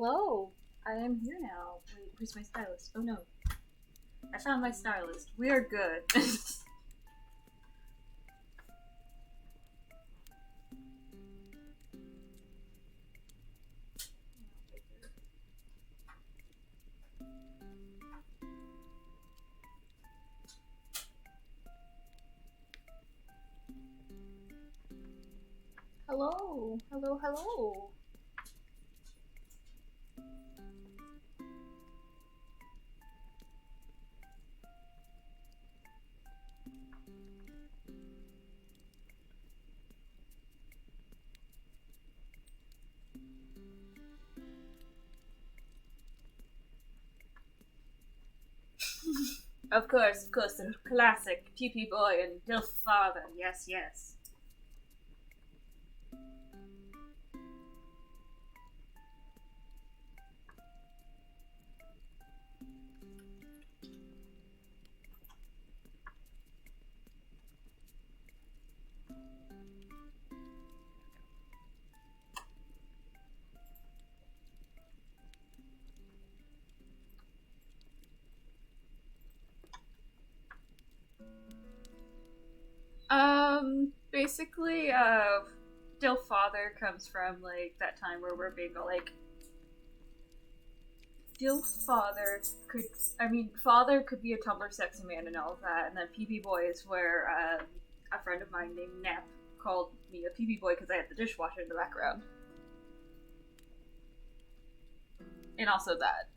hello. I am here now. Wait, where's my stylist? Oh no. I found my stylist. We are good. Hello. Hello, hello. Of course, the classic PP boy and DILF father. Yes, yes. Basically, DILF father comes from, like, that time where we're being like, DILF father father could be a Tumblr sexy man and all of that, and then PP boy is where, a friend of mine named Nap called me a PP boy because I had the dishwasher in the background. And also that.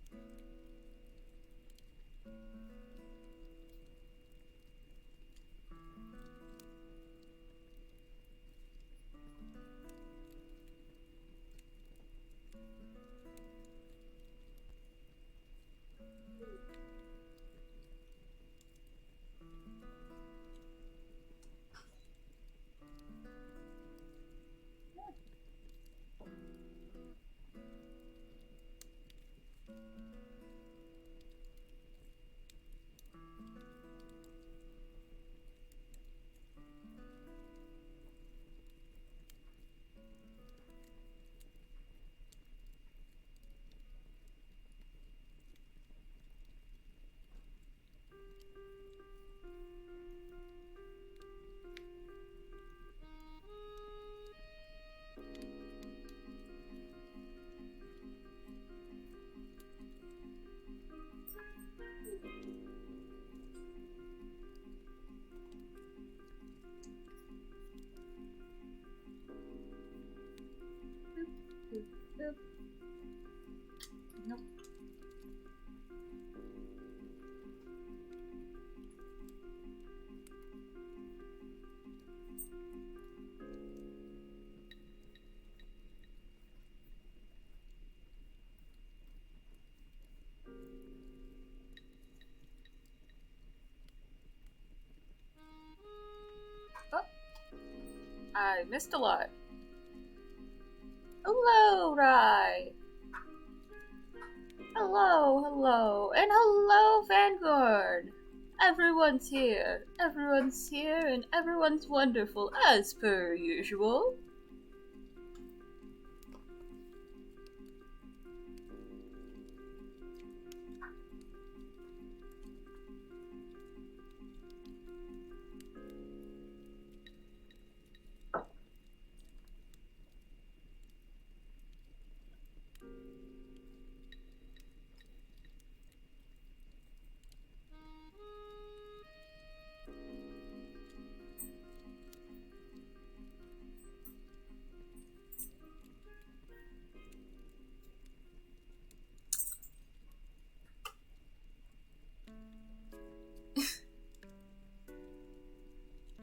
Nope. Oh, I missed a lot. Hello, Rai. Hello, and hello, Vanguard. Everyone's here, and everyone's wonderful as per usual.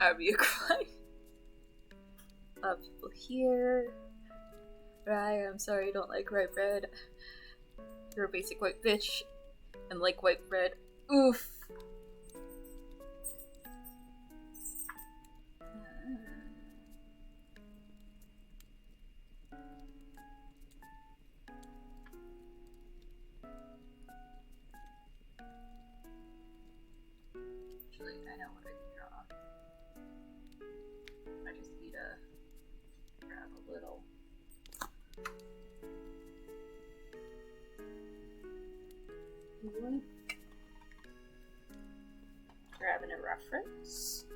Are we quiet? People here. Rai, I'm sorry you don't like white bread. You're a basic white bitch and like white bread. Oof. Actually, I know what I can draw. I just need to grab a little. link. Grabbing a reference.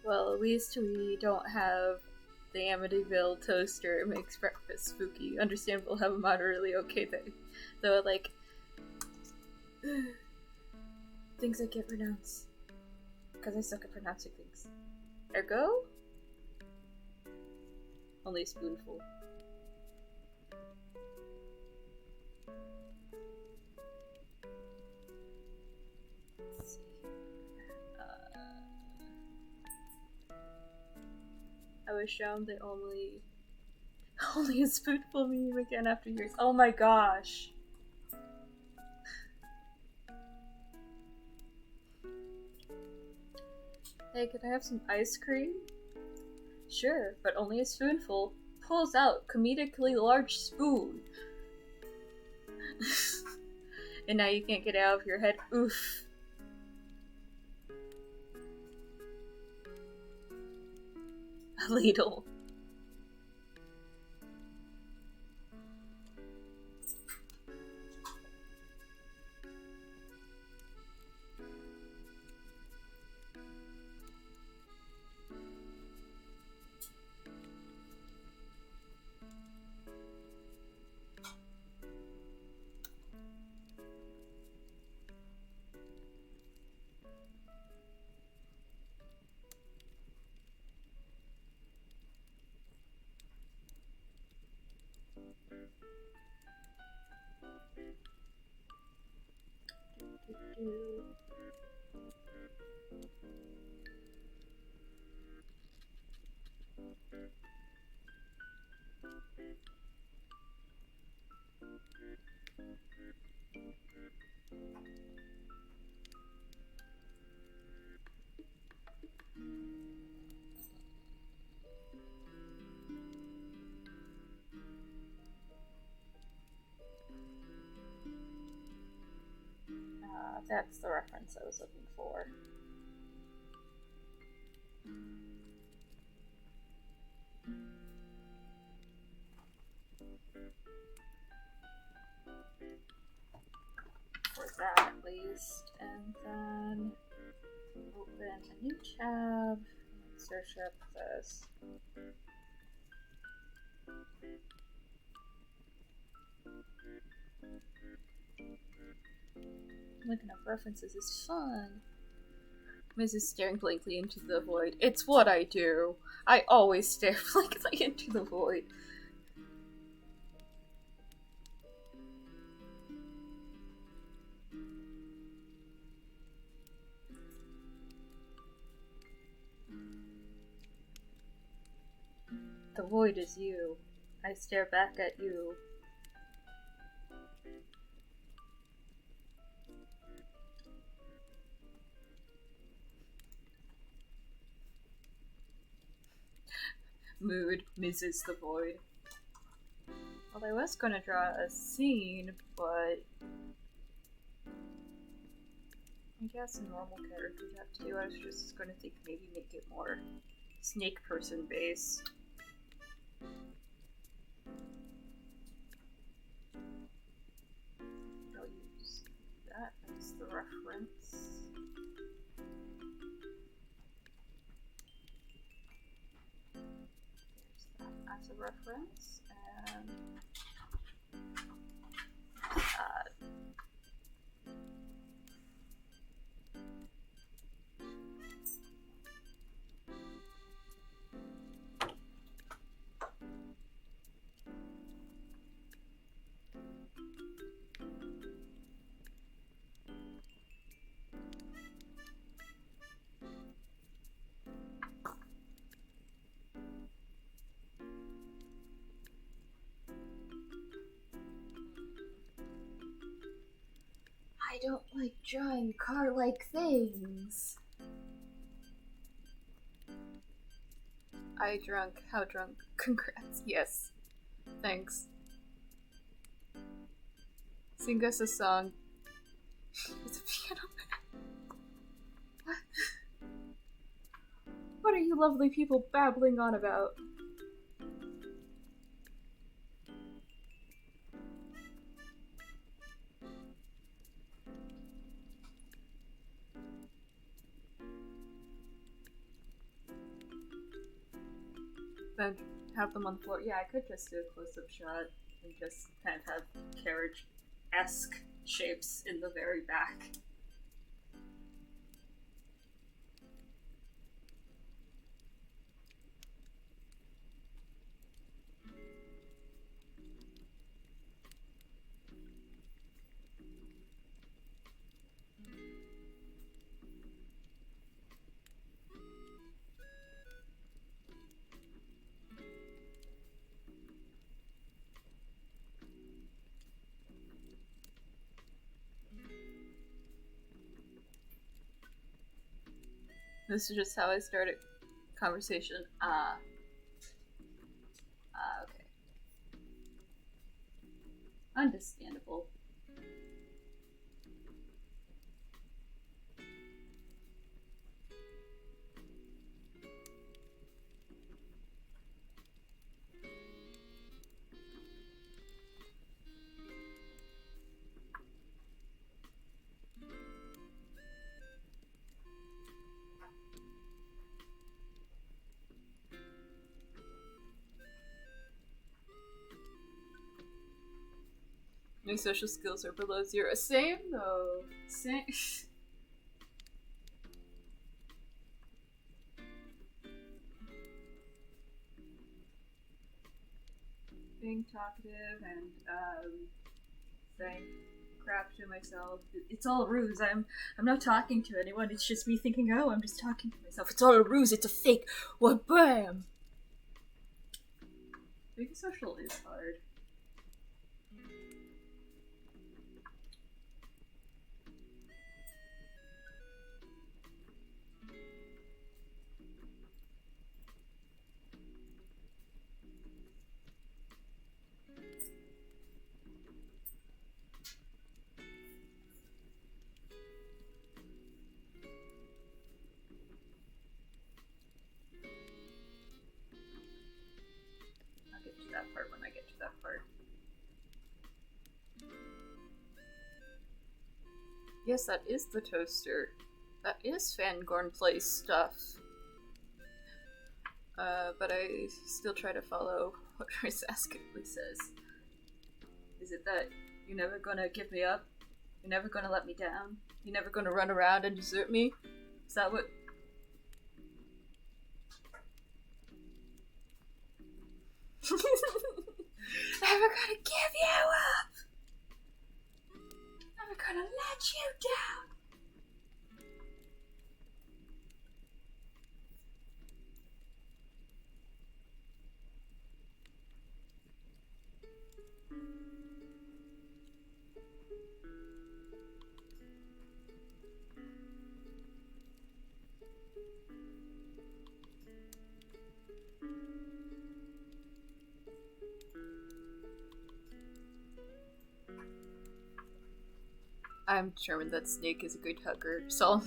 Well, at least we don't have the Amityville toaster. It makes breakfast spooky. Understandable, have a moderately okay thing. Though, like, things I can't pronounce. Because I suck at pronouncing things. Ergo? Only a spoonful. Let's see. I was shown the only a spoonful meme again after years. Oh my gosh. Hey, can I have some ice cream? Sure, but only a spoonful. Pulls out comedically large spoon. And now you can't get it out of your head. Oof. A ladle. That's the reference I was looking for. For that at least. And then open a new tab and search up this. Looking up references is fun. Mrs. staring blankly into the void. It's what I do. I always stare blankly into the void. The void is you. I stare back at you. Mood, Mrs. the Void. Well, I was gonna draw a scene, but I guess a normal character would have to do. I was just gonna think maybe make it more snake person based. I'll use that as the reference. As a reference, and I don't like drawing car-like things. I drunk. How drunk? Congrats. Yes. Thanks. Sing us a song. It's a piano man. What are you lovely people babbling on about? Then have them on the floor. Yeah, I could just do a close-up shot and just kind of have carriage-esque shapes in the very back. This is just how I started conversation. Okay. Understandable. My social skills are below 0. Same though. Same. Being talkative and saying crap to myself. It's all a ruse. I'm not talking to anyone. It's just me thinking, oh, I'm just talking to myself. It's all a ruse. It's a fake. What bam? Being social is hard. That part when I get to that part. Yes, that is the toaster. That is Fangorn Place stuff. But I still try to follow what Rizaskically says. Is it that you're never gonna give me up? You're never gonna let me down? You're never gonna run around and desert me? Is that what... Never gonna give you up! Never gonna let you down! I'm determined that Snake is a good hugger, so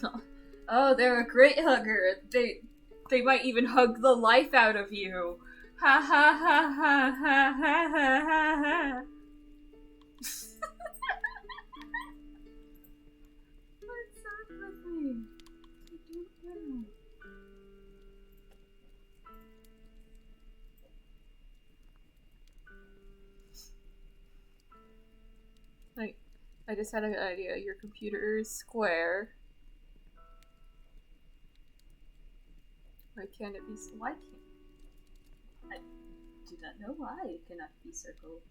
oh, they're a great hugger. They might even hug the life out of you. Ha ha ha ha ha ha ha ha. What's up with me? I don't know. I just had an idea. Your computer is square. Why can't it be? Why can't? I do not know why it cannot be circle.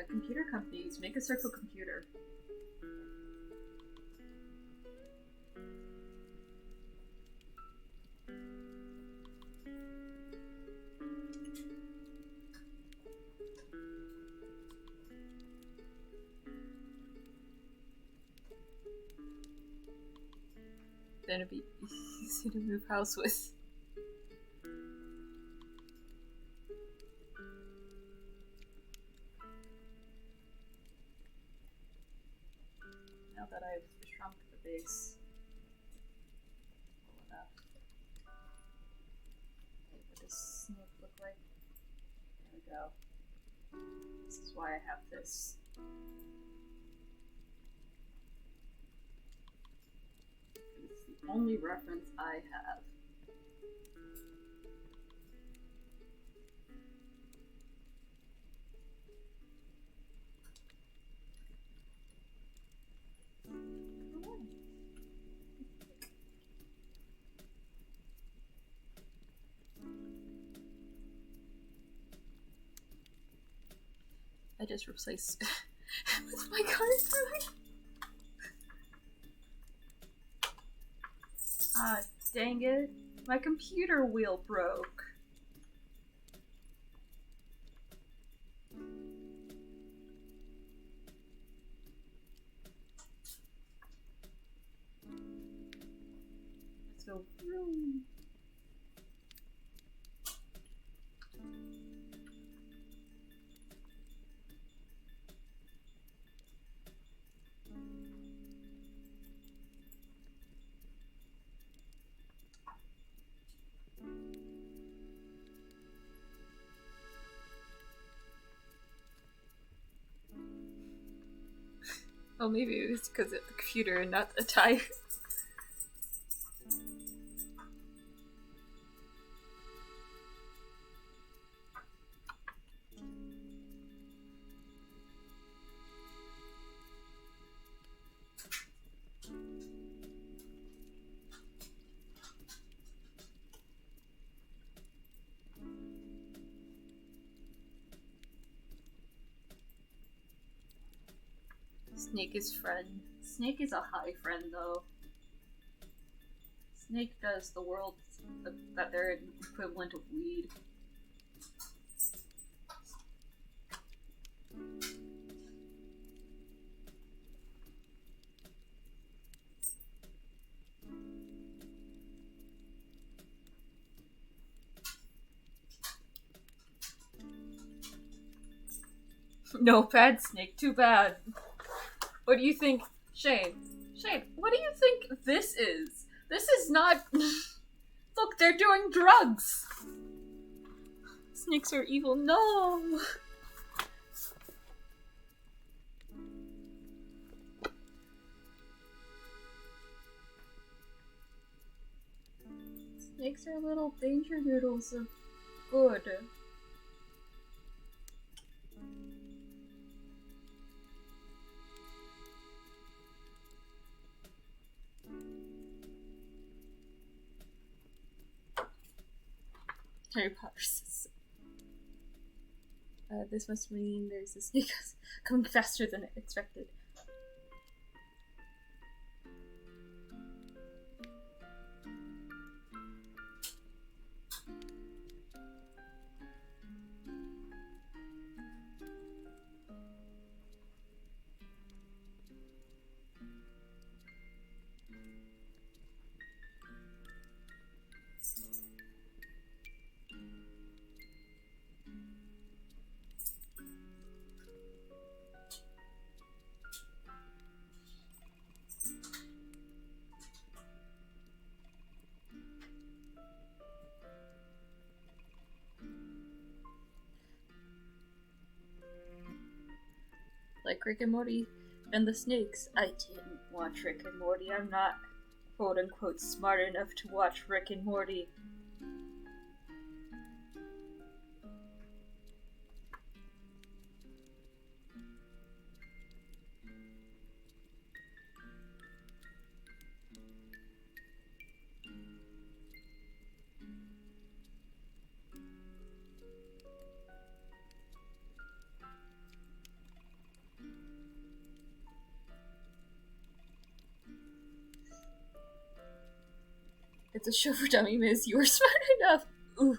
Computer companies, make a circle computer. Then it'd be easy to move house with. face. Pull it up. Okay, what does Snake look like? There we go. This is why I have this. It's the only reference I have. I just replaced with my card. Ah, dang it. My computer wheel broke. Let's go. Oh, maybe it was because of the computer and not the tire. Snake is friend. Snake is a high friend, though. Snake does the world that they're an equivalent of weed. No bad Snake, too bad. What do you think, Shane? Shane, what do you think this is? This is not... Look, they're doing drugs! Snakes are evil, no! Snakes are little danger noodles of good. Harry Potter says. This must mean there's a snake coming faster than expected. Like Rick and Morty and the snakes. I didn't watch Rick and Morty. I'm not, quote unquote, smart enough to watch Rick and Morty. It's a show for dummy Miz. You were smart enough. Ooh.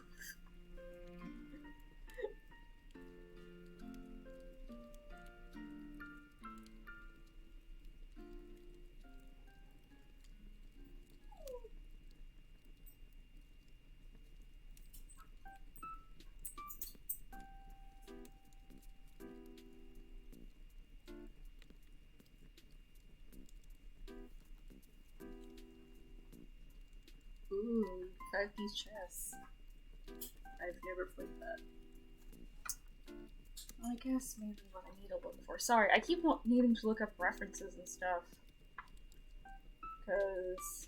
5D chess. I've never played that. Well, I guess maybe what I need to look for. Sorry, I keep needing to look up references and stuff. Because...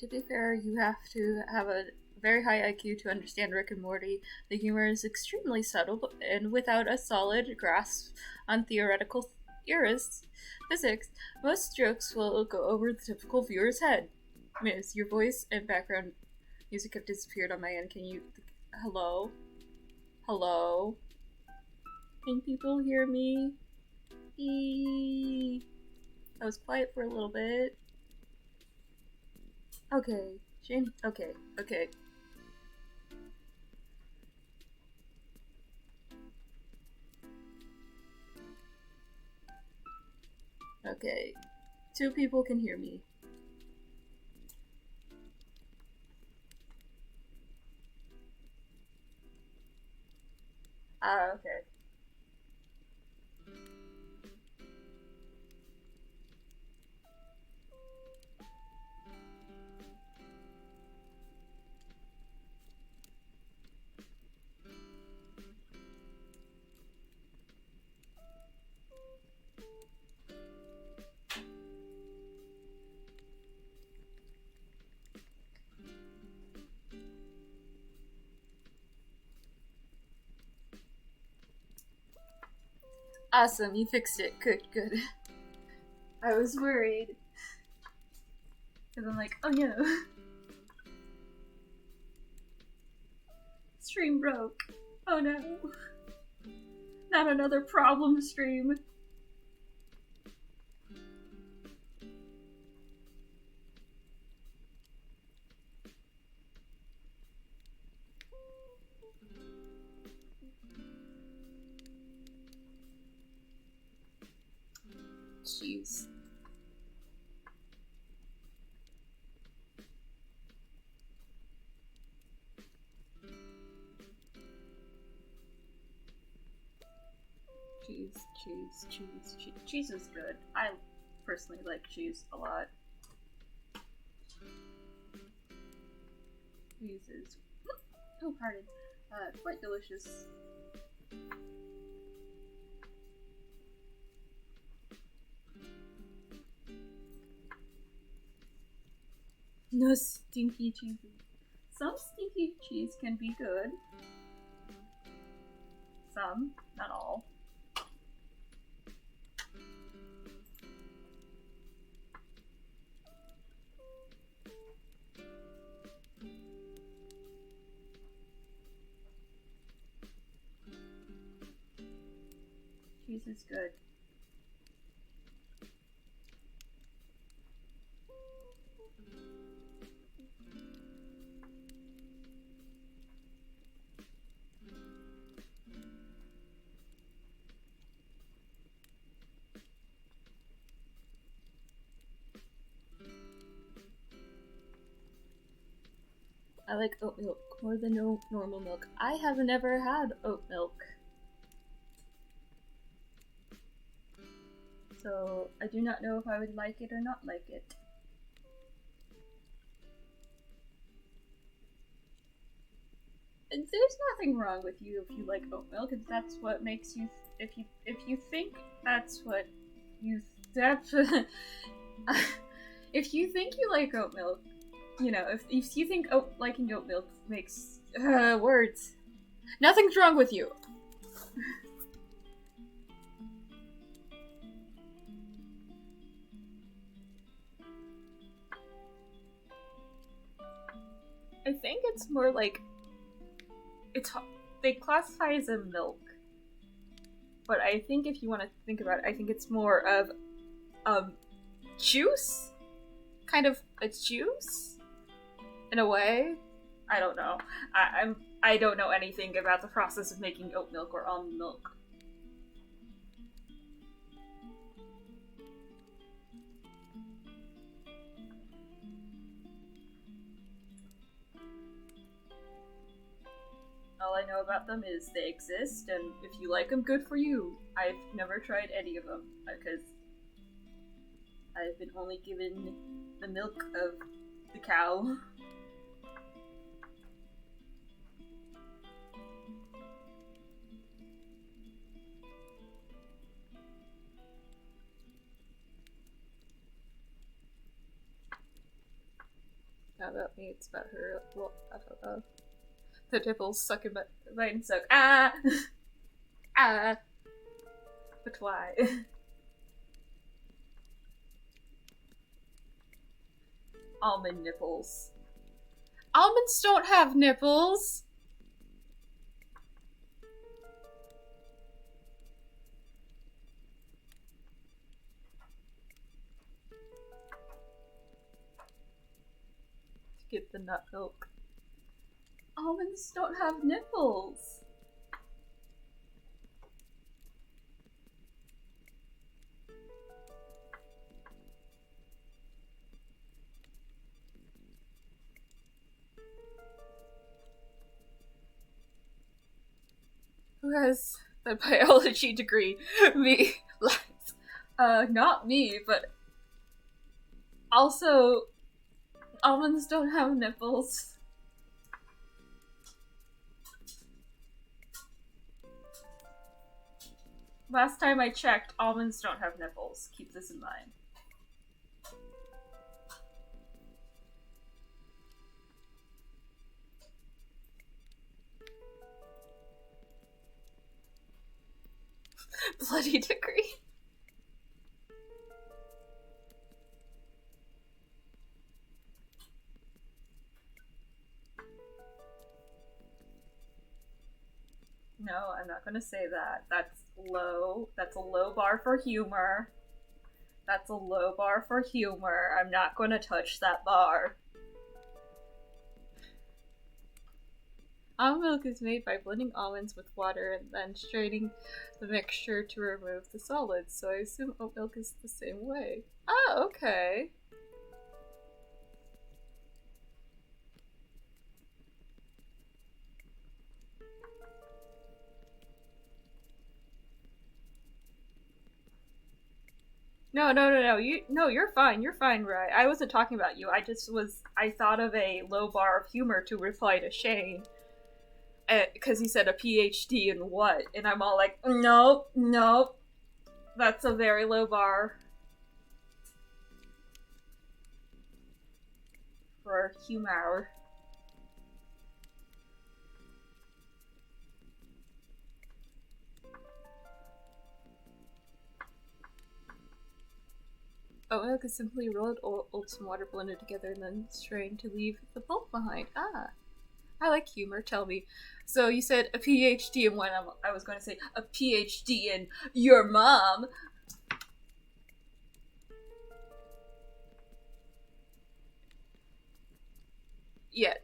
to be fair, you have to have a very high IQ to understand Rick and Morty. The humor is extremely subtle, and without a solid grasp on theoretical physics, most jokes will go over the typical viewer's head. Miss, your voice and background music have disappeared on my end. Can you... Hello? Hello? Can people hear me? I was quiet for a little bit. Okay, Shane. Okay. Okay. 2 people can hear me. Okay. Awesome, you fixed it. Good. I was worried. Because I'm like, oh no. Stream broke. Oh no. Not another problem stream. Jeez. Cheese is good. I personally like cheese a lot. Cheese is, oh pardon, quite delicious. No stinky cheeses. Some stinky cheese can be good. Some, not all. Cheese is good. I like oat milk more than normal milk. I have never had oat milk. So I do not know if I would like it or not like it. And there's nothing wrong with you if you like oat milk, if that's what makes you, if you think that's what you, if you think you like oat milk, you know, if you think liking oat milk makes, words, nothing's wrong with you. I think it's more like, it's they classify as a milk. But I think if you want to think about it, I think it's more of juice? Kind of a juice? In a way? I don't know. I don't know anything about the process of making oat milk or almond milk. All I know about them is they exist, and if you like them, good for you. I've never tried any of them, because I've been only given the milk of the cow. How about me? It's about her. Well, I don't know. The nipples sucking my and suck. Ah! Ah! But why? Almond nipples. Almonds don't have nipples! To get the nut milk. Almonds don't have nipples! Who has the biology degree? Me. Not me, but also, almonds don't have nipples. Last time I checked, almonds don't have nipples. Keep this in mind. Bloody degree. No, I'm not gonna say that. That's low. That's a low bar for humor. That's a low bar for humor. I'm not gonna touch that bar. Almond milk is made by blending almonds with water and then straining the mixture to remove the solids, so I assume oat milk is the same way. Oh, okay. No. You're fine. You're fine, right? I wasn't talking about you. I thought of a low bar of humor to reply to Shane. Because he said a PhD in what? And I'm all like, nope. That's a very low bar. For humor. Oat milk is simply rolled oats and water blended together and then strained to leave the pulp behind. Ah. I like humor, tell me. So you said a PhD in what? I was going to say a PhD in your mom. Yeah.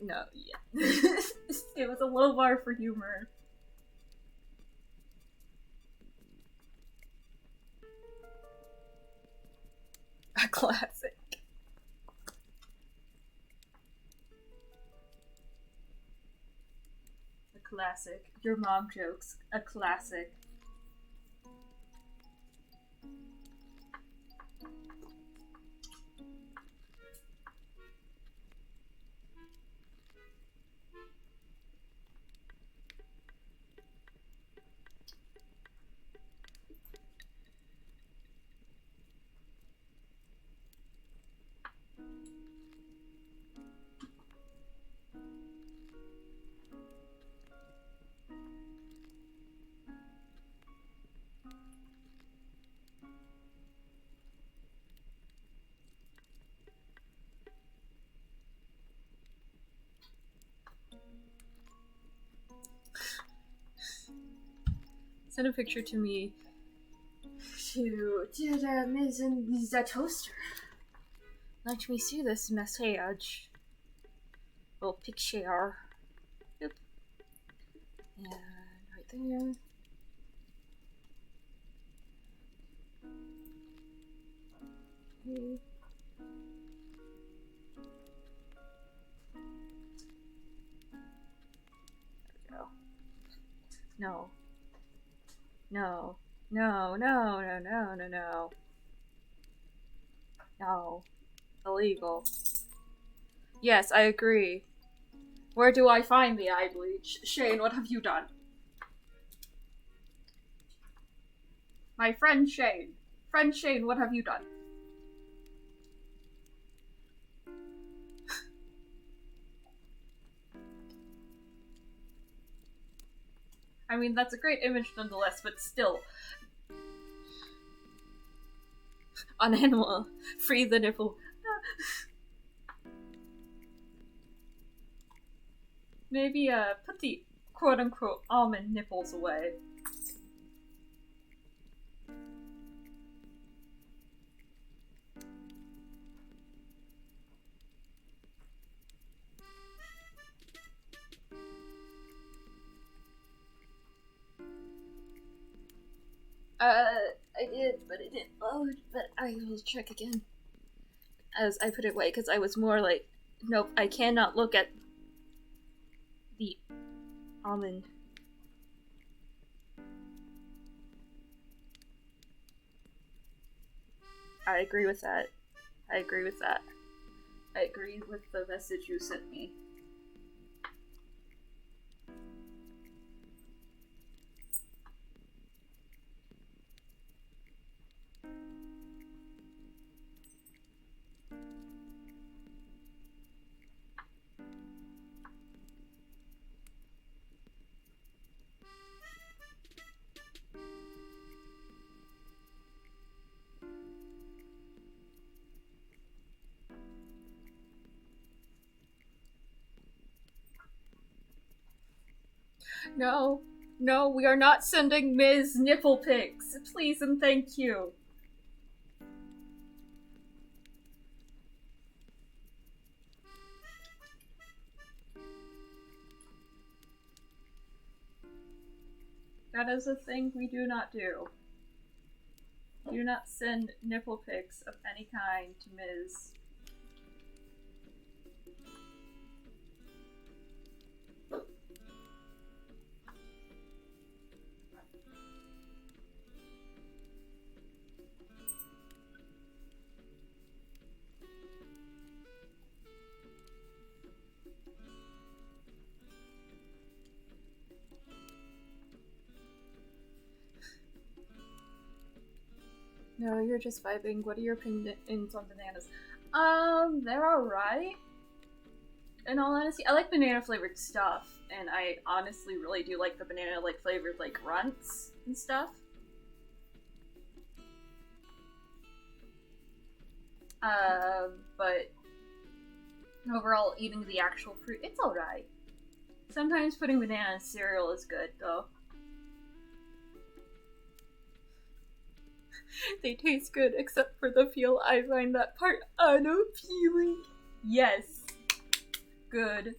It was a low bar for humor. A classic. A classic. Your mom jokes. A classic. Send a picture to me to Miz and the toaster. Let me see this message. Little picture. Yep. And right there. Okay. No. No. No, no, no, no, no, no. No. Illegal. Yes, I agree. Where do I find the eye bleach? Shane, what have you done? My friend Shane. Friend Shane, what have you done? I mean, that's a great image nonetheless, but still. On animal. Free the nipple. Maybe, put the quote-unquote almond nipples away. I did, but it didn't load, but I will check again. As I put it away, because I was more like, nope, I cannot look at the almond. I agree with that. I agree with that. I agree with the message you sent me. No, no, we are not sending Ms. Nipple pics. Please and thank you. That is a thing we do not do. Do not send nipple pics of any kind to Ms. No, you're just vibing. What are your opinions on bananas? They're alright. In all honesty, I like banana flavored stuff, and I honestly really do like the banana like flavored like runts and stuff. But overall, eating the actual fruit, it's alright. Sometimes putting banana in cereal is good, though. They taste good, except for the feel. I find that part unappealing. Yes. Good.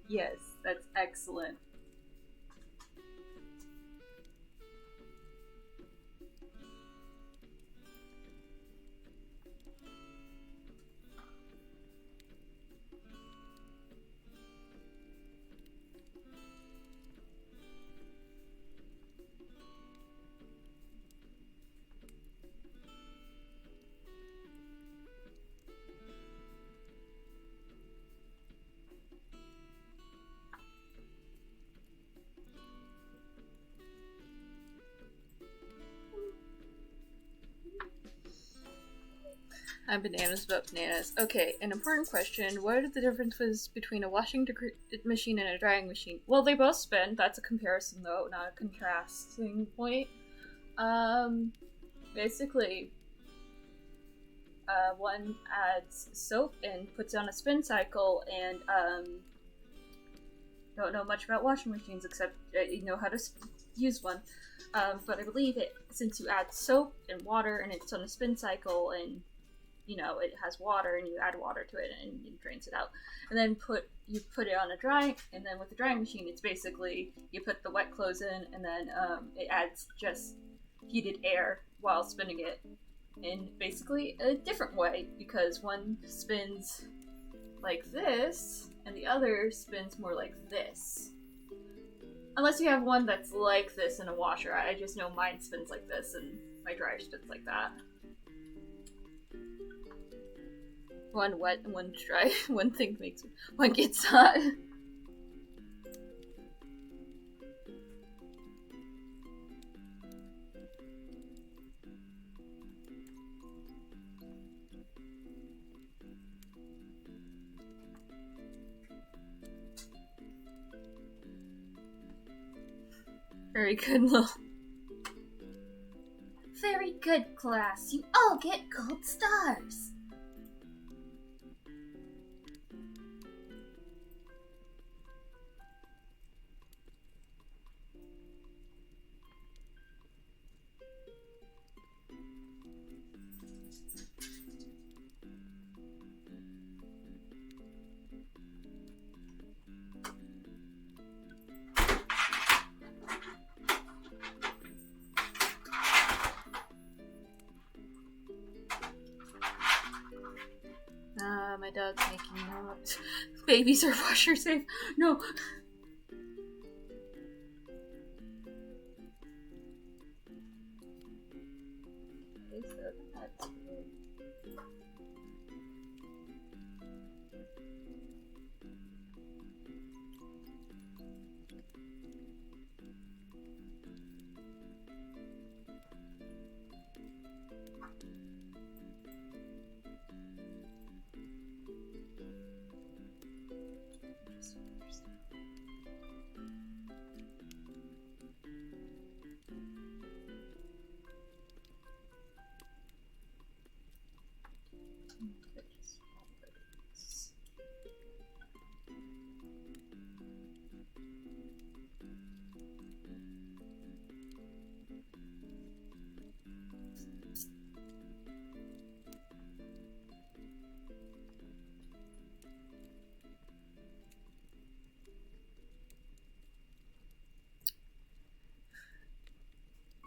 Yes, that's excellent. I'm bananas about bananas. Okay, an important question. What are the differences between a washing machine and a drying machine? Well, they both spin. That's a comparison, though, not a contrasting point. Basically, one adds soap and puts it on a spin cycle, and don't know much about washing machines except you know how to use one. But I believe since you add soap and water and it's on a spin cycle, and you know it has water, and you add water to it and it drains it out, and then you put it on a dry, and then with the drying machine, it's basically you put the wet clothes in, and then it adds just heated air while spinning it in basically a different way, because one spins like this and the other spins more like this. Unless you have one that's like this in a washer. I just know mine spins like this and my dryer spins like that. One wet and one dry. One thing makes one gets hot. Very good, Lil. Very good, class. You all get gold stars. My dog's making noise. Babies are washer safe. No.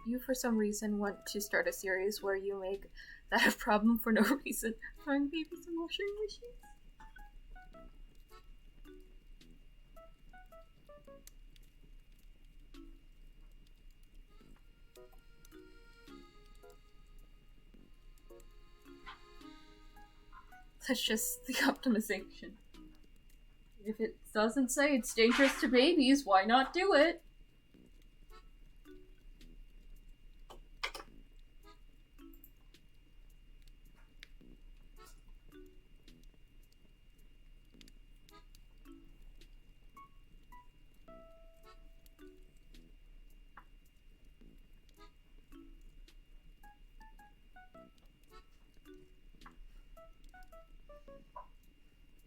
You, for some reason, want to start a series where you make that a problem for no reason. Throwing babies in washing machines. That's just the optimization. If it doesn't say it's dangerous to babies, why not do it?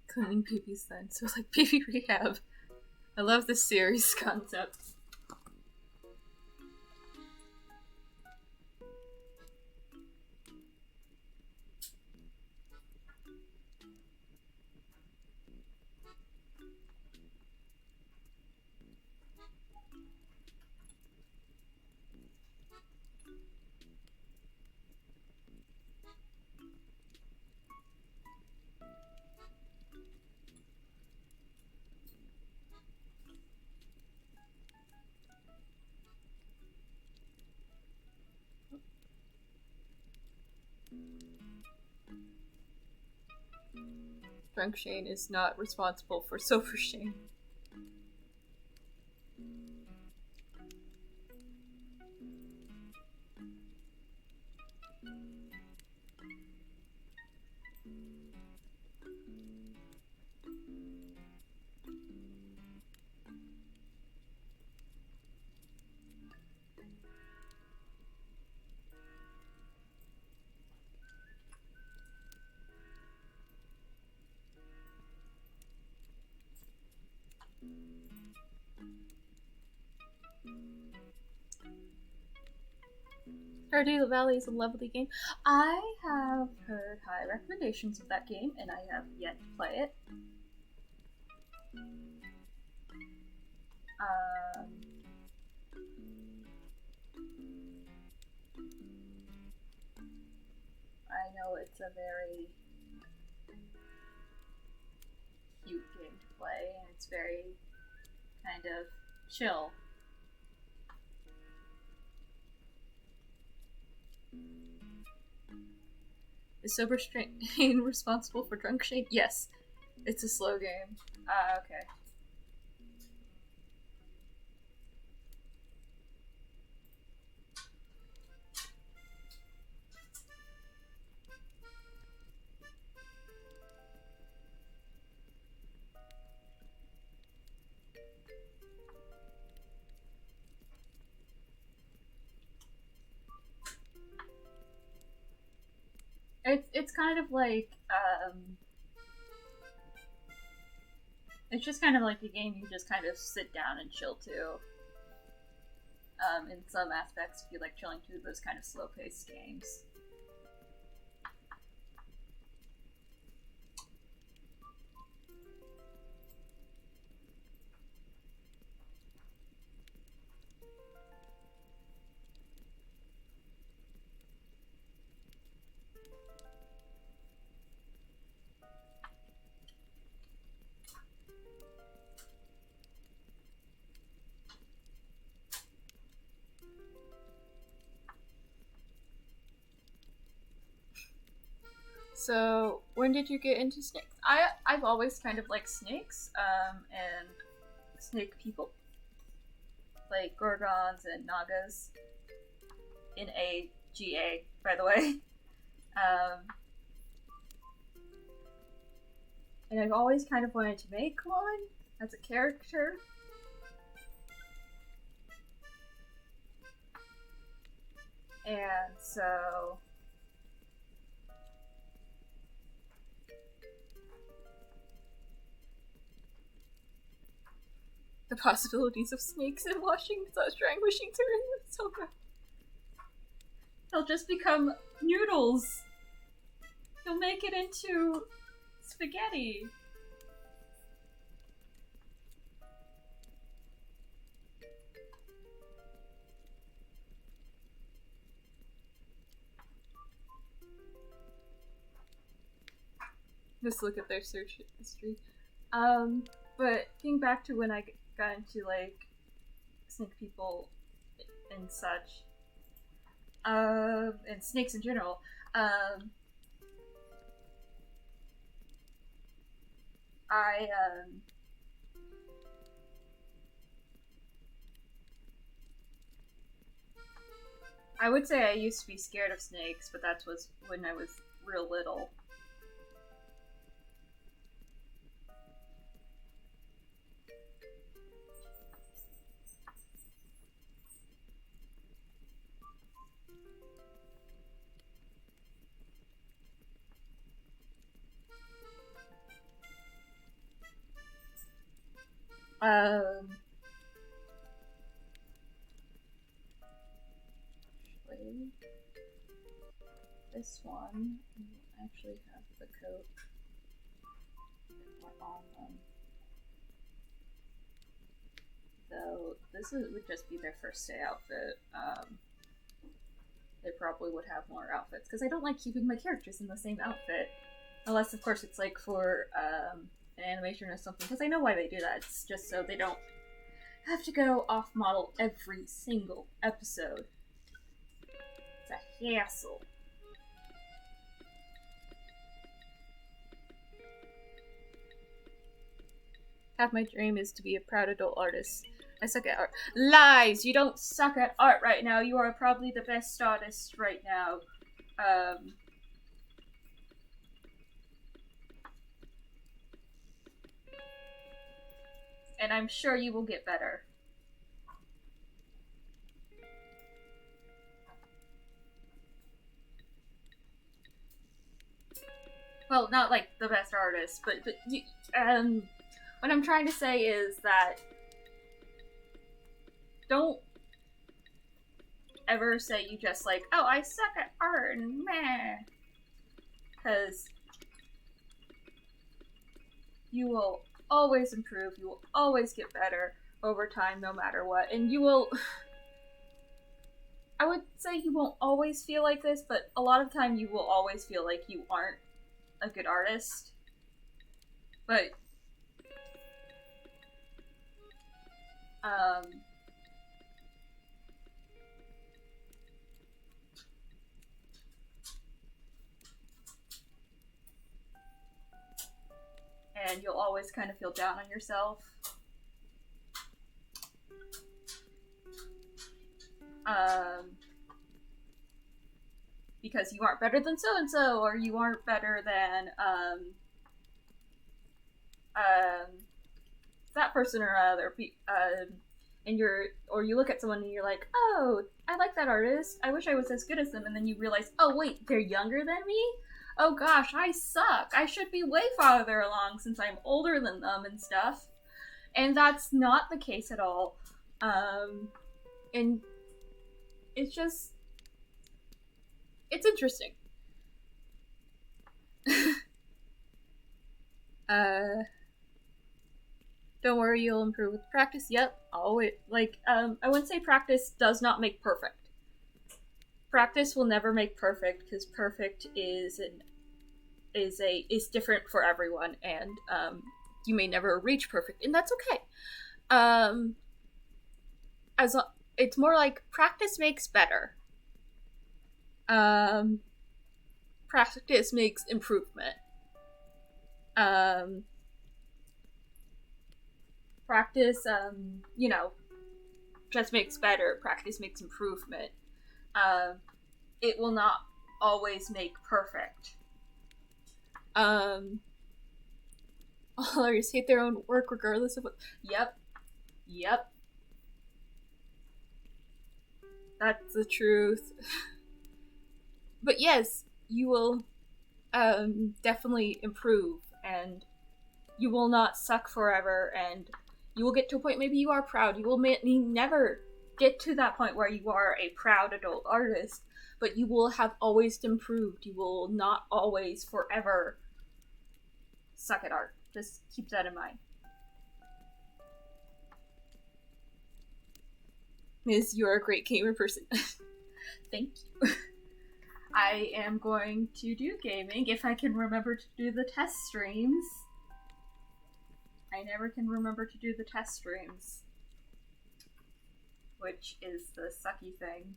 Cleaning babies then, so like baby rehab. I love this series concept. Drunk Shane is not responsible for sober Shane. Stardew Valley is a lovely game. I have heard high recommendations of that game, and I have yet to play it. I know it's a very cute game to play, and it's very kind of chill. Is Sober Strain responsible for Drunk Shane? Yes. It's a slow game. Okay. It's kind of like, it's just kind of like a game you just kind of sit down and chill to. In some aspects, if you like chilling to those kind of slow-paced games. So, when did you get into snakes? I've always kind of liked snakes, and snake people. Like Gorgons and Nagas. In AGA, by the way. And I've always kind of wanted to make one as a character. And so the possibilities of snakes and washing such languishing through so good. They'll just become noodles. You'll make it into spaghetti. Just look at their search history. But getting back to when I got into like snake people and such, and snakes in general, I would say I used to be scared of snakes, but that was when I was real little. Actually, this one actually have the coat on them. Though this would just be their first day outfit. They probably would have more outfits because I don't like keeping my characters in the same outfit, unless of course it's like for an animation or something. Because I know why they do that. It's just so they don't have to go off model every single episode. It's a hassle. Half my dream is to be a proud adult artist. I suck at art. Lies! You don't suck at art right now. You are probably the best artist right now. And I'm sure you will get better. Well, not like the best artist, but you, what I'm trying to say is that don't ever say you just like, oh, I suck at art and meh. Because you will always improve, you will always get better over time no matter what, and you will... I would say you won't always feel like this, but a lot of the time you will always feel like you aren't a good artist. But, and you'll always kind of feel down on yourself. Because you aren't better than so-and-so, or you aren't better than, that person or other, and or you look at someone and you're like, oh, I like that artist, I wish I was as good as them, and then you realize, oh wait, they're younger than me? Oh gosh, I suck, I should be way farther along since I'm older than them and stuff. And that's not the case at all. And it's just, it's interesting. Don't worry, you'll improve with practice. Yep, always. Like, I wouldn't say practice does not make perfect. Practice will never make perfect, because perfect is different for everyone, and you may never reach perfect, and that's okay. It's more like practice makes better. Practice makes improvement. Practice, just makes better. Practice makes improvement. It will not always make perfect. All artists hate their own work regardless of what... Yep. That's the truth. But yes, you will definitely improve, and you will not suck forever, and you will get to a point maybe you are proud. You will never get to that point where you are a proud adult artist, but you will have always improved. You will not always forever suck at art. Just keep that in mind. Miz, you're a great gamer person. Thank you. I am going to do gaming if I can remember to do the test streams. I never can remember to do the test streams, which is the sucky thing.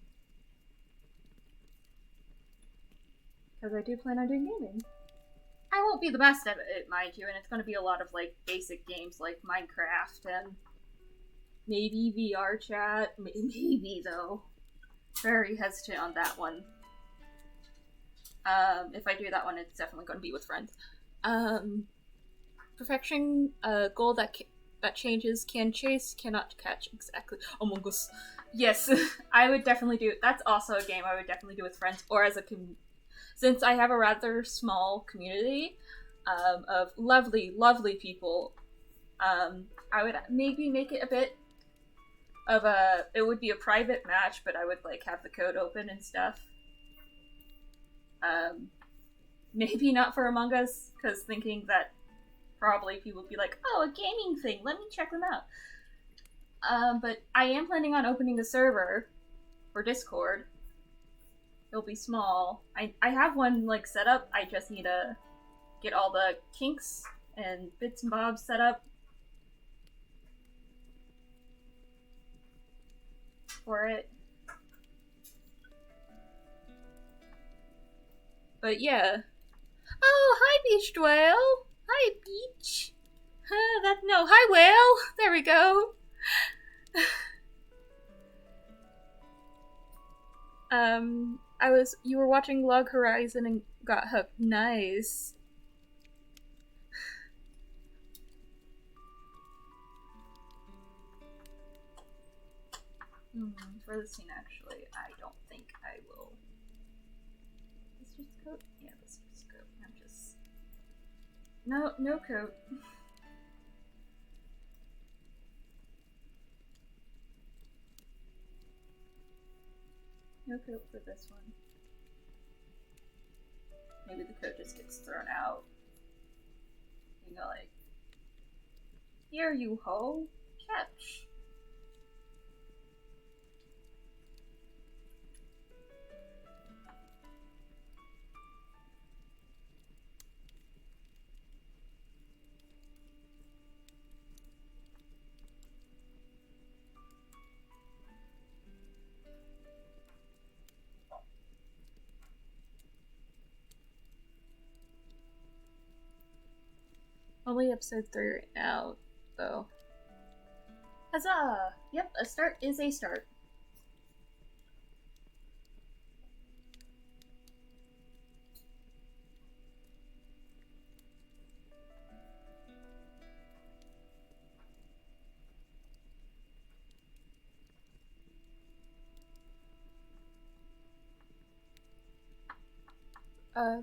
Because I do plan on doing gaming. I won't be the best at it, mind you, and it's going to be a lot of, like, basic games like Minecraft and maybe VR chat. Maybe, though. Very hesitant on that one. If I do that one, it's definitely going to be with friends. Perfection, a goal that changes, can chase, cannot catch. Exactly. Among Us. Yes, I would definitely do it. That's also a game I would definitely do with friends, or as a since I have a rather small community of lovely, lovely people, I would maybe make it a bit of it would be a private match, but I would, like, have the code open and stuff. Maybe not for Among Us, because thinking that probably people would be like, oh, a gaming thing, let me check them out. But I am planning on opening a server for Discord. It'll be small. I have one, like, set up. I just need to get all the kinks and bits and bobs set up for it. But yeah. Oh, hi, Beach Whale. Hi, Beach. Hi, Whale. There we go. You were watching Log Horizon and got hooked. Nice. For this scene, actually, I don't think I will. This just coat? Yeah, this just coat. I'm just... No coat. No coat for this one. Maybe the coat just gets thrown out. You know, like, here you ho, catch. Only episode 3 right now, though. Huzzah! Yep, a start is a start.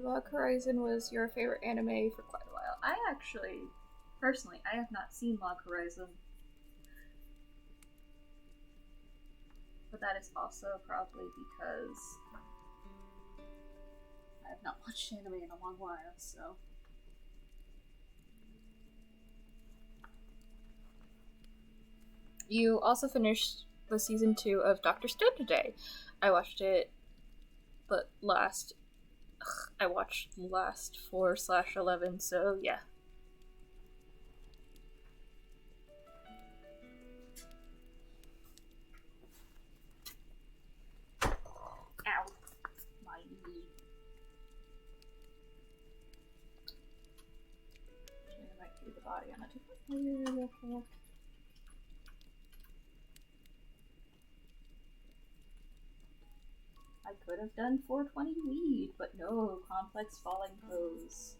Log Horizon was your favorite anime for quite a while. I actually, personally, I have not seen Log Horizon. But that is also probably because I have not watched anime in a long while, so. You also finished the season 2 of Doctor Stone today. I watched it, but I watched the last 4/11, so yeah. Ow. My knee. I might do the body on a different layer. I could have done 420 weed, but no, complex falling pose.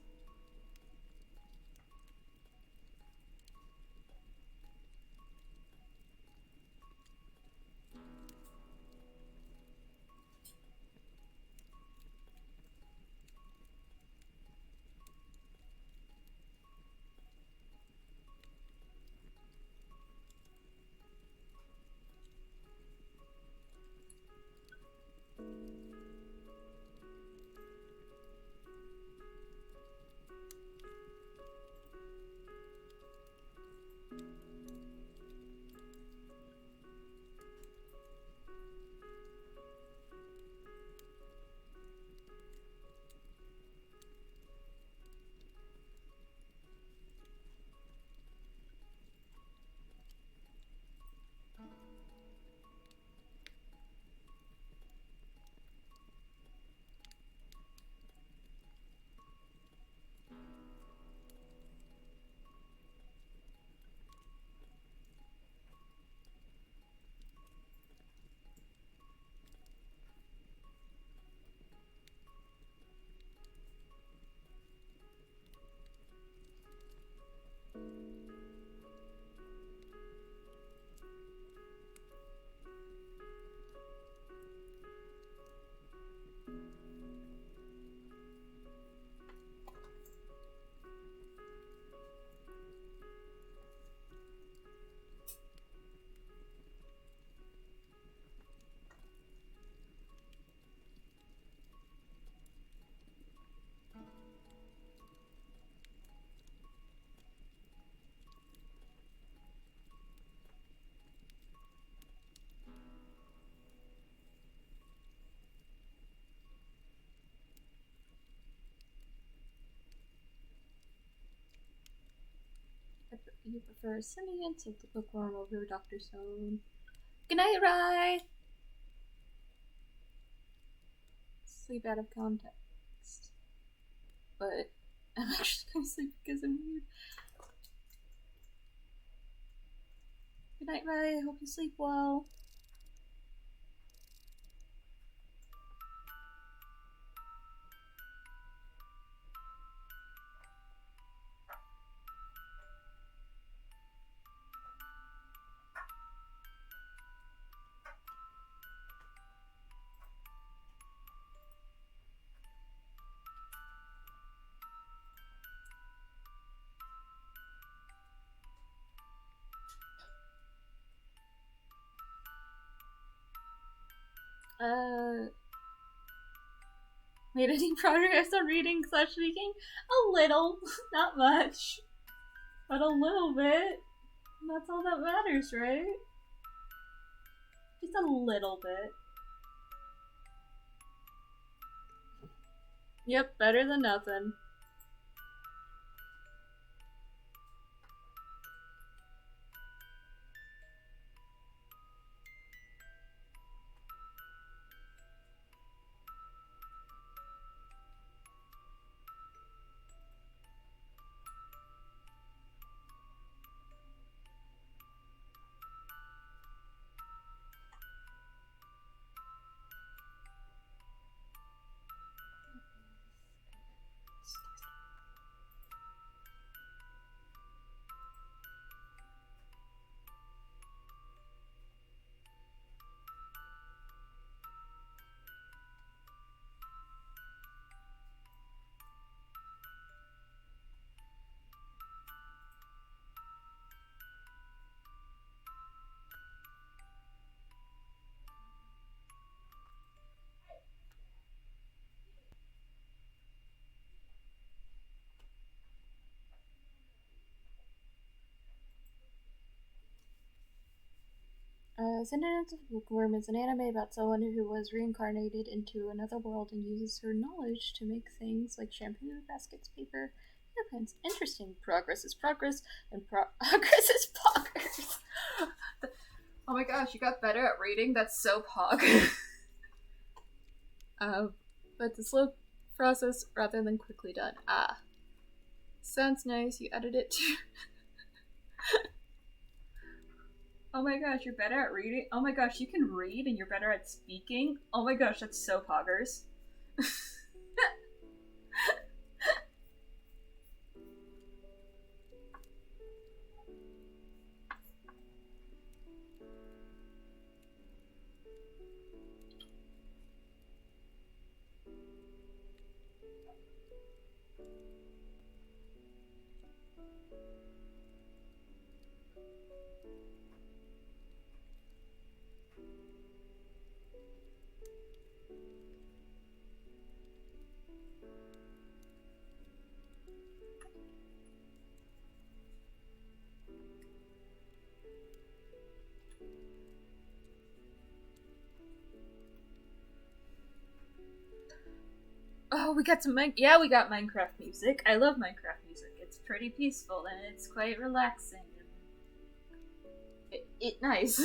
You prefer Simeon to the bookworm over Dr. Stone. Good night, Rye! Sleep out of context. But I'm actually gonna sleep because I'm weird. Good night, Rye. I hope you sleep well. made any progress on reading / speaking? A little. Not much. But a little bit. That's all that matters, right? Just a little bit. Yep, better than nothing. Synonyms of Bookworm is an anime about someone who was reincarnated into another world and uses her knowledge to make things like shampoo, baskets, paper, hairpins. Interesting. Progress is progress, and progress is poggers. Oh my gosh, you got better at reading? That's so pog. But the slow process rather than quickly done. Ah. Sounds nice. You edit it too. Oh my gosh, you're better at reading? Oh my gosh, you can read and you're better at speaking? Oh my gosh, that's so poggers. Oh, we got some we got Minecraft music. I love Minecraft music. It's pretty peaceful and it's quite relaxing. It nice.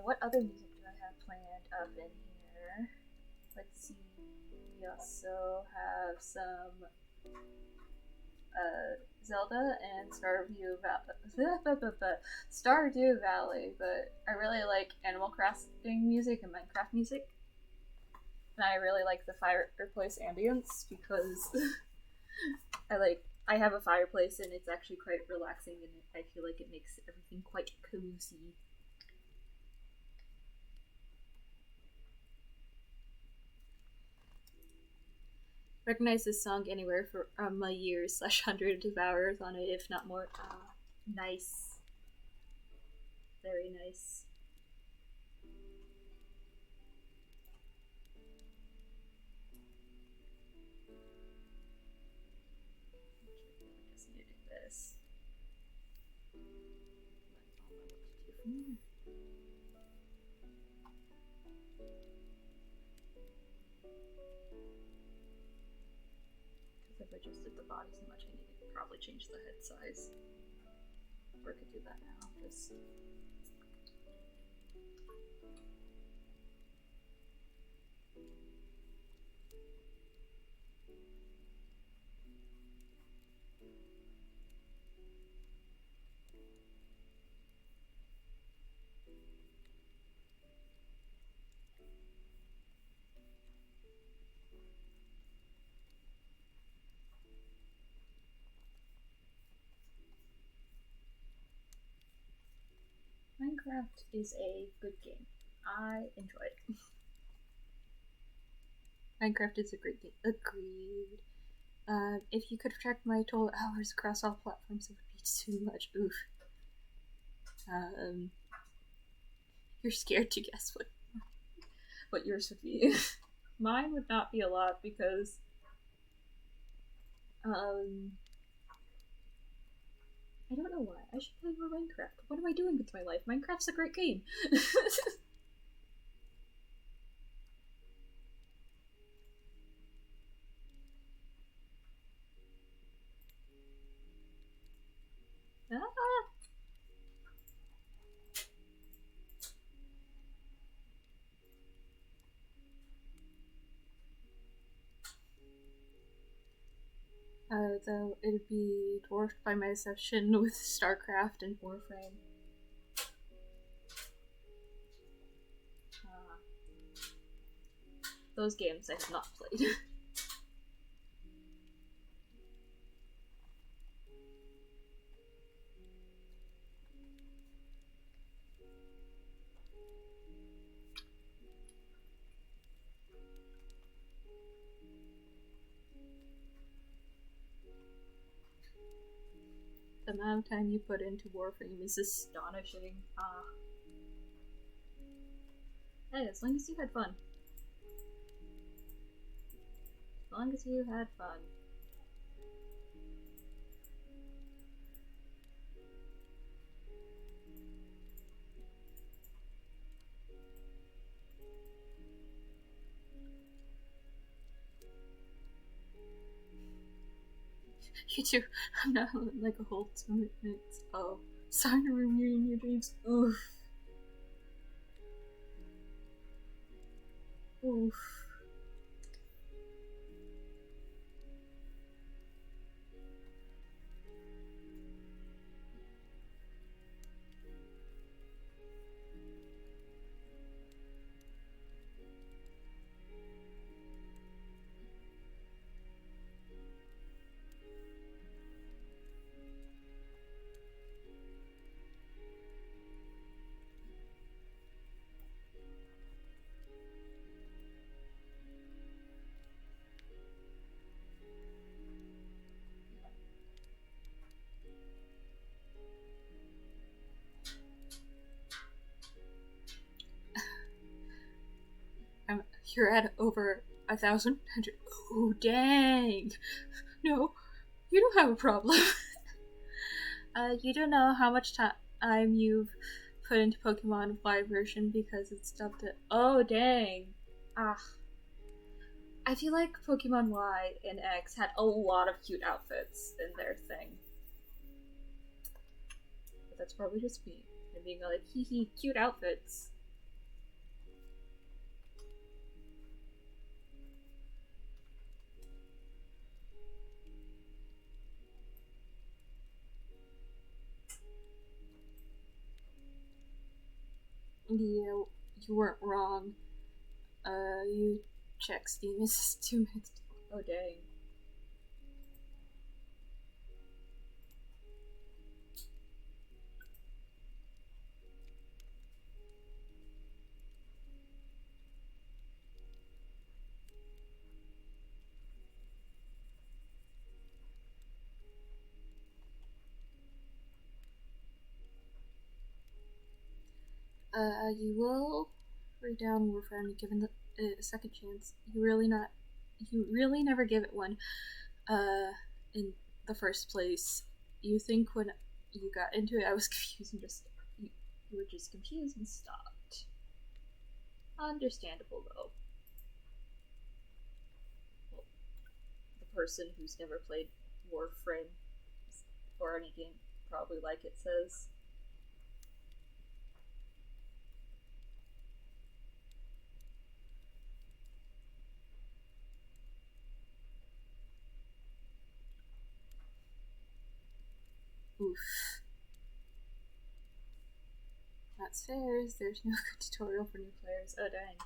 What other music do I have planned up in here? Let's see. We also have some Zelda and Stardew Valley, but I really like Animal Crossing music and Minecraft music. And I really like the fireplace ambience because I have a fireplace and it's actually quite relaxing and I feel like it makes everything quite cozy. Recognize this song anywhere from a year / hundreds of hours on it, if not more. Nice. Very nice. I just need to do this. If I just did the body so much, I need to probably change the head size. Or I could do that now. Just. Minecraft is a good game. I enjoy it. Minecraft is a great game. Agreed. If you could track my total hours across all platforms, it would be too much. Oof. Um, you're scared to guess what yours would be. Mine would not be a lot because I don't know why. I should play more Minecraft. What am I doing with my life? Minecraft's a great game. Ah! Though it'd be dwarfed by my obsession with StarCraft and Warframe. Those games I have not played. The amount of time you put into Warframe is astonishing. Hey, as long as you had fun. As long as you had fun. You too. I'm not like a whole 2 minutes. Oh, sign to renewing your dreams. Oof. Oof. You're at over 1,000. Oh, dang. No, you don't have a problem. You don't know how much time you've put into Pokemon Y version because it's dubbed it. Oh, dang. I feel like Pokemon Y and X had a lot of cute outfits in their thing. But that's probably just me. And being like, hee hee, cute outfits. Yeah, you weren't wrong. You check Steam. It's 2 minutes. Oh, dang. You will read down Warframe given the a second chance. You really never give it one. In the first place, you think when you got into it, I was confused and just you were just confused and stopped. Understandable though. Well, the person who's never played Warframe or any game probably like it says. Oof. That's fair. There's no good tutorial for new players. Oh dang.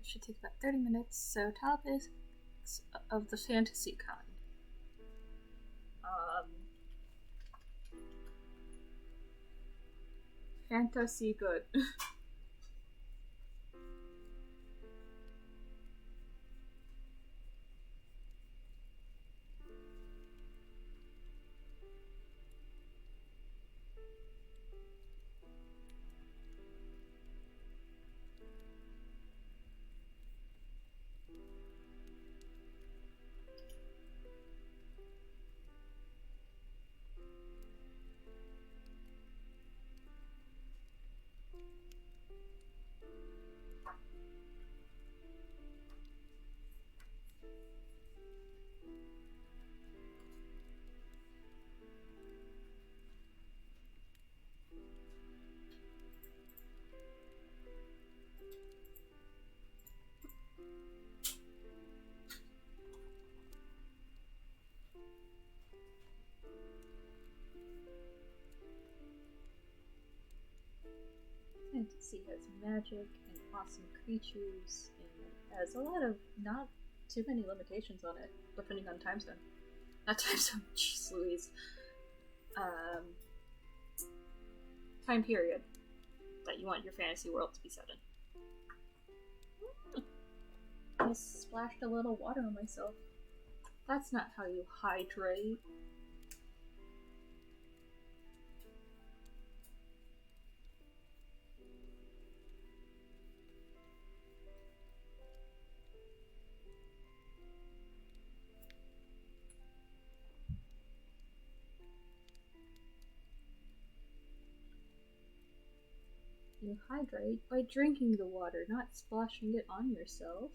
should take about 30 minutes. So, topics of the fantasy con. Fantasy good. Fantasy has magic and awesome creatures, and has a lot of not too many limitations on it, depending on time zone. Not time zone, jeez Louise. Time period that you want your fantasy world to be set in. I splashed a little water on myself. That's not how you hydrate. You hydrate by drinking the water, not splashing it on yourself.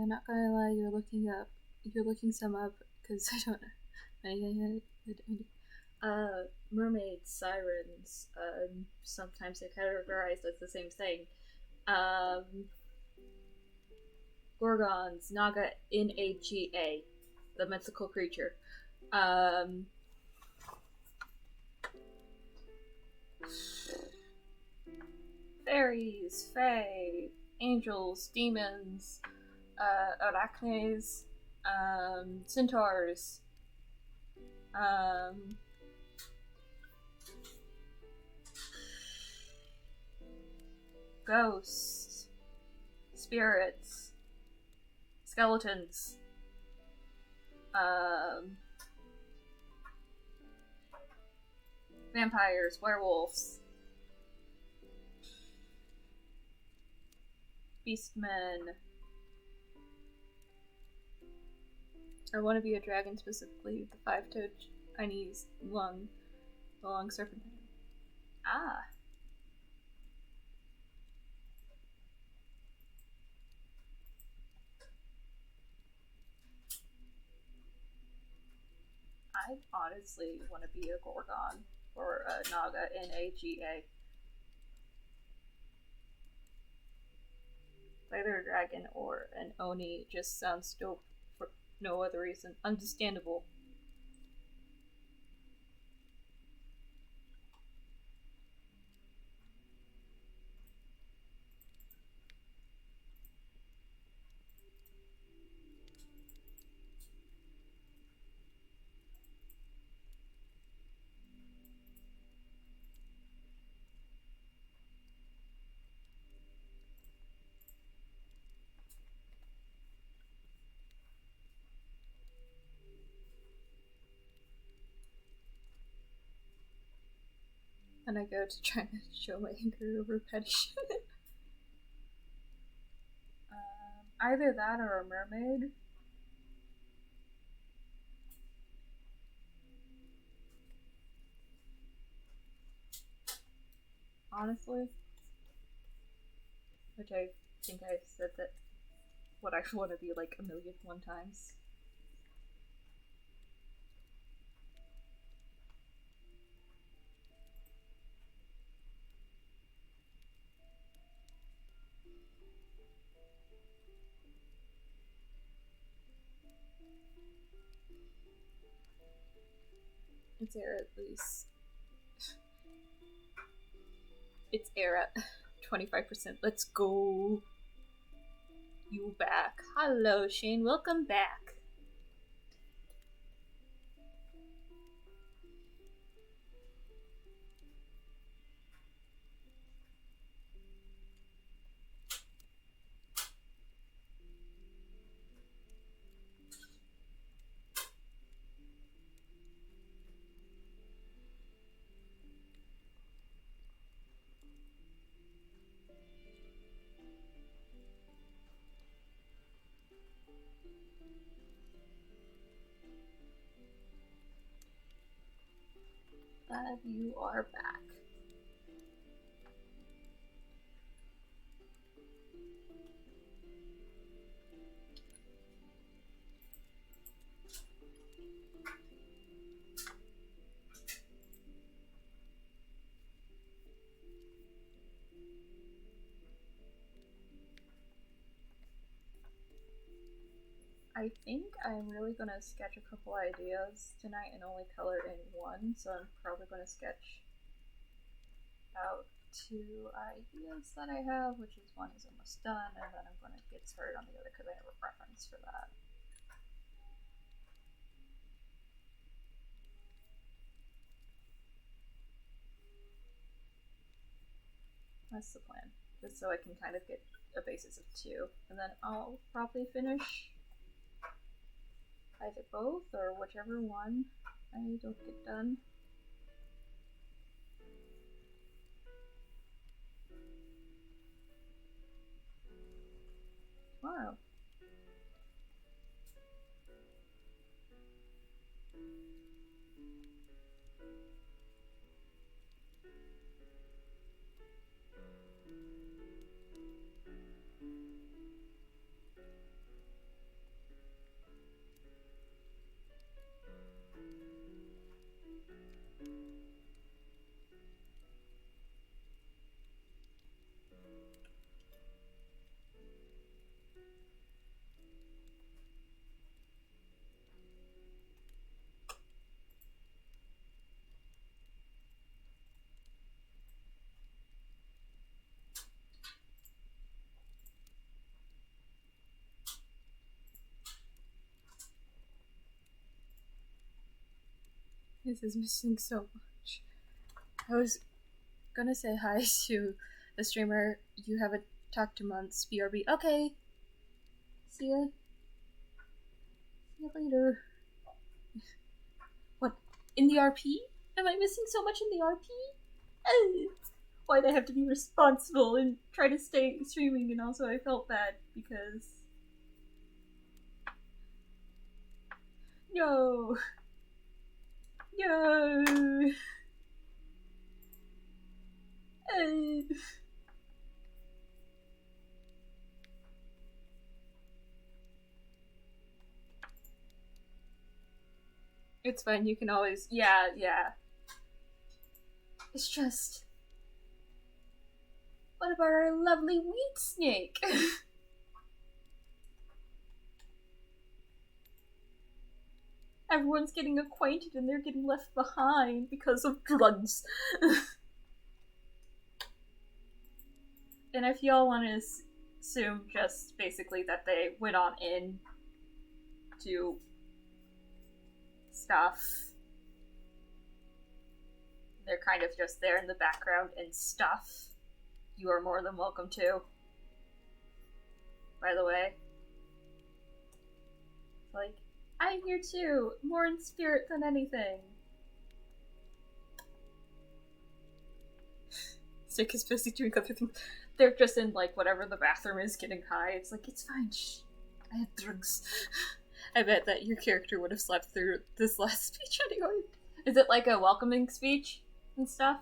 Not gonna lie, you're looking some up, because I don't know anything. Mermaids, sirens, sometimes they're categorized as the same thing. Gorgons, Naga, Naga, the mythical creature. Fairies, fae, angels, demons, arachnes, centaurs, ghosts, spirits, skeletons, vampires, werewolves, beastmen. I want to be a dragon, specifically the five-toed Chinese the long serpent. Ah. I honestly want to be a Gorgon or a Naga, Naga. Either a dragon or an Oni just sounds dope for no other reason. Understandable. And I go to try to show my anger over petty shit. Either that or a mermaid. Honestly. Which I think I said that what I want to be like 1,000,001 times. It's air at least. It's air at 25%. Let's go. You back. Hello, Shane. Welcome back. Glad you are back. I think I'm really gonna sketch a couple ideas tonight and only color in one, so I'm probably gonna sketch out 2 ideas that I have, which is one is almost done, and then I'm gonna get started on the other because I have a preference for that. That's the plan, just so I can kind of get a basis of 2, and then I'll probably finish either both or whichever one I don't get done. Tomorrow. This is missing so much. I was gonna say hi to the streamer you haven't talked to months, BRB. Okay. See ya. See you later. What? In the RP? Am I missing so much in the RP? Why'd I have to be responsible and try to stay streaming, and also I felt bad because... No! No! It's fine, you can always... Yeah. It's just... What about our lovely wheat snake? Everyone's getting acquainted and they're getting left behind because of drugs. And if y'all want to assume just basically that they went on in to stuff, they're kind of just there in the background and stuff, you are more than welcome to. By the way. Like, I'm here too, more in spirit than anything. Stick is busy doing other things. They're just in, like, whatever the bathroom is getting high. It's like, it's fine, shh. I have drugs. I bet that your character would have slept through this last speech anyway. Is it like a welcoming speech and stuff?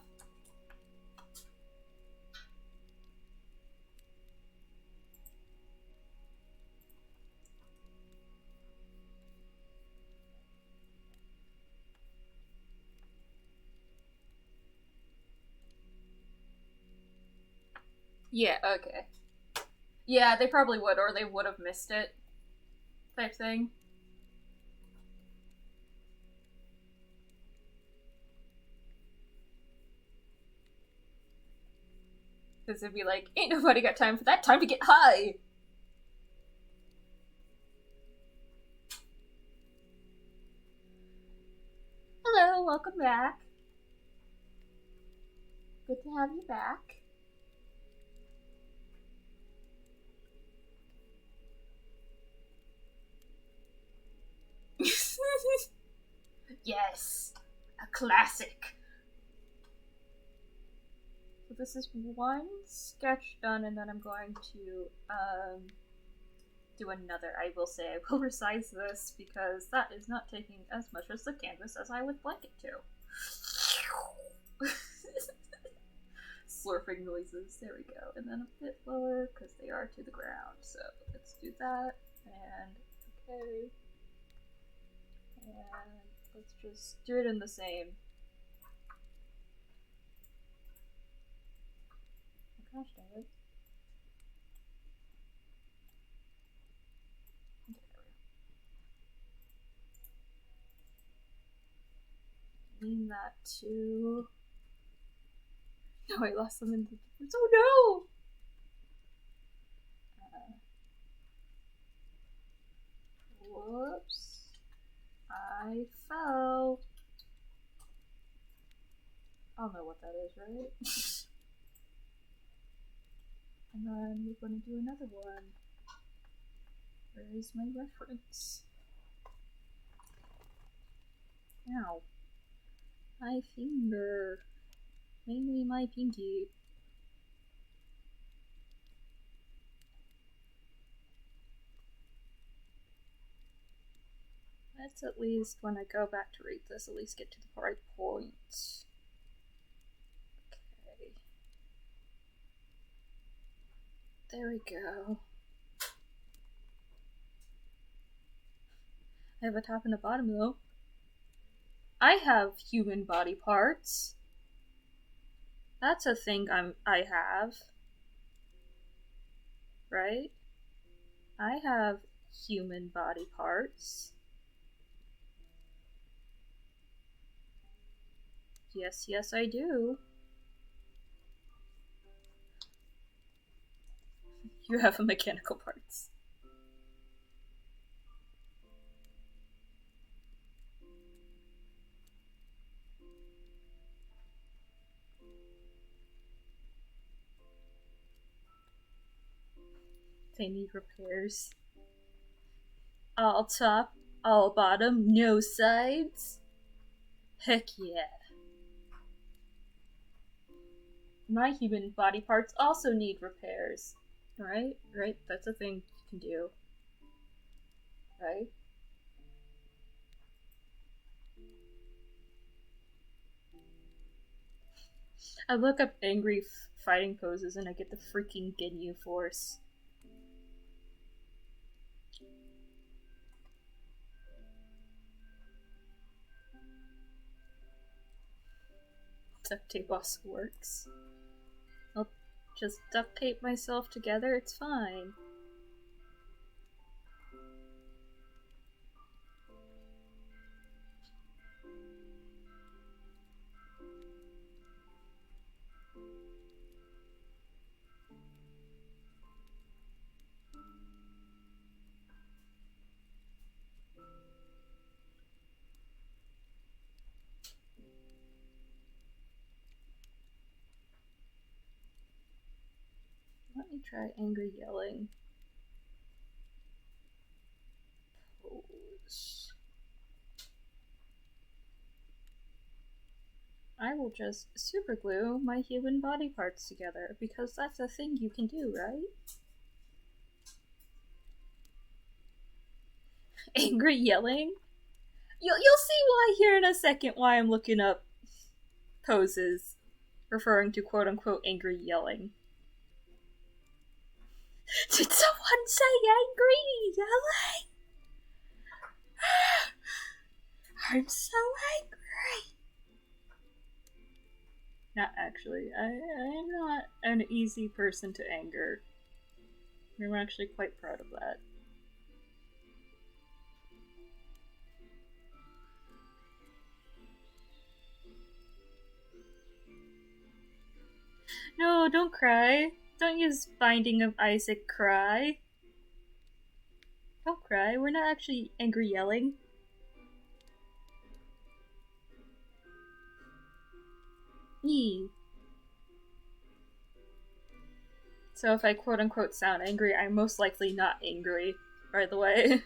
Yeah, okay. Yeah, they probably would, or they would have missed it. Type thing. Because it'd be like, ain't nobody got time for that. Time to get high! Hello, welcome back. Good to have you back. Yes, a classic. So this is one sketch done, and then I'm going to do another. I will say I will resize this because that is not taking as much as the canvas as I would like it to. Slurping noises. There we go. And then a bit lower because they are to the ground. So let's do that. And okay. And let's just do it in the same. Oh gosh dang it. Lean that to. No, I lost them in the difference. Oh no! Whoops. I fell. I'll know what that is, right? And then we're going to do another one. Where is my reference? Ow. My finger. Mainly my pinky. Let's at least, when I go back to read this, at least get to the right point. Okay. There we go. I have a top and a bottom though. I have human body parts. That's a thing I have. Right? I have human body parts. Yes, yes, I do. You have mechanical parts. They need repairs. All top, all bottom, no sides. Heck yeah. My human body parts also need repairs. Right? Right? That's a thing you can do. Right? I look up angry fighting poses and I get the freaking Ginyu Force. Duct tape also works. I'll just duct tape myself together, it's fine. Let me try angry yelling. Pose. I will just super glue my human body parts together because that's a thing you can do, right? Angry yelling? You'll see why here in a second why I'm looking up poses referring to quote unquote angry yelling. Did someone say angry yelling? I'm so angry. Not actually. I'm not an easy person to anger. I'm actually quite proud of that. No, No, don't cry. Don't use Binding of Isaac cry. Don't cry. We're not actually angry yelling. Yee. So if I quote-unquote sound angry, I'm most likely not angry, by the way.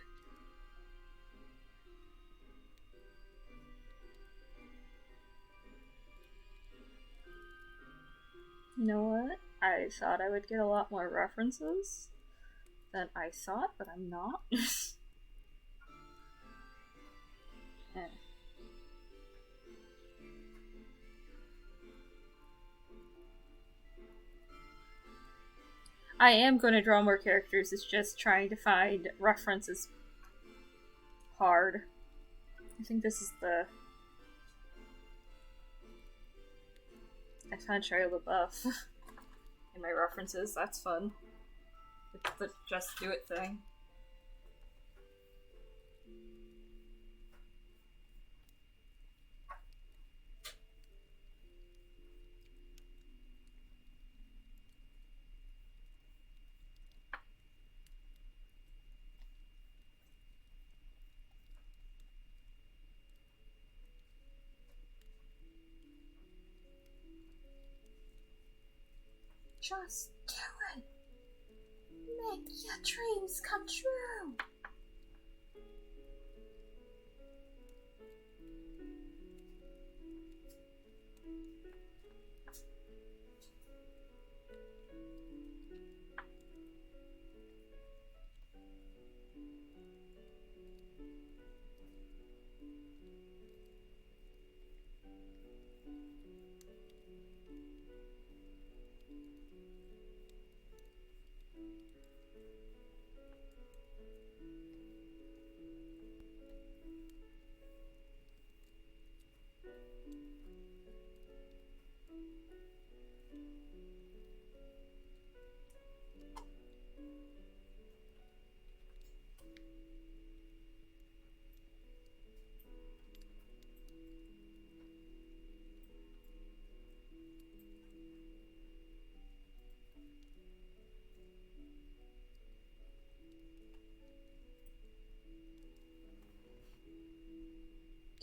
You know what? I thought I would get a lot more references than I thought, but I'm not. Eh. I am going to draw more characters, it's just trying to find references hard. I think this is the... I found Shia LaBeouf in my references, that's fun. It's the Just Do It thing. Just do it. Make your dreams come true.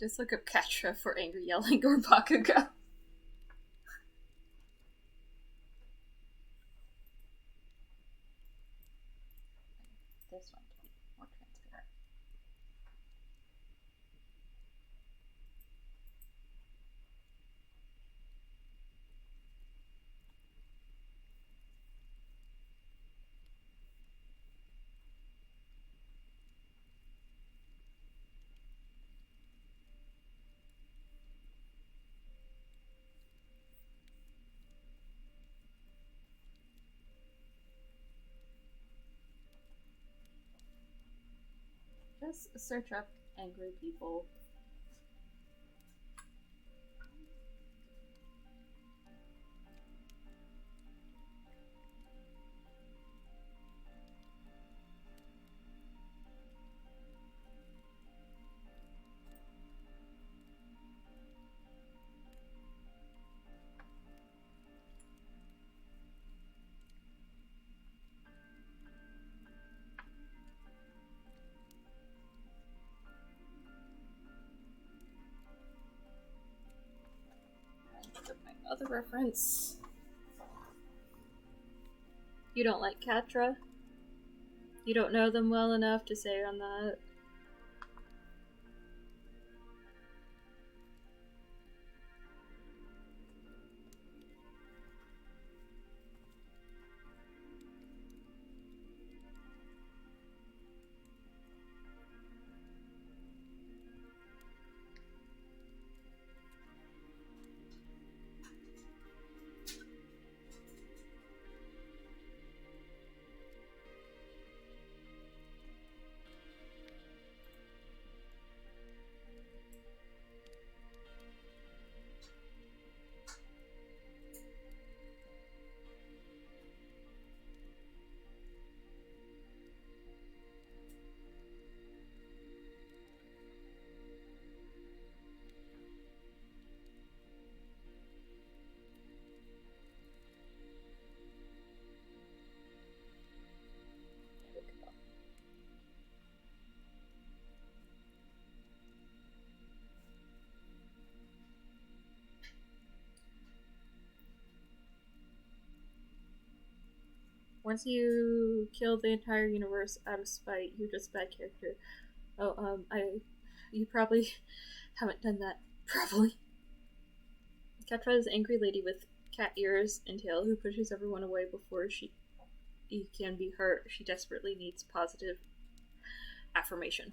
Just look up Katra for angry yelling or Bakugo. This one can be more transparent. Just search up angry people. Other reference. You don't like Katra? You don't know them well enough to say on that? Once you kill the entire universe out of spite, you're just a bad character. Oh, you probably haven't done that properly. Ketra is an angry lady with cat ears and tail who pushes everyone away before she can be hurt. She desperately needs positive affirmation.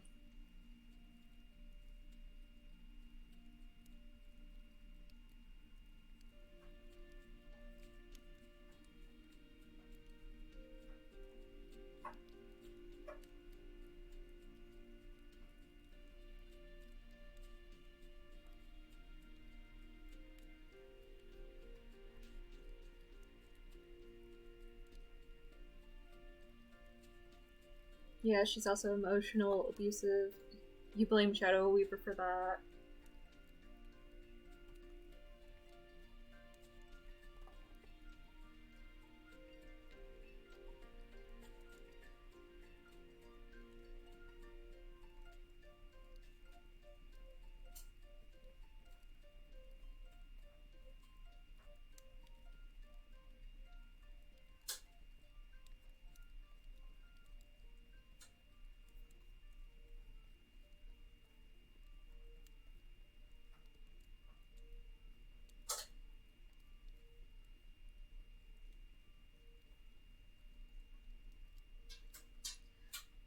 Yeah, she's also emotional, abusive. You blame Shadow Weaver for that.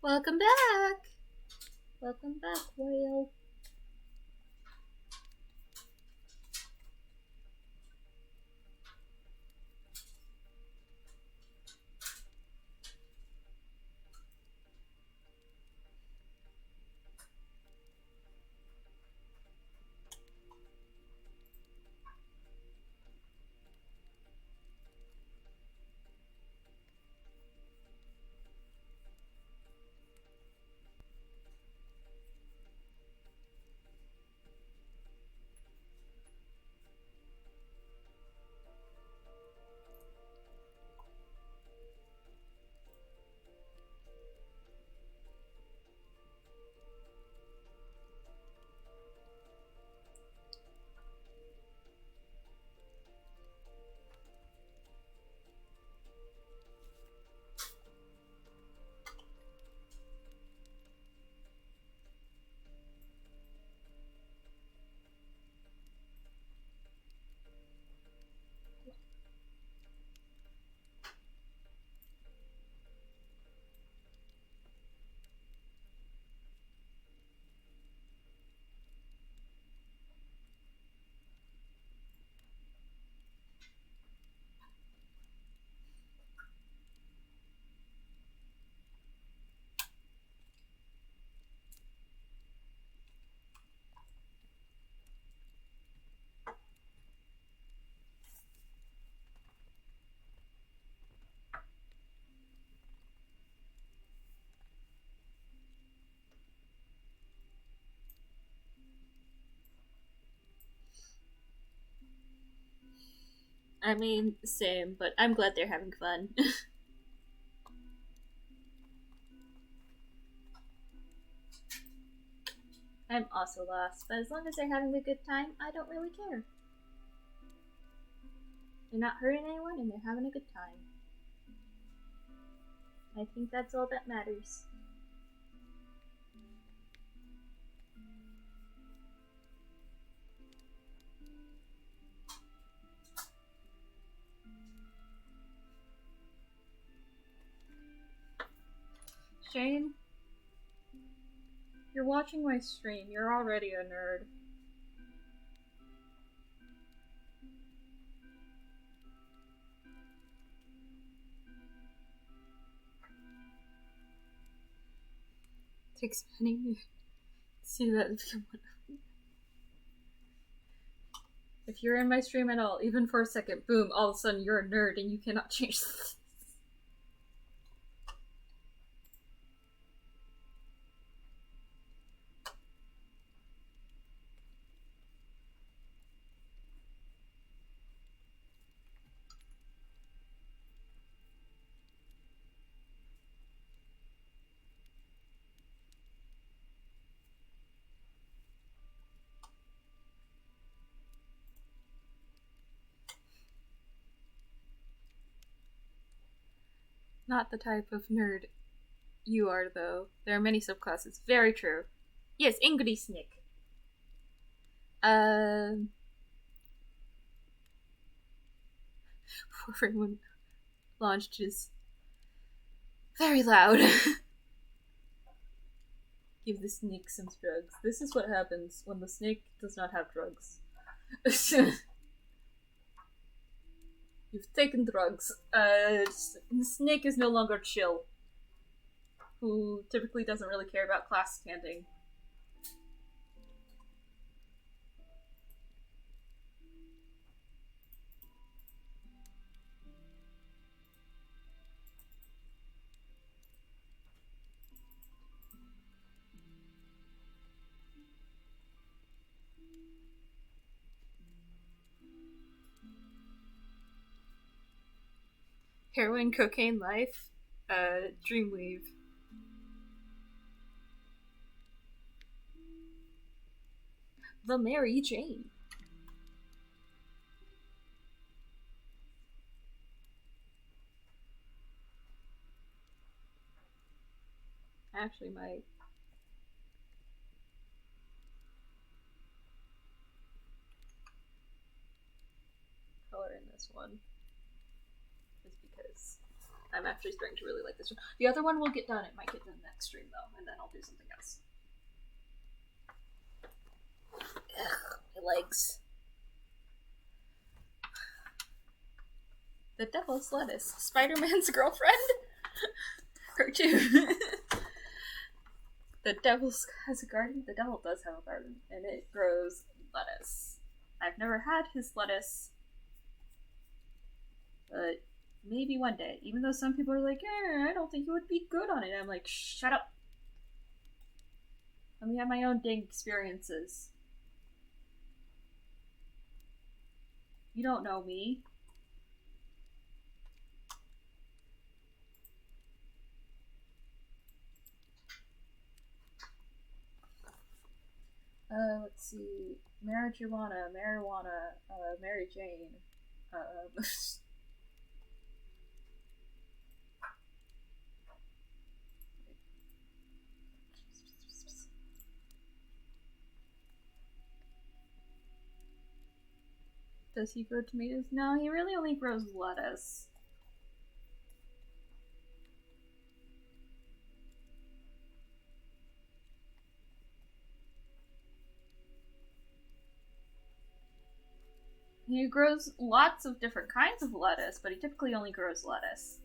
Welcome back! Welcome back, whale. I mean, same, but I'm glad they're having fun. I'm also lost, but as long as they're having a good time, I don't really care. They're not hurting anyone and they're having a good time. I think that's all that matters. Shane, you're watching my stream. You're already a nerd. Takes many to see that become one. If you're in my stream at all, even for a second, boom, all of a sudden you're a nerd and you cannot change this. not the type of nerd you are, though. There are many subclasses. Very true. Yes, Ingrid Snick. Poor Raymond launched his very loud. Give the snake some drugs. This is what happens when the snake does not have drugs. You've taken drugs. The snake is no longer chill. Who typically doesn't really care about class standing. Heroin, cocaine, life, Dreamweave. The Mary Jane. Actually, my color in this one is because I'm actually starting to really like this one. The other one will get done. It might get done next stream though, and then I'll do something else. Ugh, my legs. The Devil's Lettuce. Spider-Man's girlfriend? Cartoon. The devil has a garden. The devil does have a garden, and it grows lettuce. I've never had his lettuce, but maybe one day. Even though some people are like, I don't think you would be good on it. I'm like, shut up. Let me have my own dang experiences. You don't know me. Let's see. Marijuana, Mary Jane. Does he grow tomatoes? No, he really only grows lettuce. He grows lots of different kinds of lettuce, but he typically only grows lettuce.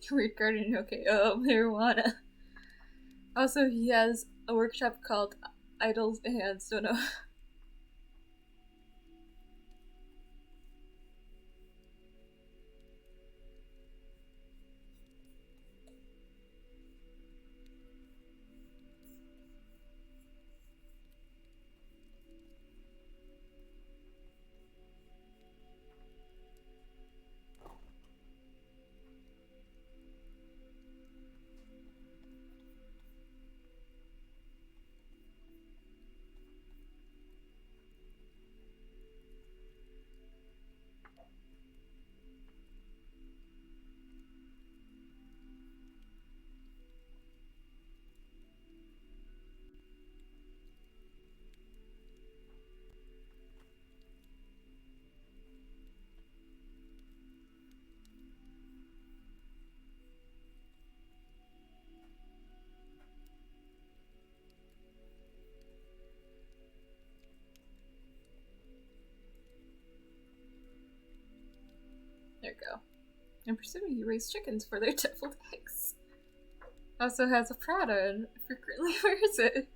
Weird garden, okay. Oh, marijuana. Also, he has a workshop called Idols Hands, don't know. There you go. I'm presuming you raise chickens for their deviled eggs. Also has a Prada and frequently wears it.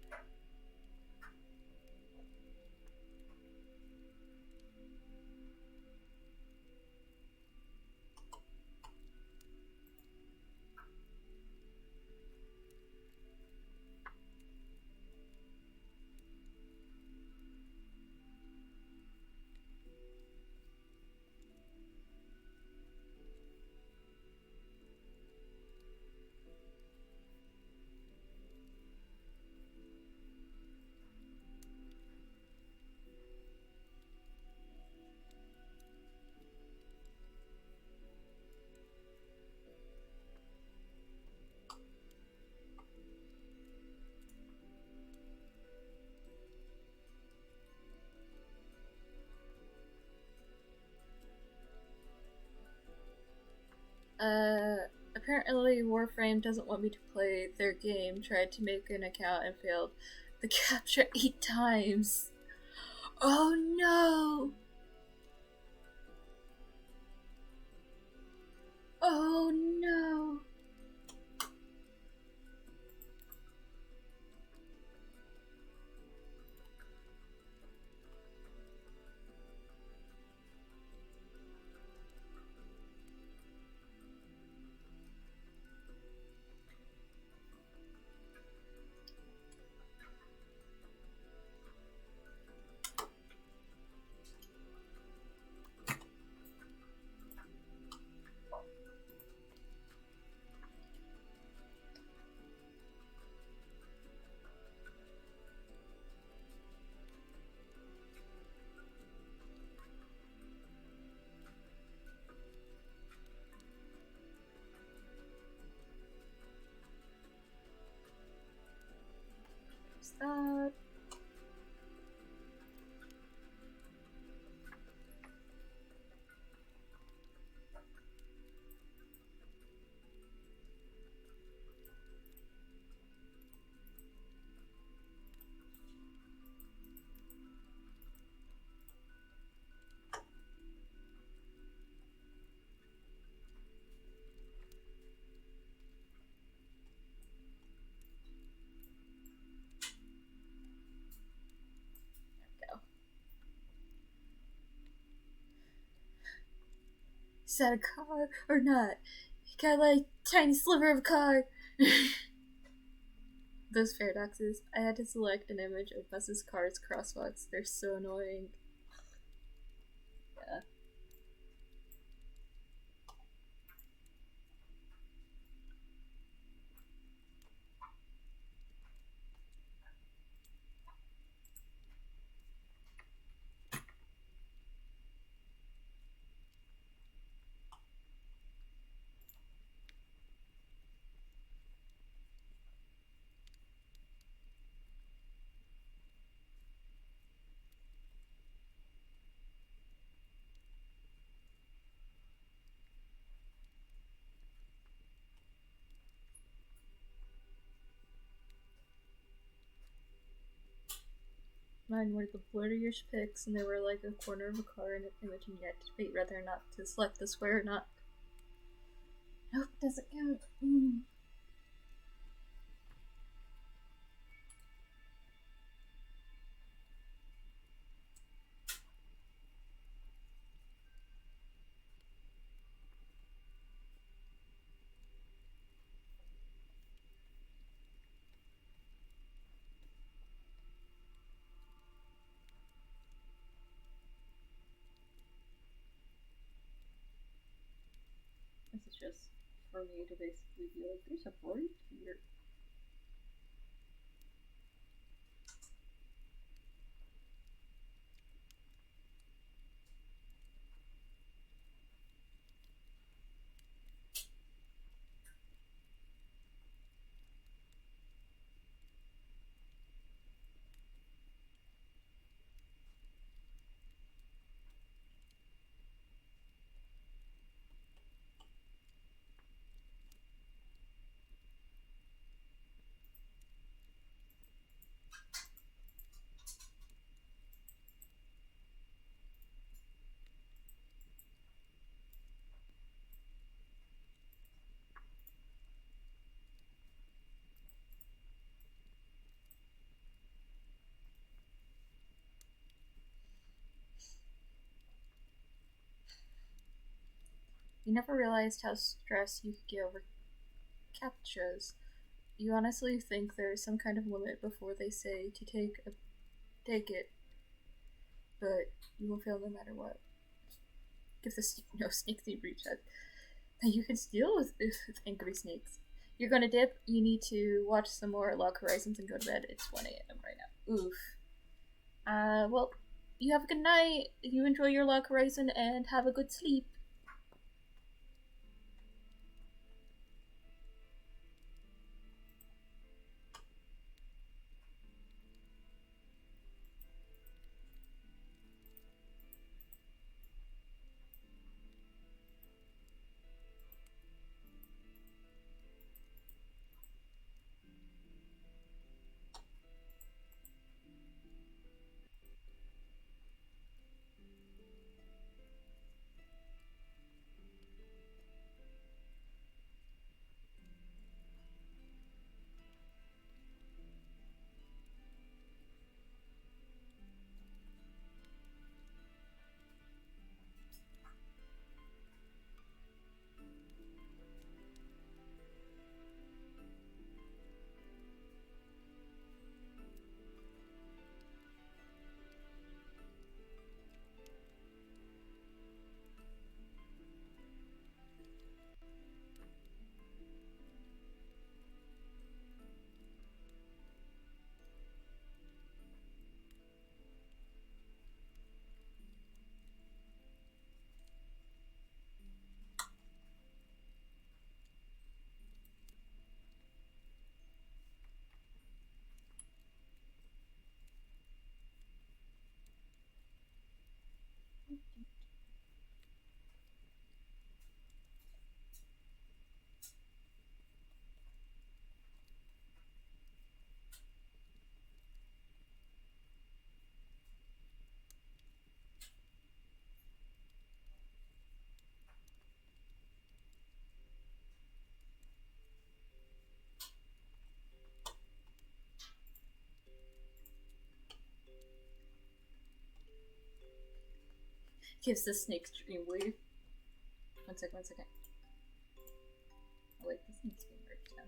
Apparently, Warframe doesn't want me to play their game. Tried to make an account and failed the capture 8 times. Oh no! Oh no! There's that. Is that a car or not? It got like tiny sliver of a car. Those paradoxes. I had to select an image of buses, cars, crosswalks. They're so annoying. Yeah. Mine were the blurrier pics, and they were like a corner of a car and an image, and you had to debate whether or not to select the square or not. Nope, doesn't count. This is just for me to basically be like, there's a bridge here. You never realized how stressed you could get over captchas. You honestly think there's some kind of limit before they say to take it, but you will fail no matter what. Give the no snake thief reach that you can steal with angry snakes. You're gonna dip. You need to watch some more Log Horizons and go to bed. It's 1 a.m. right now. Oof. Well, you have a good night. You enjoy your Log Horizon and have a good sleep. gives the snake Dreamweave. One second. Oh wait, this needs to be merged down.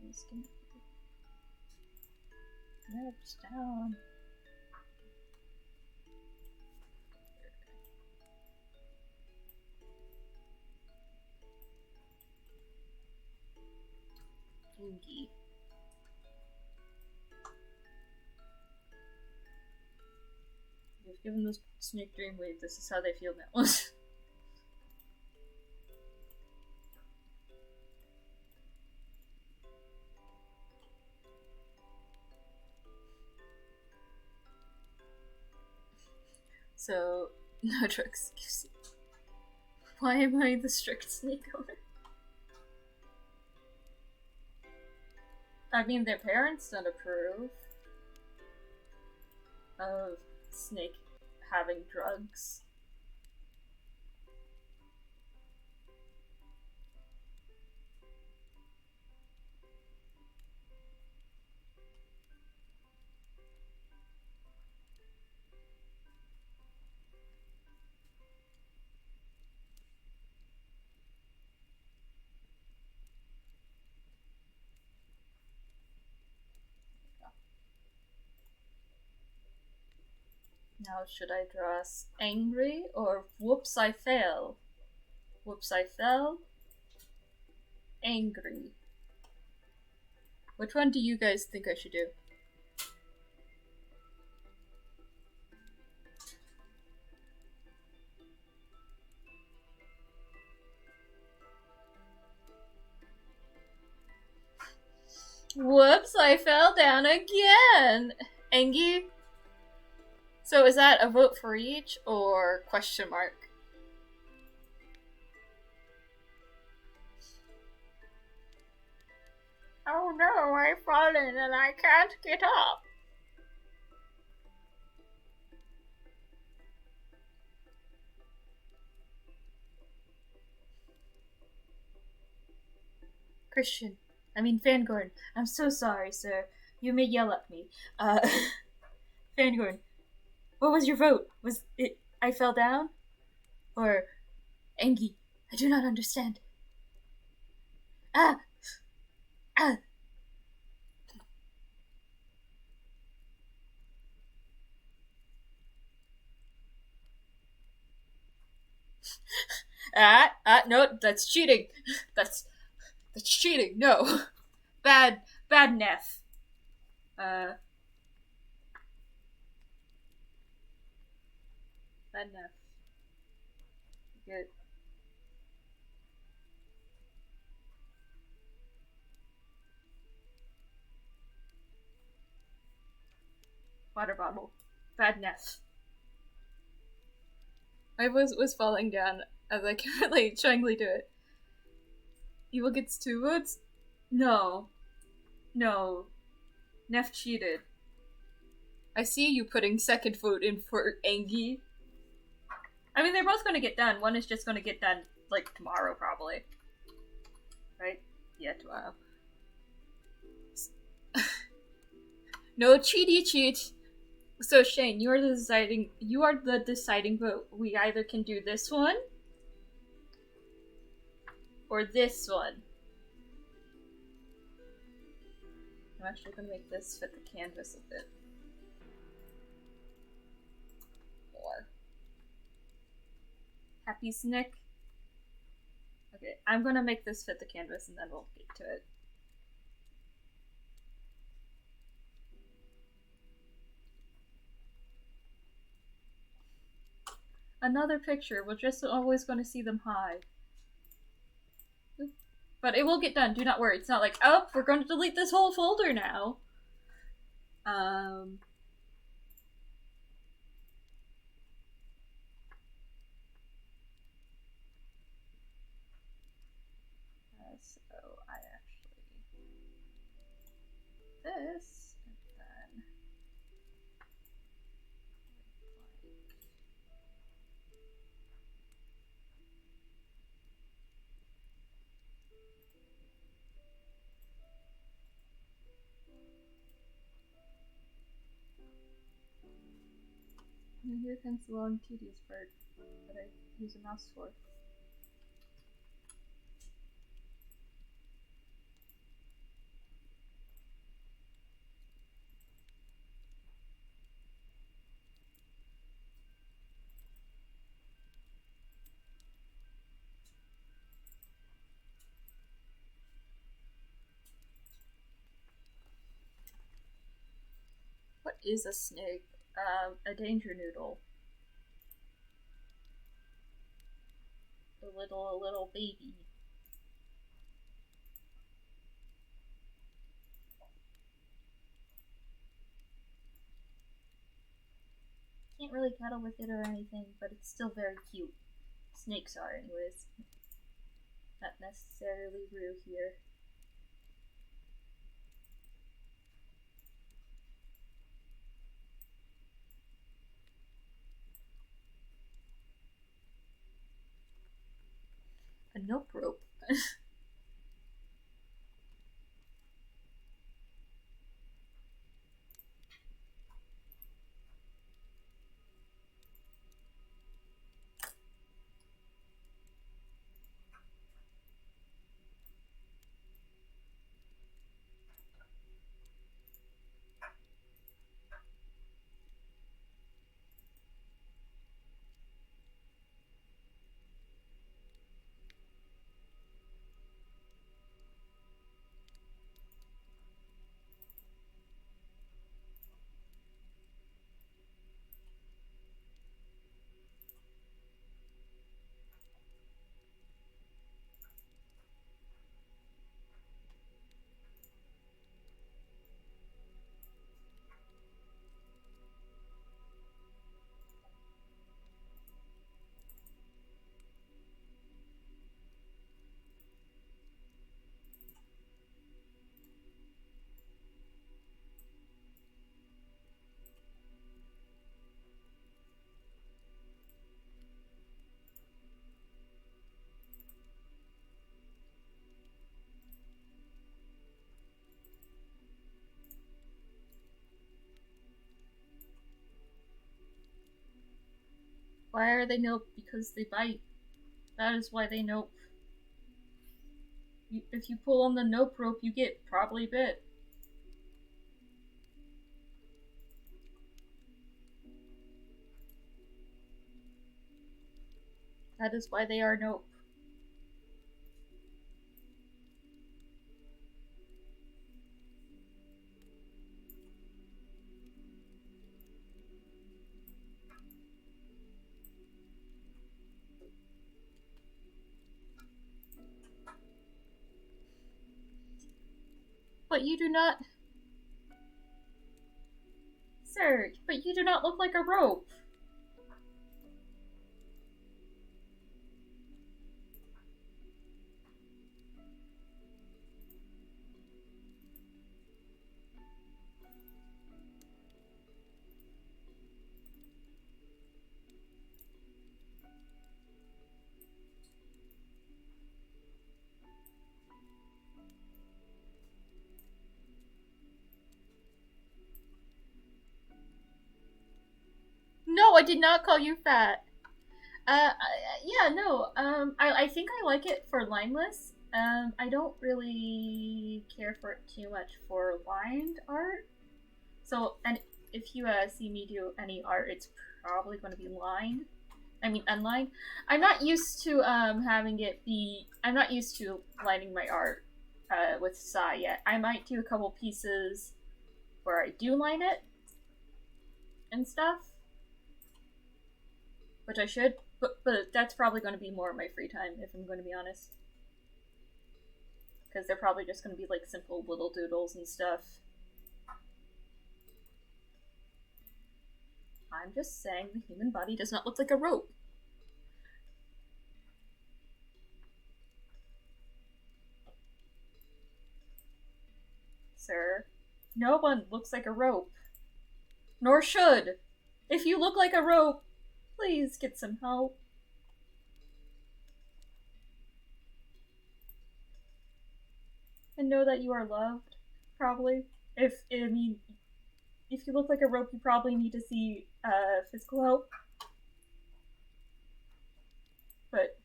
These can be merged down. Angie. You've given this snake Dreamwave, this is how they feel now. So, no drugs. Why am I the strict snake owner? I mean, their parents don't approve of Snake having drugs. Now, should I draw angry or whoops, I fell? Whoops, I fell. Angry. Which one do you guys think I should do? Whoops, I fell down again! Angie? So is that a vote for each, or question mark? Oh no, I've fallen and I can't get up. Fangorn, I'm so sorry, sir. You may yell at me. Fangorn, what was your vote? Was it I fell down? Or Angie, I do not understand. Ah! No, that's cheating. That's cheating. No. Bad Neff. Bad Neff. Good. Water bottle. Bad Neff. My voice was falling down as I can't tryingly do it. Evil gets 2 votes? No. Neff cheated. I see you putting second vote in for Angie. I mean, they're both gonna get done. One is just gonna get done, tomorrow, probably. Right? Yeah, tomorrow. No cheaty cheat! So Shane, you are the deciding vote. We either can do this one or this one. I'm actually gonna make this fit the canvas a bit more. Happy Snick. Okay, I'm gonna make this fit the canvas and then we'll get to it. Another picture. We're just always going to see them high. But it will get done. Do not worry. It's not like, oh, we're going to delete this whole folder now. So I actually this, and then And here comes the long, tedious part that I use a mouse for. What is a snake? A danger noodle. A little baby. Can't really cuddle with it or anything, but it's still very cute. Snakes are, anyways. Not necessarily real here. A nope rope. Why are they nope? Because they bite. That is why they nope. If you pull on the nope rope, you get probably bit. That is why they are nope. But you do not... Sir, but you do not look like a rope. No, I did not call you fat. Yeah, no. I think I like it for lineless. I don't really care for it too much for lined art. So, and if you see me do any art, it's probably going to be lined. I mean, unlined. I'm not used to having it be. I'm not used to lining my art with Psy yet. I might do a couple pieces where I do line it and stuff, which I should. But that's probably going to be more of my free time, if I'm going to be honest. Because they're probably just going to be like simple little doodles and stuff. I'm just saying the human body does not look like a rope. Sir, no one looks like a rope. Nor should. If you look like a rope, please get some help. And know that you are loved, probably. I mean, if you look like a rope, you probably need to see physical help. But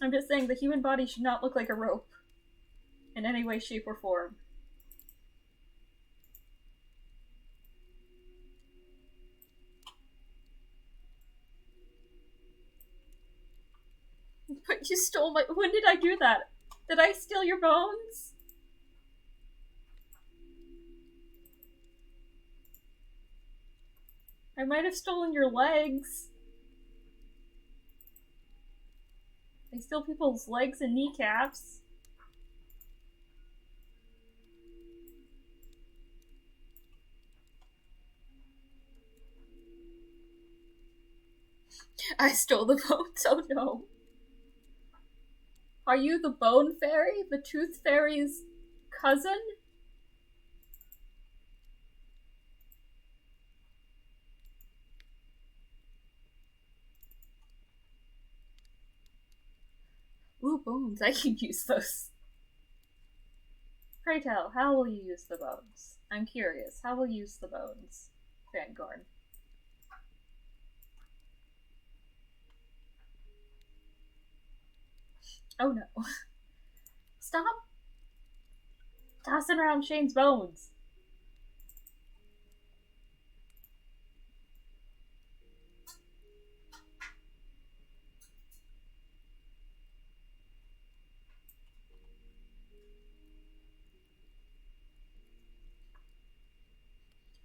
I'm just saying the human body should not look like a rope in any way, shape, or form. But you stole my. When did I do that? Did I steal your bones? I might have stolen your legs. I steal people's legs and kneecaps. I stole the bones. Oh no. Are you the Bone Fairy? The Tooth Fairy's cousin? Ooh, bones. I can use those. Pray tell, how will you use the bones? I'm curious. How will you use the bones, Fangorn? Oh no. Stop tossing around Shane's bones.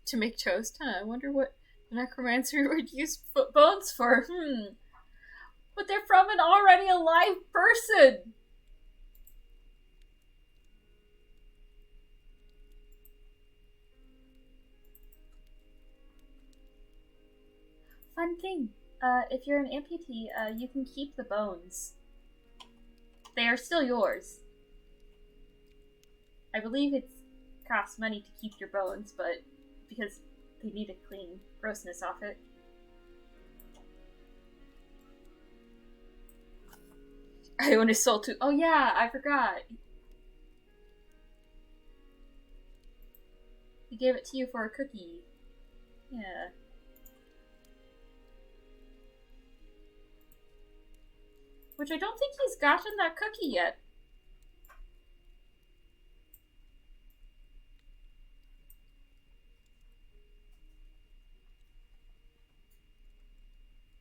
To make toast, huh? I wonder what the necromancer would use bones for. But they're from an already alive person! Fun thing. If you're an amputee, you can keep the bones. They are still yours. I believe it costs money to keep your bones, but because they need to clean grossness off it. I own his soul too. Oh yeah, I forgot. He gave it to you for a cookie. Yeah. Which I don't think he's gotten that cookie yet.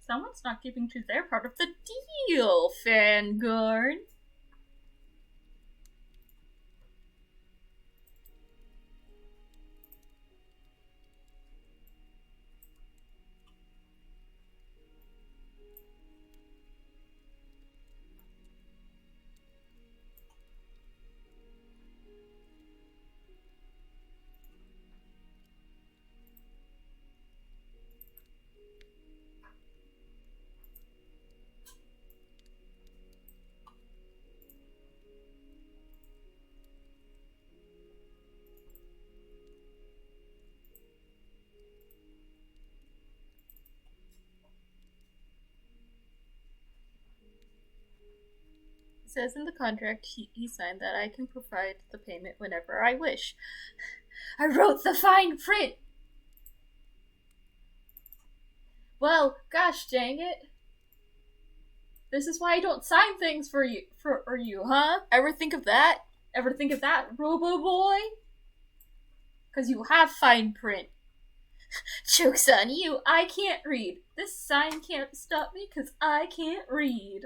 Someone's not keeping to their part of the deal, Fangorn. It says in the contract he signed that I can provide the payment whenever I wish. I wrote the fine print! Well, gosh dang it. This is why I don't sign things for you, huh? Ever think of that? Ever think of that, Robo Boy? Because you have fine print. Joke's on you, I can't read. This sign can't stop me because I can't read.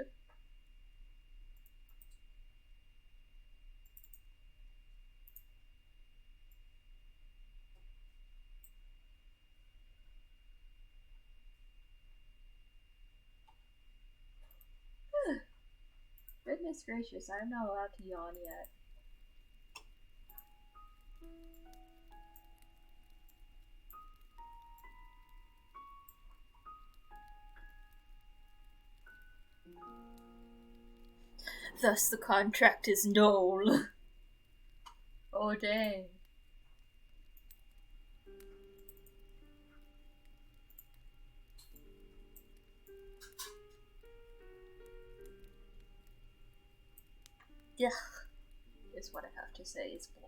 Goodness gracious, I'm not allowed to yawn yet. Thus the contract is null. Oh dang. Ugh, is what I have to say. Is blah.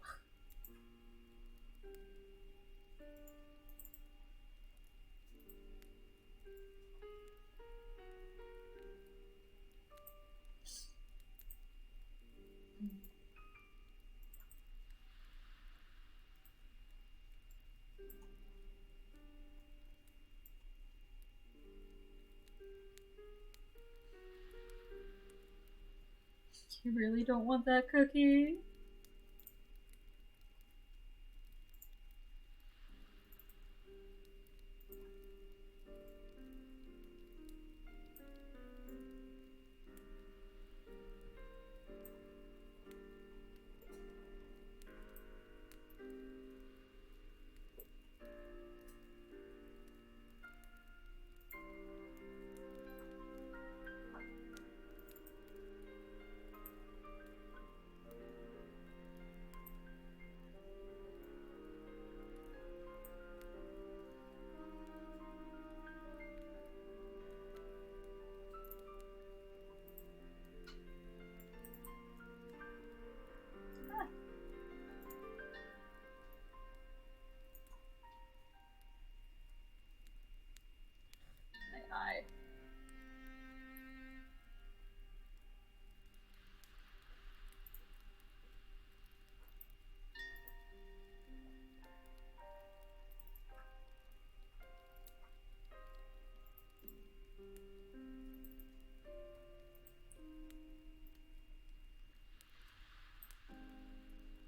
You really don't want that cookie? My eye.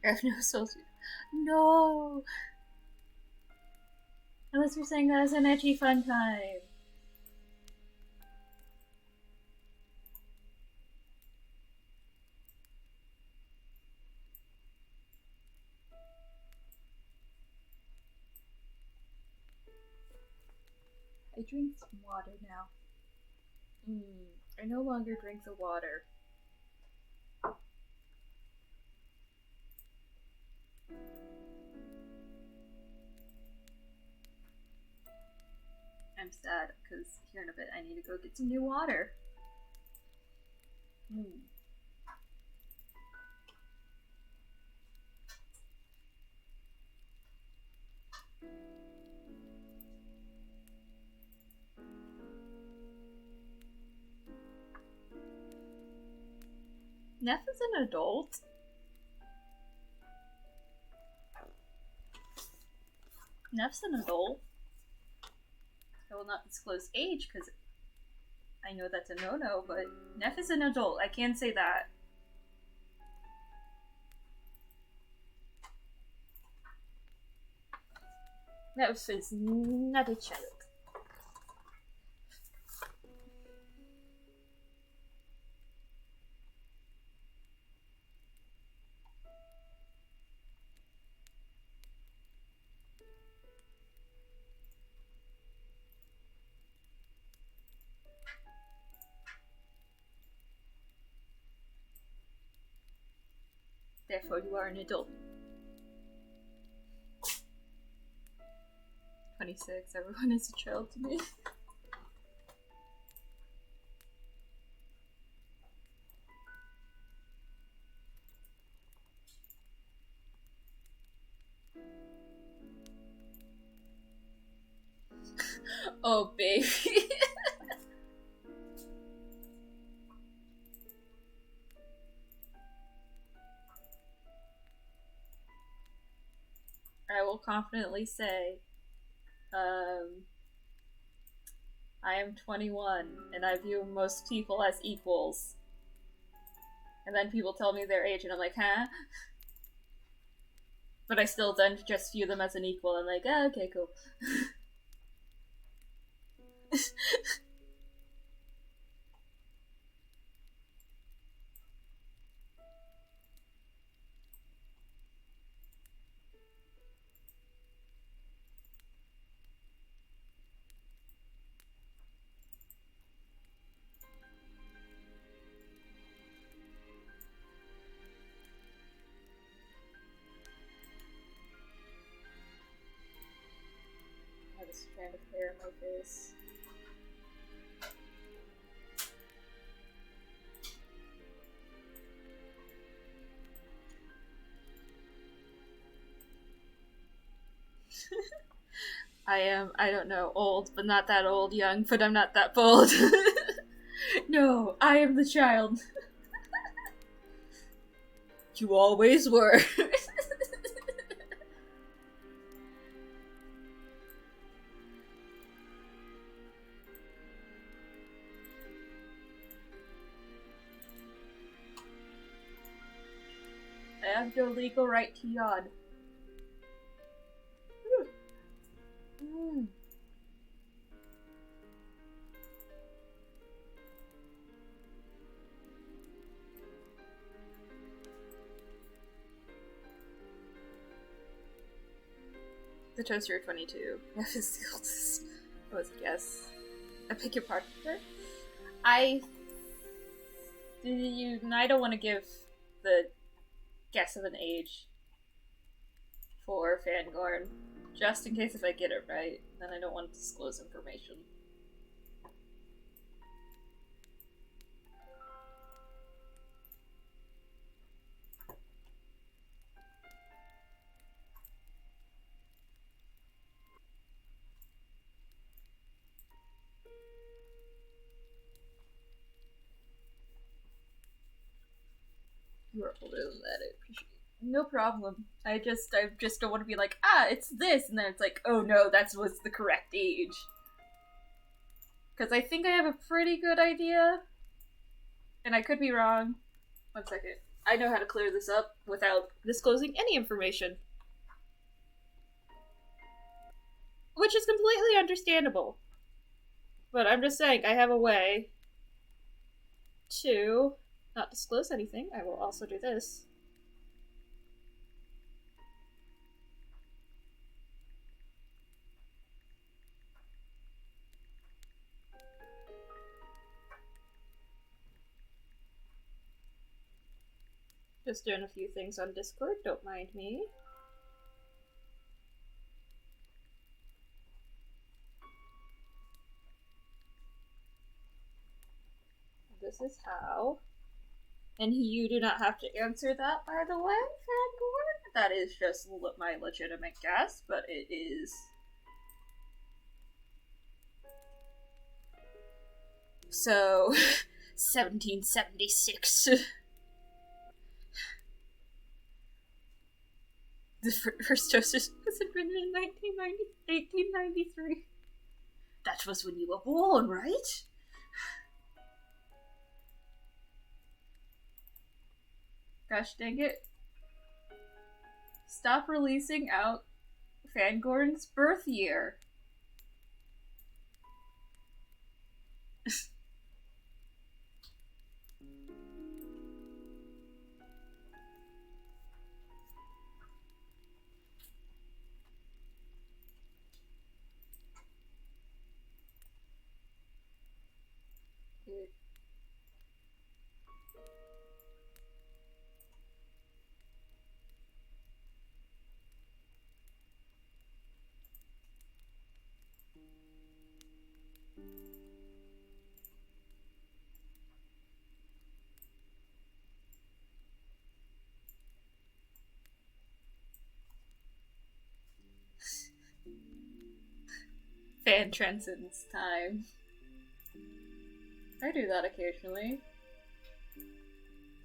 I have no associate. No! Unless you're saying that was an edgy fun time. I drink some water now. I no longer drink the water. I'm sad because here in a bit I need to go get some new water. Neff is an adult. Neff's an adult. I will not disclose age because I know that's a no-no, but Neff is an adult. I can say that. Neff is not a child. Therefore, you are an adult. 26, everyone is a child to me. Oh, baby. I will confidently say, I am 21, and I view most people as equals. And then people tell me their age, and I'm like, huh? But I still then just view them as an equal. I'm like, oh, okay, cool. I have a strand of hair in my face. I don't know, old, but not that old, young, but I'm not that bold. No, I am the child. You always were. I have no legal right to yawn. Mm. The toaster 22. F is the oldest. That was a guess. I beg your pardon, sir? I don't want to give the guess of an age for Fangorn, just in case if I get it right, then I don't want to disclose information. You are older than that, I appreciate it. No problem. I just don't want to be like, it's this, and then it's like, oh no, that was the correct age. Because I think I have a pretty good idea, and I could be wrong. 1 second. I know how to clear this up without disclosing any information. Which is completely understandable. But I'm just saying, I have a way to not disclose anything. I will also do this. Just doing a few things on Discord, don't mind me. This is how. And you do not have to answer that, by the way, Fangorn. That is just my legitimate guess, but it is... So, 1776. The first toaster was written in 1893. That was when you were born, right? Gosh dang it. Stop releasing out Fangorn's birth year. Fan transcends time. I do that occasionally.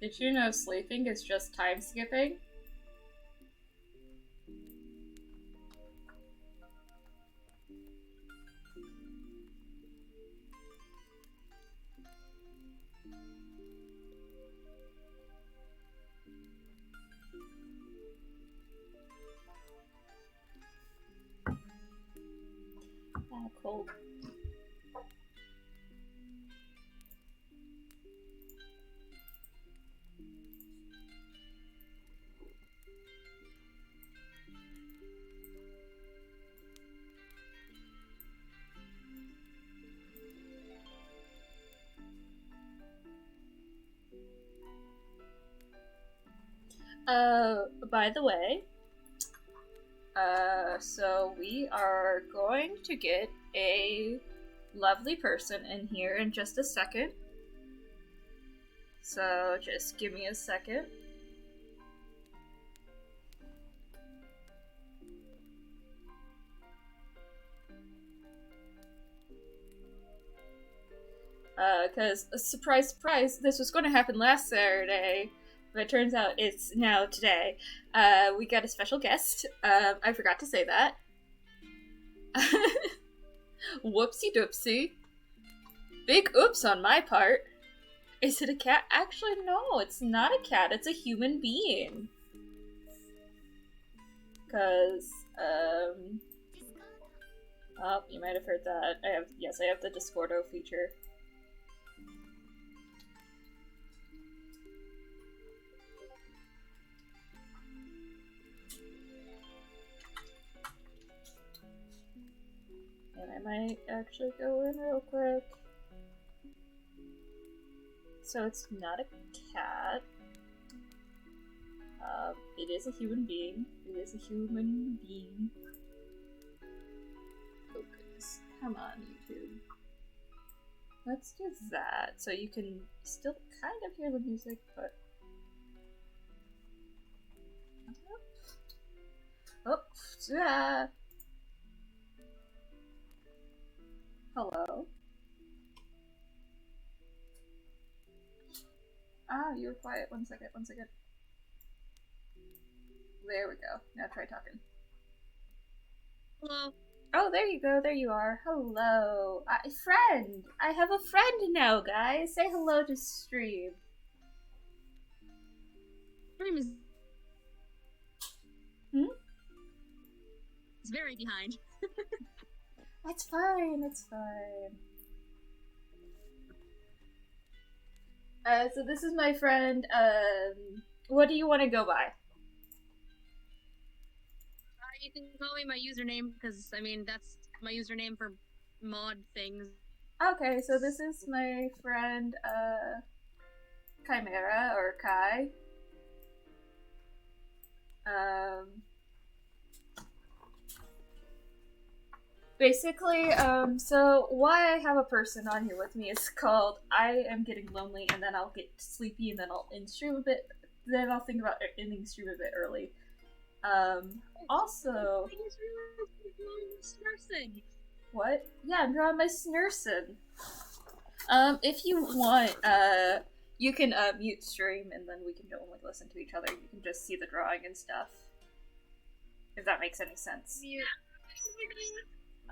Did you know sleeping is just time skipping? Cold. By the way, so we are going to get a lovely person in here in just a second. So just give me a second. Because, surprise, surprise, this was going to happen last Saturday, but it turns out it's now today. We got a special guest. I forgot to say that. Whoopsie doopsie. Big oops on my part. Is it a cat? Actually, no, it's not a cat. It's a human being. Because, oh, you might have heard that. I have the Discordo feature. And I might actually go in real quick. So it's not a cat. It is a human being. It is a human being. Focus. Come on, YouTube. Let's do that. So you can still kind of hear the music, but... Oh, yeah. Hello. Ah, you were quiet. One second. There we go. Now try talking. Hello. Oh, there you go. There you are. Hello. Friend! I have a friend now, guys. Say hello to stream. Stream is... It's very behind. It's fine. It's fine. So this is my friend. What do you want to go by? You can call me my username, because, I mean, that's my username for mod things. Okay, so this is my friend, Chimera, or Kai. Basically, so why I have a person on here with me is called I am getting lonely, and then I'll get sleepy, and then I'll end stream a bit, then I'll think about ending stream a bit early. Also... What? Yeah, I'm drawing my Snurson. If you want, you can, mute stream, and then we can only listen to each other. You can just see the drawing and stuff. If that makes any sense. Yeah.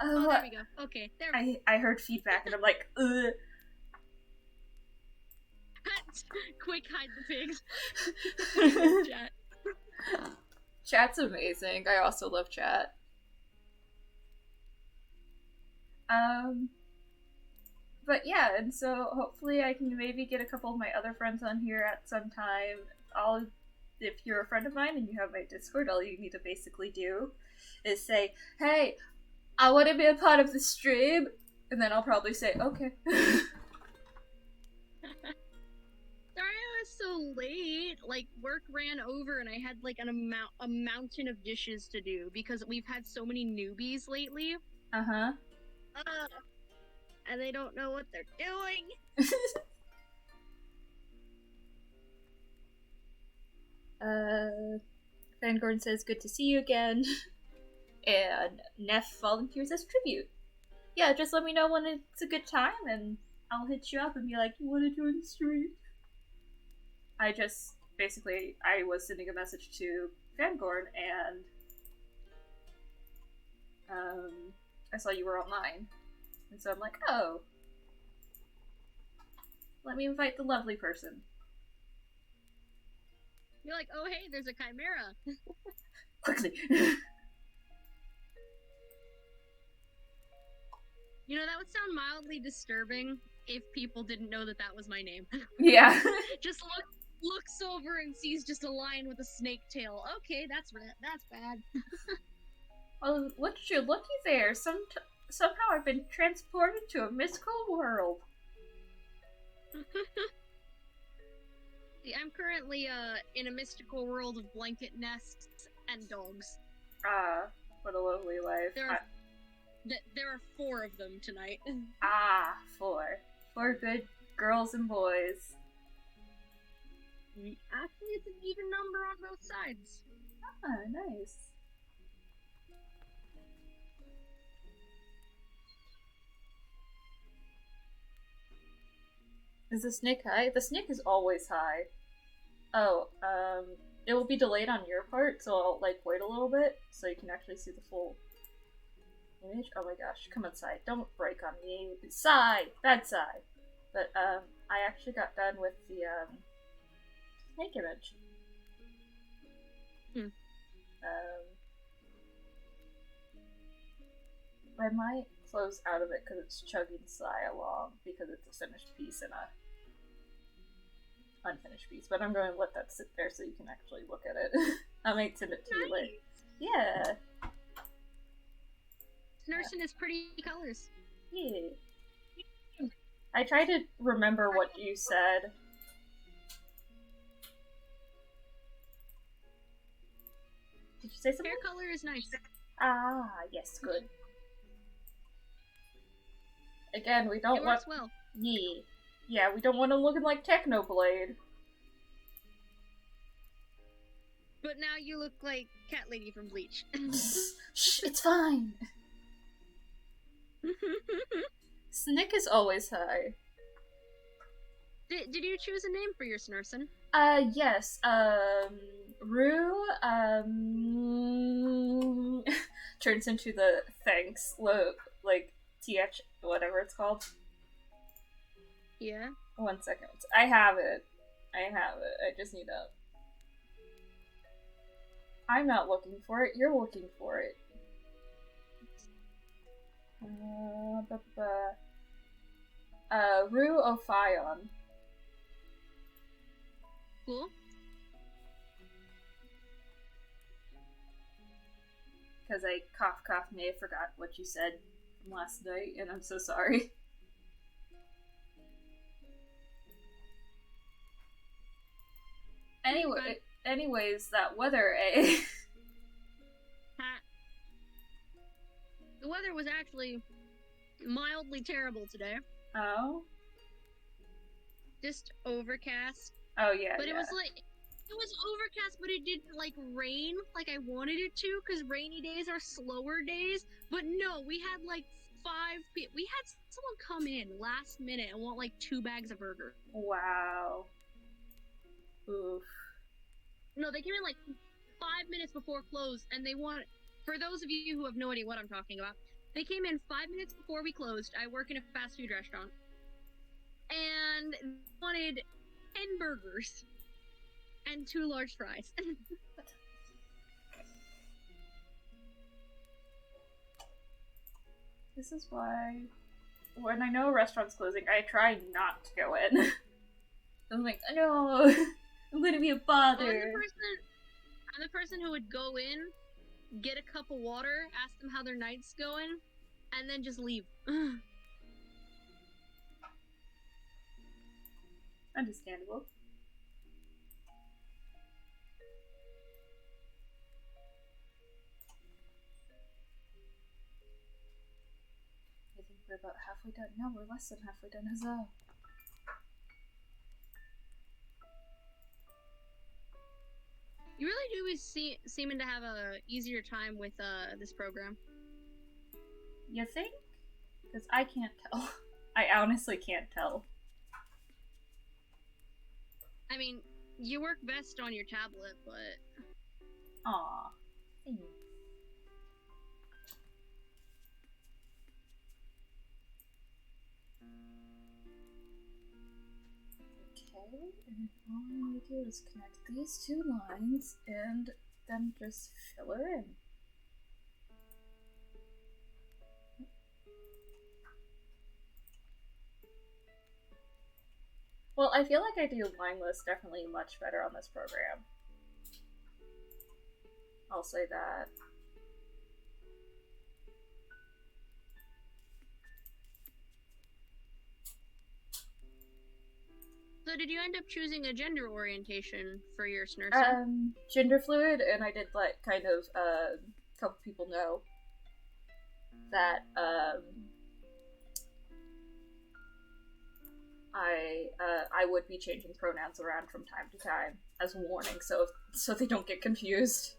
Oh, there we go. Okay, there we go. I heard feedback, and I'm like, ugh. Quick, hide the pigs. Chat. Chat's amazing. I also love chat. But yeah, and so hopefully I can maybe get a couple of my other friends on here at some time. If you're a friend of mine and you have my Discord, all you need to basically do is say, hey, I want to be a part of the stream, and then I'll probably say, okay. Sorry I was so late. Like, work ran over and I had, like, a mountain of dishes to do because we've had so many newbies lately. Uh-huh. And they don't know what they're doing. Fangorn says, good to see you again. And Neff volunteers as tribute. Yeah, just let me know when it's a good time, and I'll hit you up and be like, you want to join the stream? I was sending a message to Fangorn, and I saw you were online. And so I'm like, oh. Let me invite the lovely person. You're like, oh hey, there's a chimera. Quickly. You know, that would sound mildly disturbing if people didn't know that that was my name. Yeah. Just looks over and sees just a lion with a snake tail. Okay, that's bad. Well, look at you looky there. Somehow I've been transported to a mystical world. I'm currently in a mystical world of blanket nests and dogs. Ah, what a lovely life. There are 4 of them tonight. 4. 4 good girls and boys. Actually, it's an even number on both sides. Ah, nice. Is the snake high? The snake is always high. Oh, it will be delayed on your part, so I'll, like, wait a little bit so you can actually see the full image. Oh my gosh, come inside. Don't break on me. Sigh! Bad sigh. But, I actually got done with the, snake image. I might close out of it because it's chugging Sigh along because it's a finished piece and a unfinished piece, but I'm going to let that sit there so you can actually look at it. I might send it to you later. Yeah. Snursen is pretty colors. Yeah. I try to remember what you said. Did you say something? Hair color is nice. Ah, yes, good. Again, we don't It want. works well. Yeah. Yeah, we don't want him looking like Technoblade. But now you look like Cat Lady from Bleach. Shh, it's fine. Snick is always high. Did you choose a name for your Snursen? Yes, Rue, turns into the thanks, like, TH, whatever it's called. Yeah. 1 second. I have it. I just need to... I'm not looking for it, you're looking for it. Rue Ophion. Cool. Because I may have forgot what you said from last night, and I'm so sorry. Anyways, that weather, eh? The weather was actually mildly terrible today. Oh? Just overcast. Oh, yeah, But yeah. it was overcast, but it didn't, like, rain like I wanted it to, because rainy days are slower days. But no, we had, like, we had someone come in last minute and want, like, 2 bags of burger. Wow. Oof. No, they came in, like, 5 minutes before close, and they want... For those of you who have no idea what I'm talking about, they came in 5 minutes before we closed. I work in a fast food restaurant. And wanted 10 burgers and 2 large fries. This is why, when I know a restaurant's closing, I try not to go in. I'm like, no, I'm gonna be a bother. I'm the person who would go in, get a cup of water, ask them how their night's going, and then just leave. Understandable. I think we're about halfway done. No, we're less than halfway done. Huzzah. You really do seeming to have a easier time with this program. You think? Because I can't tell. I honestly can't tell. I mean, you work best on your tablet, but... Aw. Thanks. Okay, and all I need to do is connect these 2 lines and then just fill her in. Well, I feel like I do line lists definitely much better on this program. I'll say that. So did you end up choosing a gender orientation for your Snursen? Gender fluid, and I did let kind of a couple people know that I would be changing pronouns around from time to time as a warning, so they don't get confused.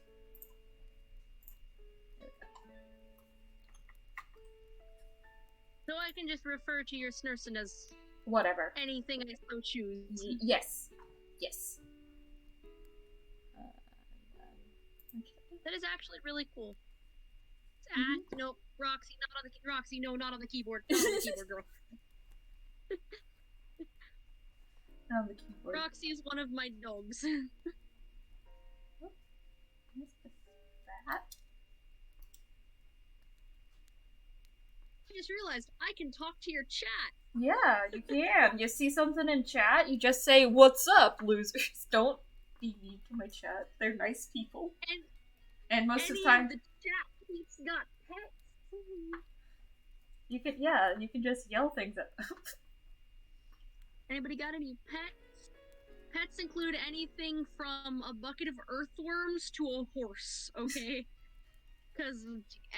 So I can just refer to your Snursen as Whatever. anything I so choose. Yes. Yes. That is actually really cool. Nope, Roxy, Roxy, no, not on the keyboard. Not on the keyboard, girl. Not on the keyboard. Roxy is one of my dogs. That? I just realized I can talk to your chat. Yeah, you can. You see something in chat, you just say, "What's up, losers?" Don't be mean to my chat. They're nice people. And most of the time, the chat peeps got pets. you can just yell things at them. Anybody got any pets? Pets include anything from a bucket of earthworms to a horse, okay? Because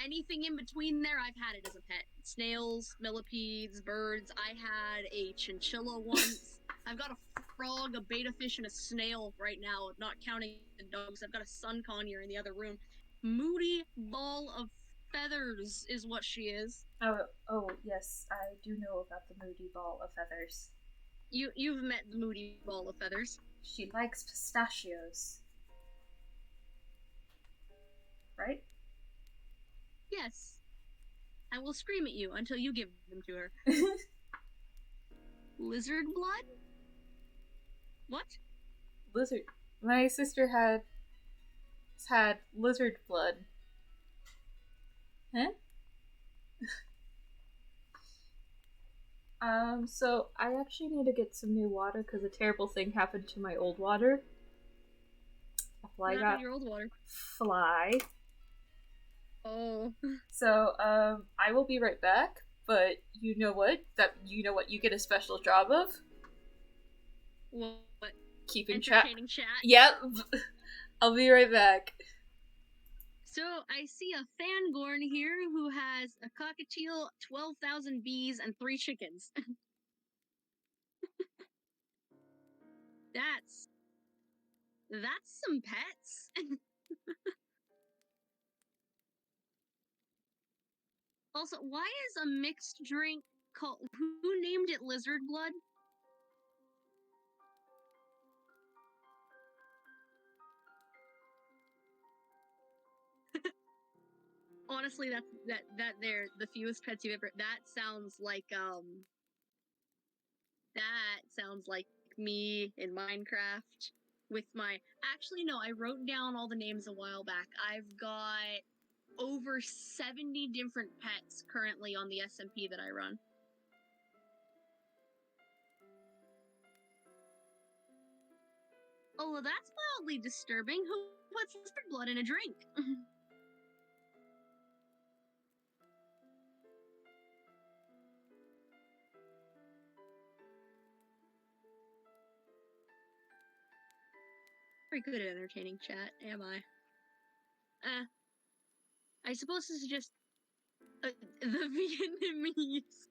anything in between there, I've had it as a pet. Snails, millipedes, birds. I had a chinchilla once. I've got a frog, a betta fish, and a snail right now, not counting the dogs. I've got a sun conure in the other room. Moody ball of feathers is what she is. Oh, yes, I do know about the moody ball of feathers. You've met the moody ball of feathers. She likes pistachios. Right? Yes. I will scream at you until you give them to her. Lizard blood? What? Lizard. My sister had lizard blood. Huh? So I actually need to get some new water because a terrible thing happened to my old water. A fly Not got your old water. fly. Oh. So, I will be right back, but you know what? You know what you get a special job of? What? Keeping chat. Entertaining chat. Yep. I'll be right back. So, I see a Fangorn here who has a cockatiel, 12,000 bees, and 3 chickens. That's some pets. Also, why is a mixed drink called... Who named it lizard blood? Honestly, that they're the fewest pets you've ever... That sounds like me in Minecraft with my... Actually, no, I wrote down all the names a while back. I've got over 70 different pets currently on the SMP that I run. Oh, well, that's mildly disturbing. Who puts lizard blood in a drink? Very good at entertaining chat, am I? I suppose this is just the Vietnamese.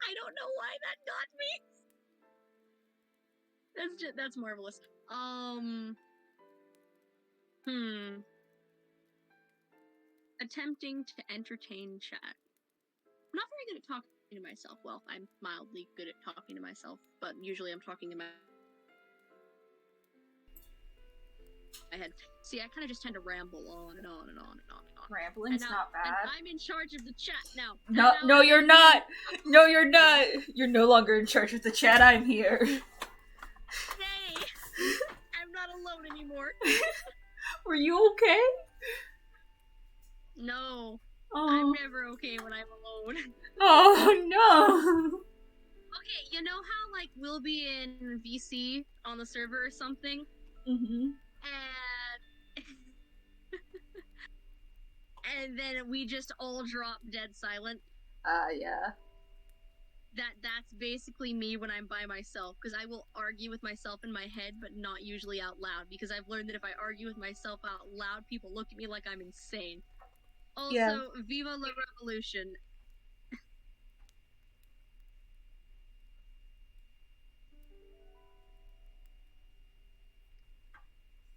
I don't know why that got me. That's marvelous. Attempting to entertain chat. I'm not very good at talking to myself. Well, I'm mildly good at talking to myself, but usually I'm talking in my head. See, I kind of just tend to ramble on and on and on and on and on. Rambling's not bad. And I'm in charge of the chat now. No, you're not. No, you're not. You're no longer in charge of the chat. I'm here. Nay, I'm not alone anymore. Were you okay? No, Oh. I'm never okay when I'm alone. Oh no. Okay, you know how like we'll be in VC on the server or something, Mhm. and then we just all drop dead silent. Yeah. That's basically me when I'm by myself, because I will argue with myself in my head, but not usually out loud, because I've learned that if I argue with myself out loud, people look at me like I'm insane. Also, Yeah. Viva la Revolution.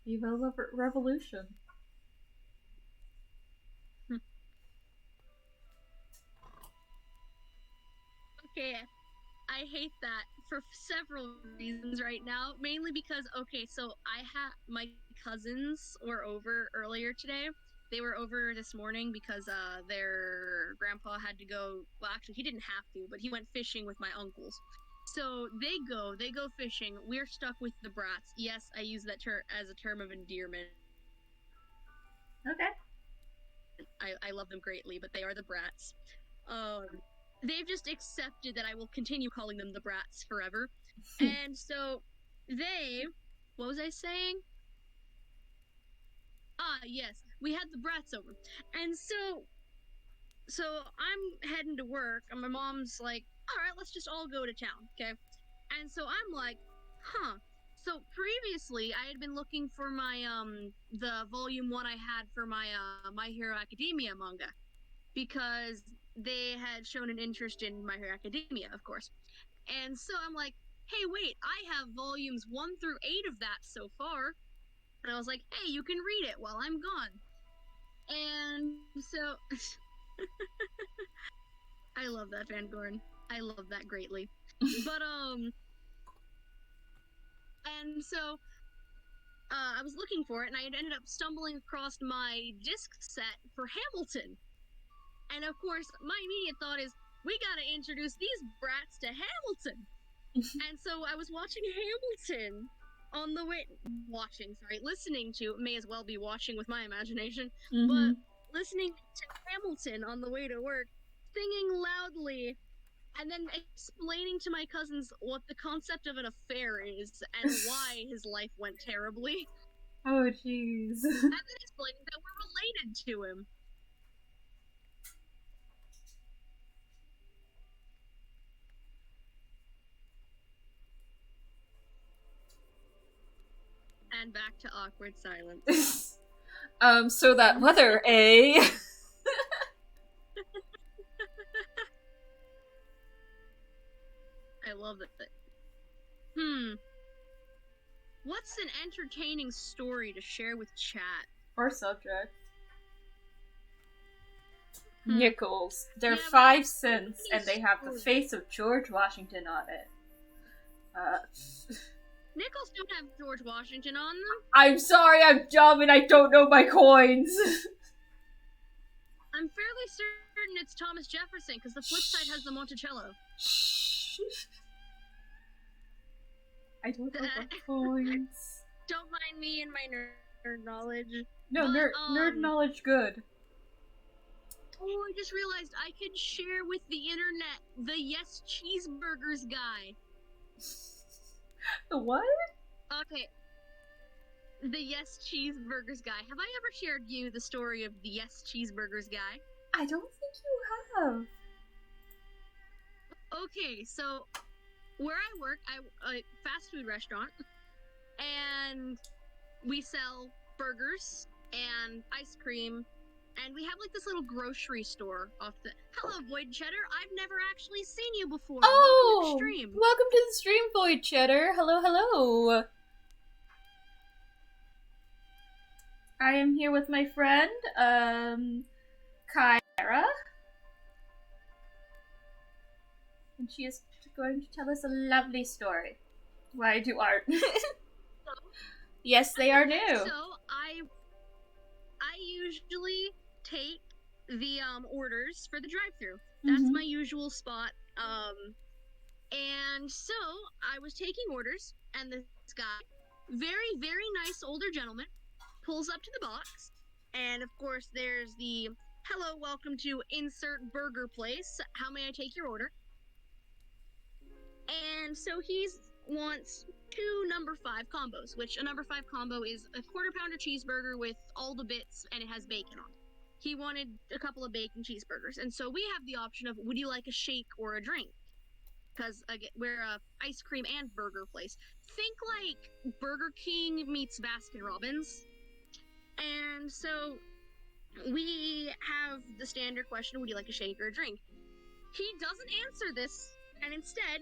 Viva la Revolution. Okay, I hate that for several reasons right now. Mainly because, okay, so my cousins were over earlier today. They were over this morning because their grandpa had to go. Well, actually, he didn't have to, but he went fishing with my uncles. So they go fishing. We're stuck with the brats. Yes, I use that term as a term of endearment. Okay. I love them greatly, but they are the brats. They've just accepted that I will continue calling them the brats forever. And so what was I saying? Yes, we had the brats over. And so I'm heading to work, and my mom's like, all right, let's just all go to town, okay? And so I'm like, huh. So previously, I had been looking for my, the volume 1 I had for my, My Hero Academia manga. Because they had shown an interest in My Hero Academia, of course. And so I'm like, hey, wait, I have volumes 1 through 8 of that so far. And I was like, hey, you can read it while I'm gone. And so... I love that, Fangorn. I love that greatly. But, and so... I was looking for it, and I had ended up stumbling across my disc set for Hamilton. And of course, my immediate thought is, we gotta introduce these brats to Hamilton. And so I was watching Hamilton on the way, listening to, may as well be watching with my imagination, but listening to Hamilton on the way to work, singing loudly, and then explaining to my cousins what the concept of an affair is and why his life went terribly. Oh, jeez. And then explaining that we're related to him. And back to awkward silence. So that weather, eh? I love it. What's an entertaining story to share with chat? Or subject. Nickels. They're Yeah, 5 cents, and they have the face of George Washington on it. Nickels don't have George Washington on them. I'm sorry, I'm dumb and I don't know my coins. I'm fairly certain it's Thomas Jefferson, because the flip side has the Monticello. I don't know my coins. Don't mind me and my nerd knowledge. No, nerd knowledge good. Oh, I just realized I could share with the internet the Yes Cheeseburgers guy. The what? Okay. The Yes Cheeseburgers guy. Have I ever shared you the story of the Yes Cheeseburgers guy? I don't think you have. Okay, so where I work, a fast food restaurant, and we sell burgers and ice cream, and we have like this little grocery store off the. Hello, Void Cheddar. I've never actually seen you before. Oh, welcome to the stream. Welcome to the stream, Void Cheddar. Hello, hello. I am here with my friend, Kyra. And she is going to tell us a lovely story. Why do art? Yes, they are new. So I usually take the orders for the drive-thru. That's my usual spot. And so I was taking orders, and this guy, very, very nice older gentleman, pulls up to the box, and of course there's the hello, welcome to insert burger place. How may I take your order? And so he wants 2 number 5 combos, which a number 5 combo is a quarter-pounder cheeseburger with all the bits, and it has bacon on it. He wanted a couple of bacon cheeseburgers, and so we have the option of, would you like a shake or a drink? Because we're a ice cream and burger place. Think like Burger King meets Baskin Robbins. And so we have the standard question, would you like a shake or a drink? He doesn't answer this, and instead,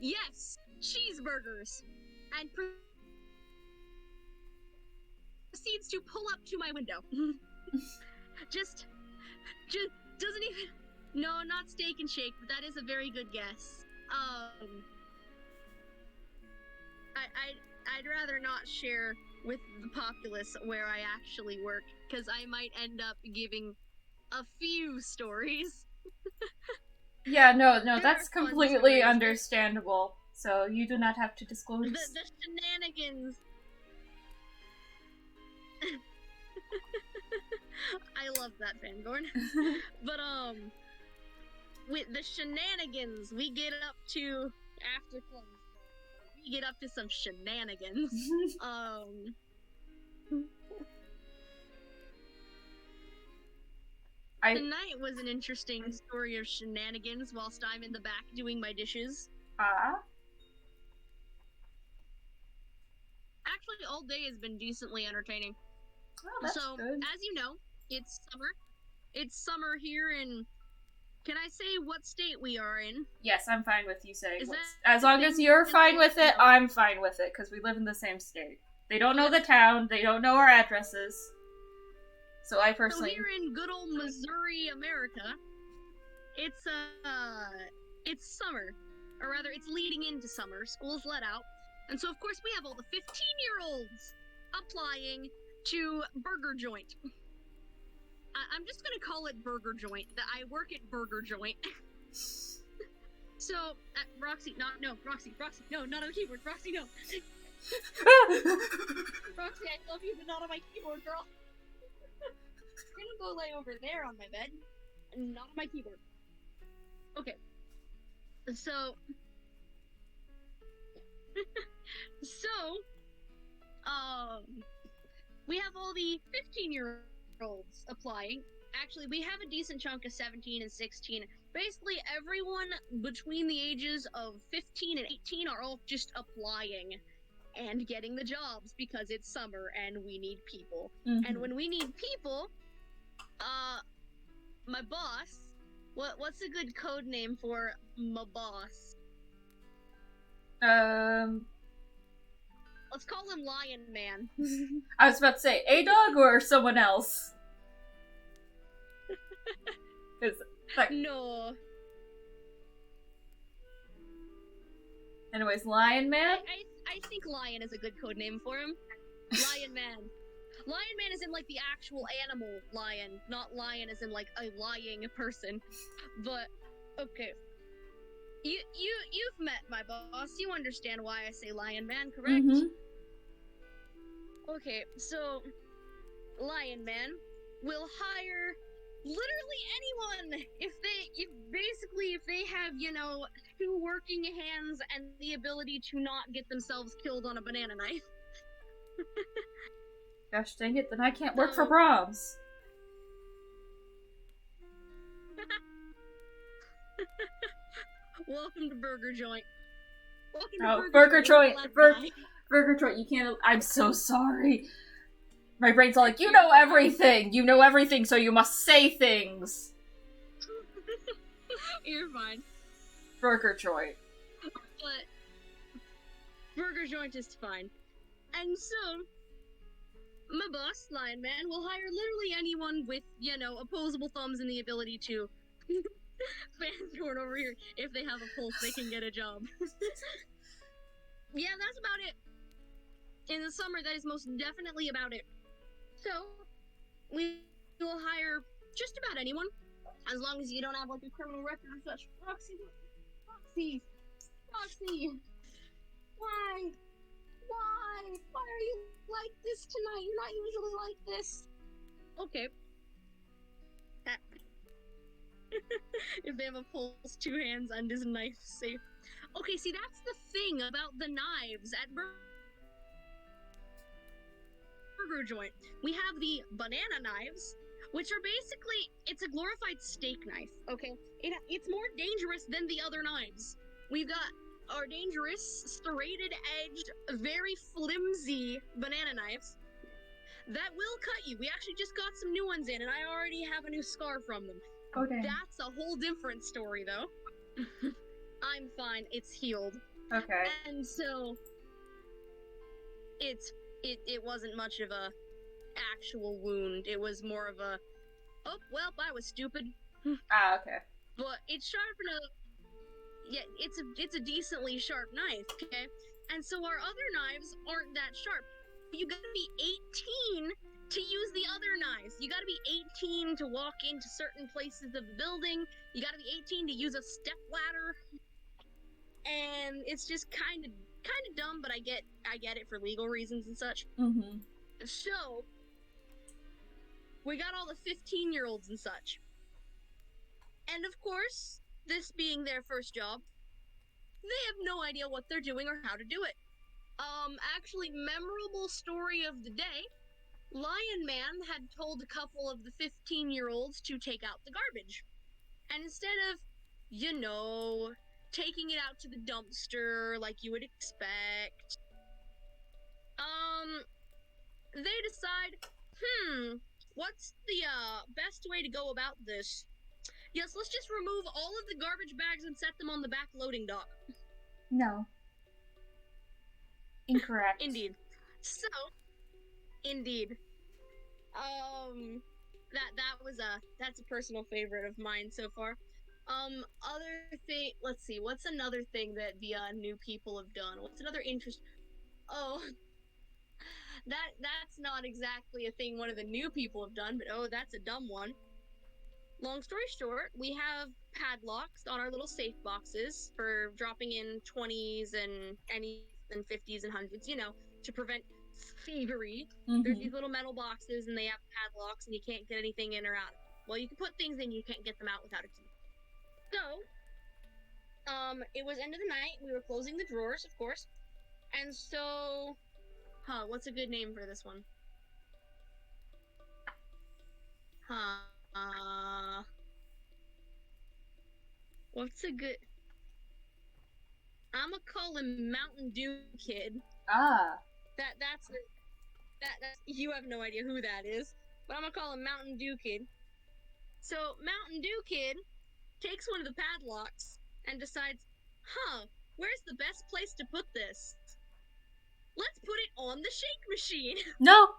yes, cheeseburgers, and proceeds to pull up to my window. just doesn't even No, not Steak and Shake, but that is a very good guess. I'd rather not share with the populace where I actually work, because I might end up giving a few stories. Yeah, no, There that's are fun completely stories. understandable. So you do not have to disclose. The shenanigans. I love that, Fangorn. But, with the shenanigans we get up to after close, we get up to some shenanigans. Tonight was an interesting story of shenanigans whilst I'm in the back doing my dishes. Actually, all day has been decently entertaining. Oh, that's so, good. as you know, it's summer. It's summer here in... Can I say what state we are in? Yes, I'm fine with you saying. Is that as long as you're fine with it, I'm fine with it, because we live in the same state. They don't know the town, they don't know our addresses. So I personally... So here in good old Missouri, America, it's summer. Or rather, it's leading into summer. School's let out. And so, of course, we have all the 15-year-olds applying to Burger Joint. I'm just gonna call it Burger Joint. I work at Burger Joint. So, Roxy, no, no, not on the keyboard. Roxy, no. Roxy, I love you, but not on my keyboard, girl. I'm gonna go lay over there on my bed, and not on my keyboard. Okay. So, we have all the 15-year-olds applying. Actually, we have a decent chunk of 17 and 16. Basically, everyone between the ages of 15 and 18 are all just applying and getting the jobs because it's summer and we need people. Mm-hmm. And when we need people, my boss, what's a good code name for my boss? Let's call him Lion Man. I was about to say, A-Dog or someone else? No. Anyways, Lion Man? I think Lion is a good code name for him. Lion Man. Lion Man is in, like, the actual animal lion, not lion as in, like, a lying person. But, okay. You've met my boss. You understand why I say Lion Man, correct? Mm-hmm. Okay, so Lion Man will hire literally anyone if they have, you know, 2 working hands and the ability to not get themselves killed on a banana knife. Gosh dang it, then I can't work for Brahms. Welcome to Burger Joint. Welcome to Burger Joint. Burger Joint, you can't... I'm so sorry. My brain's all like, you know everything! You know everything, so you must say things! You're fine. Burger Joint. But Burger Joint is fine. And so, my boss, Lion Man, will hire literally anyone with, you know, opposable thumbs and the ability to Fangorn over here. If they have a pulse, they can get a job. Yeah, that's about it. In the summer, that is most definitely about it. So, we will hire just about anyone, as long as you don't have, like, a criminal record or such. Roxy! Why? Why are you like this tonight? You're not usually like this. Okay. If they have a pulse, 2 hands, and his knife safe. Okay, see, that's the thing about the knives at Burger Joint. We have the banana knives, which are basically, it's a glorified steak knife, okay? It's more dangerous than the other knives. We've got our dangerous, serrated-edged, very flimsy banana knives that will cut you. We actually just got some new ones in, and I already have a new scar from them. Okay. That's a whole different story, though. I'm fine. It's healed. Okay. And so, it wasn't much of a actual wound. It was more of a, oh, well, I was stupid. Ah, okay. but it's sharp enough. Yeah, it's a decently sharp knife, okay? And so our other knives aren't that sharp. You gotta be 18 to use the other knives. You gotta be 18 to walk into certain places of the building. You gotta be 18 to use a step ladder. And it's just kind of dumb, but I get it for legal reasons and such. Mm-hmm. So we got all the 15-year-olds and such. And of course, this being their first job, they have no idea what they're doing or how to do it. Actually, memorable story of the day, Lion Man had told a couple of the 15-year-olds to take out the garbage. And instead of, taking it out to the dumpster like you would expect, they decide, what's the, best way to go about this? Yes, let's just remove all of the garbage bags and set them on the back loading dock. No. Incorrect. Indeed. So, indeed. That's a personal favorite of mine so far. Other thing, let's see, what's another thing that the new people have done? What's another interest? Oh, that's not exactly a thing one of the new people have done, but that's a dumb one. Long story short, we have padlocks on our little safe boxes for dropping in 20s and 50s and 100s, to prevent thievery. Mm-hmm. There's these little metal boxes and they have padlocks and you can't get anything in or out. Well, you can put things in, you can't get them out without a key. So, it was end of the night, we were closing the drawers, of course, and so, what's a good name for this one? What's a good... I'ma call him Mountain Dew Kid. Ah. That's you have no idea who that is, but I'm gonna call him Mountain Dew Kid. So Mountain Dew Kid takes one of the padlocks and decides, where's the best place to put this? Let's put it on the shake machine. No.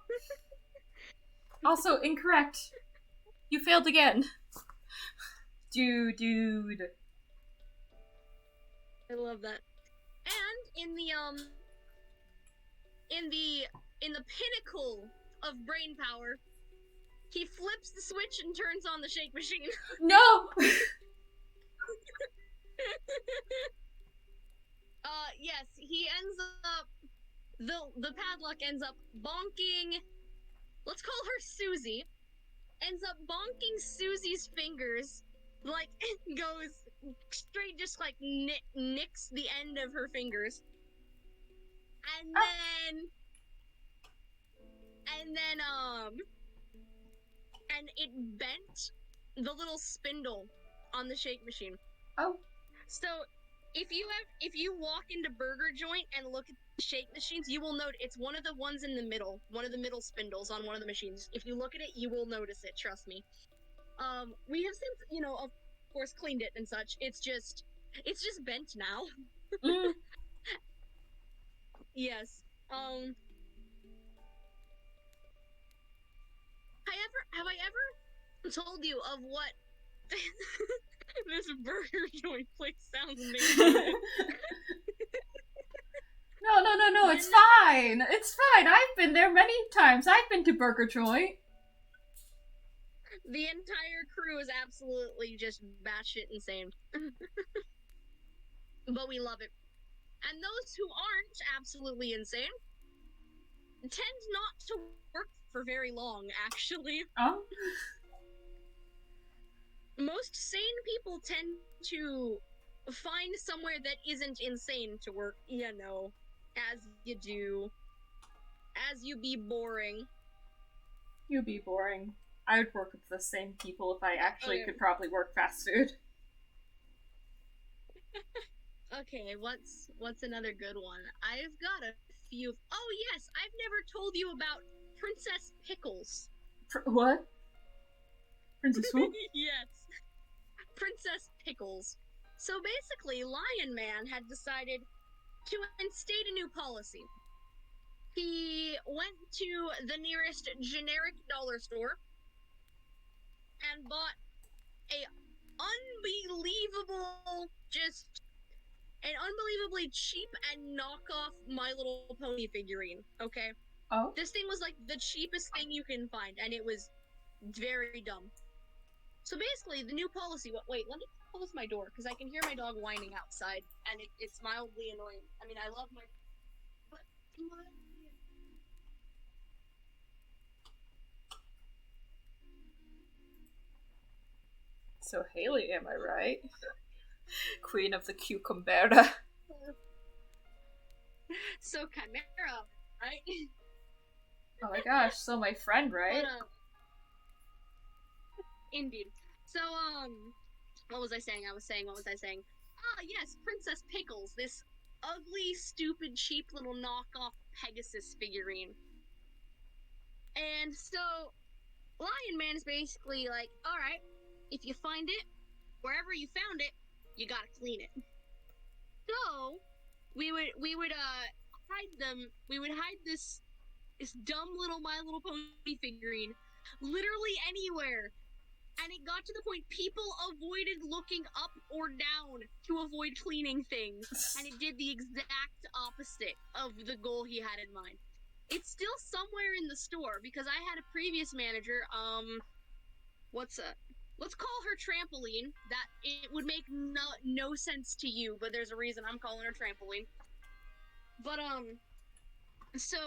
Also incorrect. You failed again. Dude. I love that. And in the pinnacle of brain power, he flips the switch and turns on the shake machine. No. Yes, he ends up the padlock ends up bonking. Let's call her Susie. Ends up bonking Susie's fingers, like goes straight, just like nicks the end of her fingers, and then it bent the little spindle on the shake machine. Oh. So if you walk into Burger Joint and look at the shake machines, you will note it's one of the ones in the middle, one of the middle spindles on one of the machines. If you look at it, you will notice it, trust me. We have since, of course, cleaned it and such. It's just bent now. Yes. Have I ever told you of what this Burger Joint place sounds amazing? No, it's fine. It's fine. I've been there many times. I've been to Burger Joint. The entire crew is absolutely just batshit insane. But we love it. And those who aren't absolutely insane tend not to work for very long, actually. Oh? Most sane people tend to find somewhere that isn't insane to work, as you do. As you be boring. You be boring. I would work with the same people if I actually could probably work fast food. Okay, what's another good one? I've got a few. Oh yes, I've never told you about Princess Pickles. What? Princess who? Yes. Princess Pickles. So basically, Lion Man had decided to instate a new policy. He went to the nearest generic dollar store and bought a unbelievable, just an unbelievably cheap and knockoff My Little Pony figurine, okay? Oh? This thing was like the cheapest thing you can find, and it was very dumb. So basically, the new policy. Wait, let me close my door because I can hear my dog whining outside, and it's mildly annoying. I mean, I love my. But So Haley, am I right? Queen of the Cucumbera. so Chimera, right? Oh my gosh, so my friend, right? But, indeed. So, what was I saying? What was I saying? Ah, yes, Princess Pickles, this ugly, stupid, cheap little knockoff Pegasus figurine. And so, Lion Man is basically like, alright, if you find it, wherever you found it, you gotta clean it. So, we would hide them, we would hide this dumb little My Little Pony figurine literally anywhere. And it got to the point people avoided looking up or down to avoid cleaning things. And it did the exact opposite of the goal he had in mind. It's still somewhere in the store because I had a previous manager, let's call her Trampoline. That it would make no sense to you, but there's a reason I'm calling her Trampoline. But, so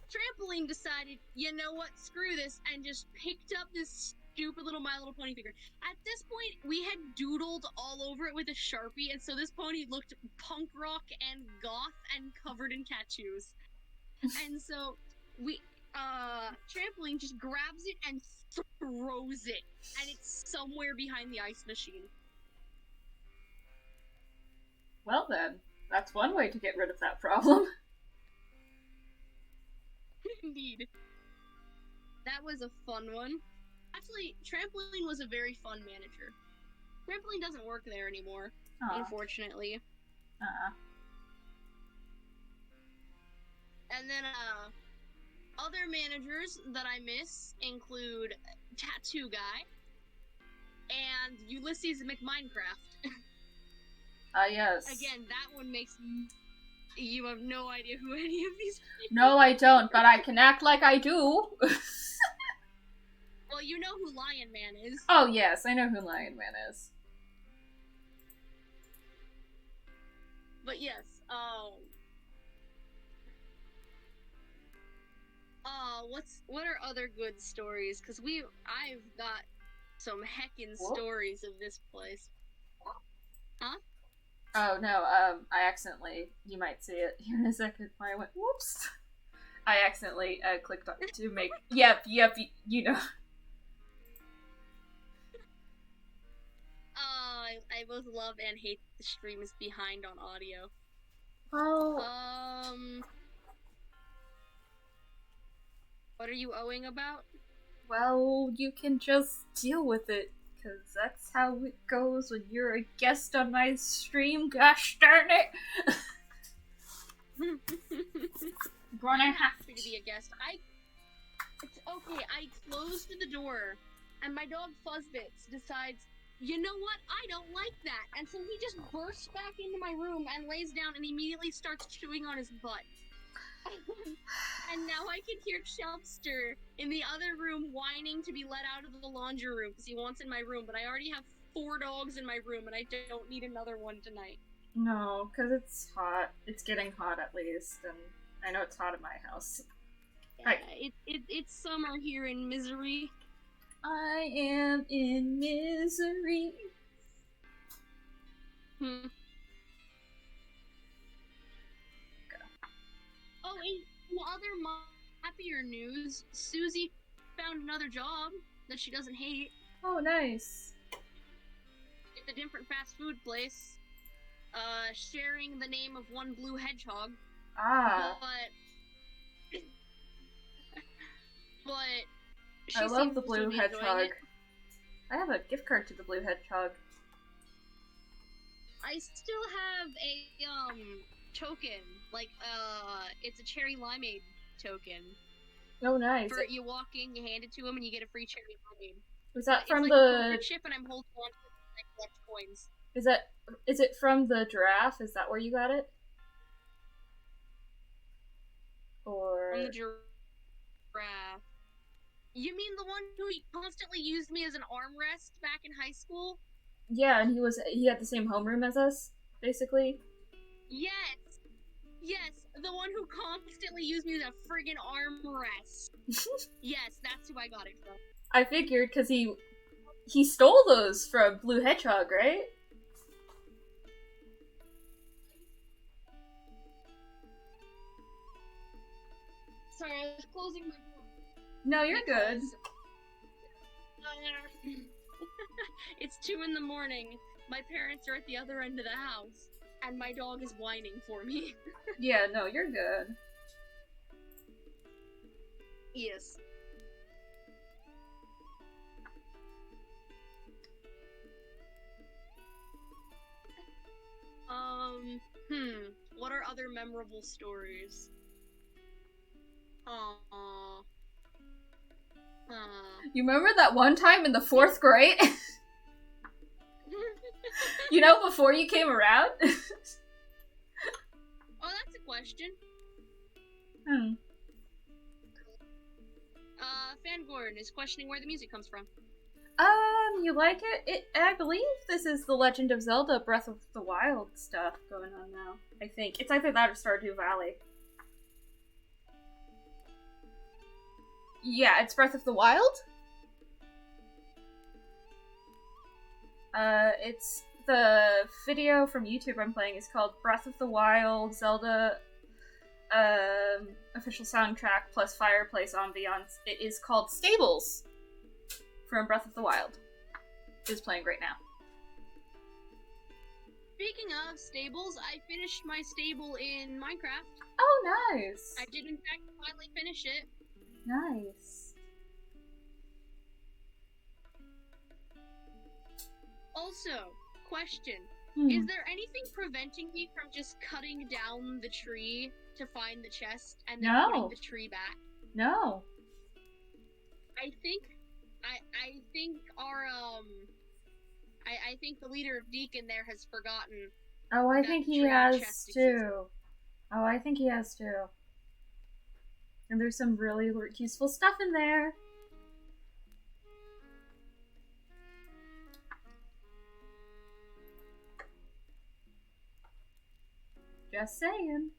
Trampoline decided, you know what, screw this, and just picked up this stupid little My Little Pony figure. At this point, we had doodled all over it with a Sharpie, and so this pony looked punk rock and goth and covered in tattoos. And so Trampoline just grabs it and throws it, and it's somewhere behind the ice machine. Well then, that's one way to get rid of that problem. Indeed. That was a fun one. Actually, Trampoline was a very fun manager. Trampoline doesn't work there anymore, unfortunately. And then, other managers that I miss include Tattoo Guy and Ulysses McMinecraft. Yes. Again, that one makes you have no idea who any of these people No, I don't, but I can act like I do. Well, you know who Lion Man is. Oh, yes, I know who Lion Man is. But yes, what are other good stories? Because I've got some heckin' stories of this place. Huh? Oh, no, I accidentally, you might see it here in a second, I went, whoops. I accidentally, clicked on to make, yep, you know. I both love and hate the stream is behind on audio. Oh. What are you owing about? Well, you can just deal with it, because that's how it goes when you're a guest on my stream, gosh darn it! Gonna have to be a guest. It's okay, I closed the door, and my dog Fuzzbits decides, you know what, I don't like that, and so he just bursts back into my room and lays down and immediately starts chewing on his butt. And now I can hear Shelfster in the other room whining to be let out of the laundry room because he wants in my room, but I already have 4 dogs in my room and I don't need another one tonight. No, because it's hot. It's getting hot at least, and I know it's hot in my house. Yeah, it's summer here in misery. I am in misery. Oh, in other happier news, Susie found another job that she doesn't hate. Oh, nice. It's a different fast food place, sharing the name of one blue hedgehog. But I love the blue hedgehog. I have a gift card to the blue hedgehog. I still have a token, like it's a cherry limeade token. Oh, nice. For you walk in, you hand it to him, and you get a free cherry limeade. Was that from it's the? Like a chip, and I'm holding on to it I collect coins. Is it from the giraffe? Is that where you got it? Or From the giraffe. You mean the one who constantly used me as an armrest back in high school? yeah, and he had the same homeroom as us, basically. Yes! Yes, the one who constantly used me as a friggin' armrest. Yes, that's who I got it from. I figured because he stole those from Blue Hedgehog, right? Sorry, I was closing my door. No, you're good. It's 2 in the morning. My parents are at the other end of the house, and my dog is whining for me. Yeah, no, you're good. Yes. What are other memorable stories? You remember that one time in the 4th grade? You know, before you came around? Oh, that's a question. Fangorn is questioning where the music comes from. You like it? I believe this is the Legend of Zelda Breath of the Wild stuff going on now. I think. It's either that or Stardew Valley. Yeah, it's Breath of the Wild. It's the video from YouTube I'm playing is called Breath of the Wild Zelda official soundtrack plus fireplace ambiance. It is called Stables from Breath of the Wild. It is playing right now. Speaking of stables, I finished my stable in Minecraft. Oh, nice. I did in fact finally finish it. Nice. Also, question. Is there anything preventing me from just cutting down the tree to find the chest and then putting the tree back? No. I think our I think the leader of Deacon there has forgotten. Oh, I think he has too. Oh, I think he has too. And there's some really useful stuff in there. Just saying.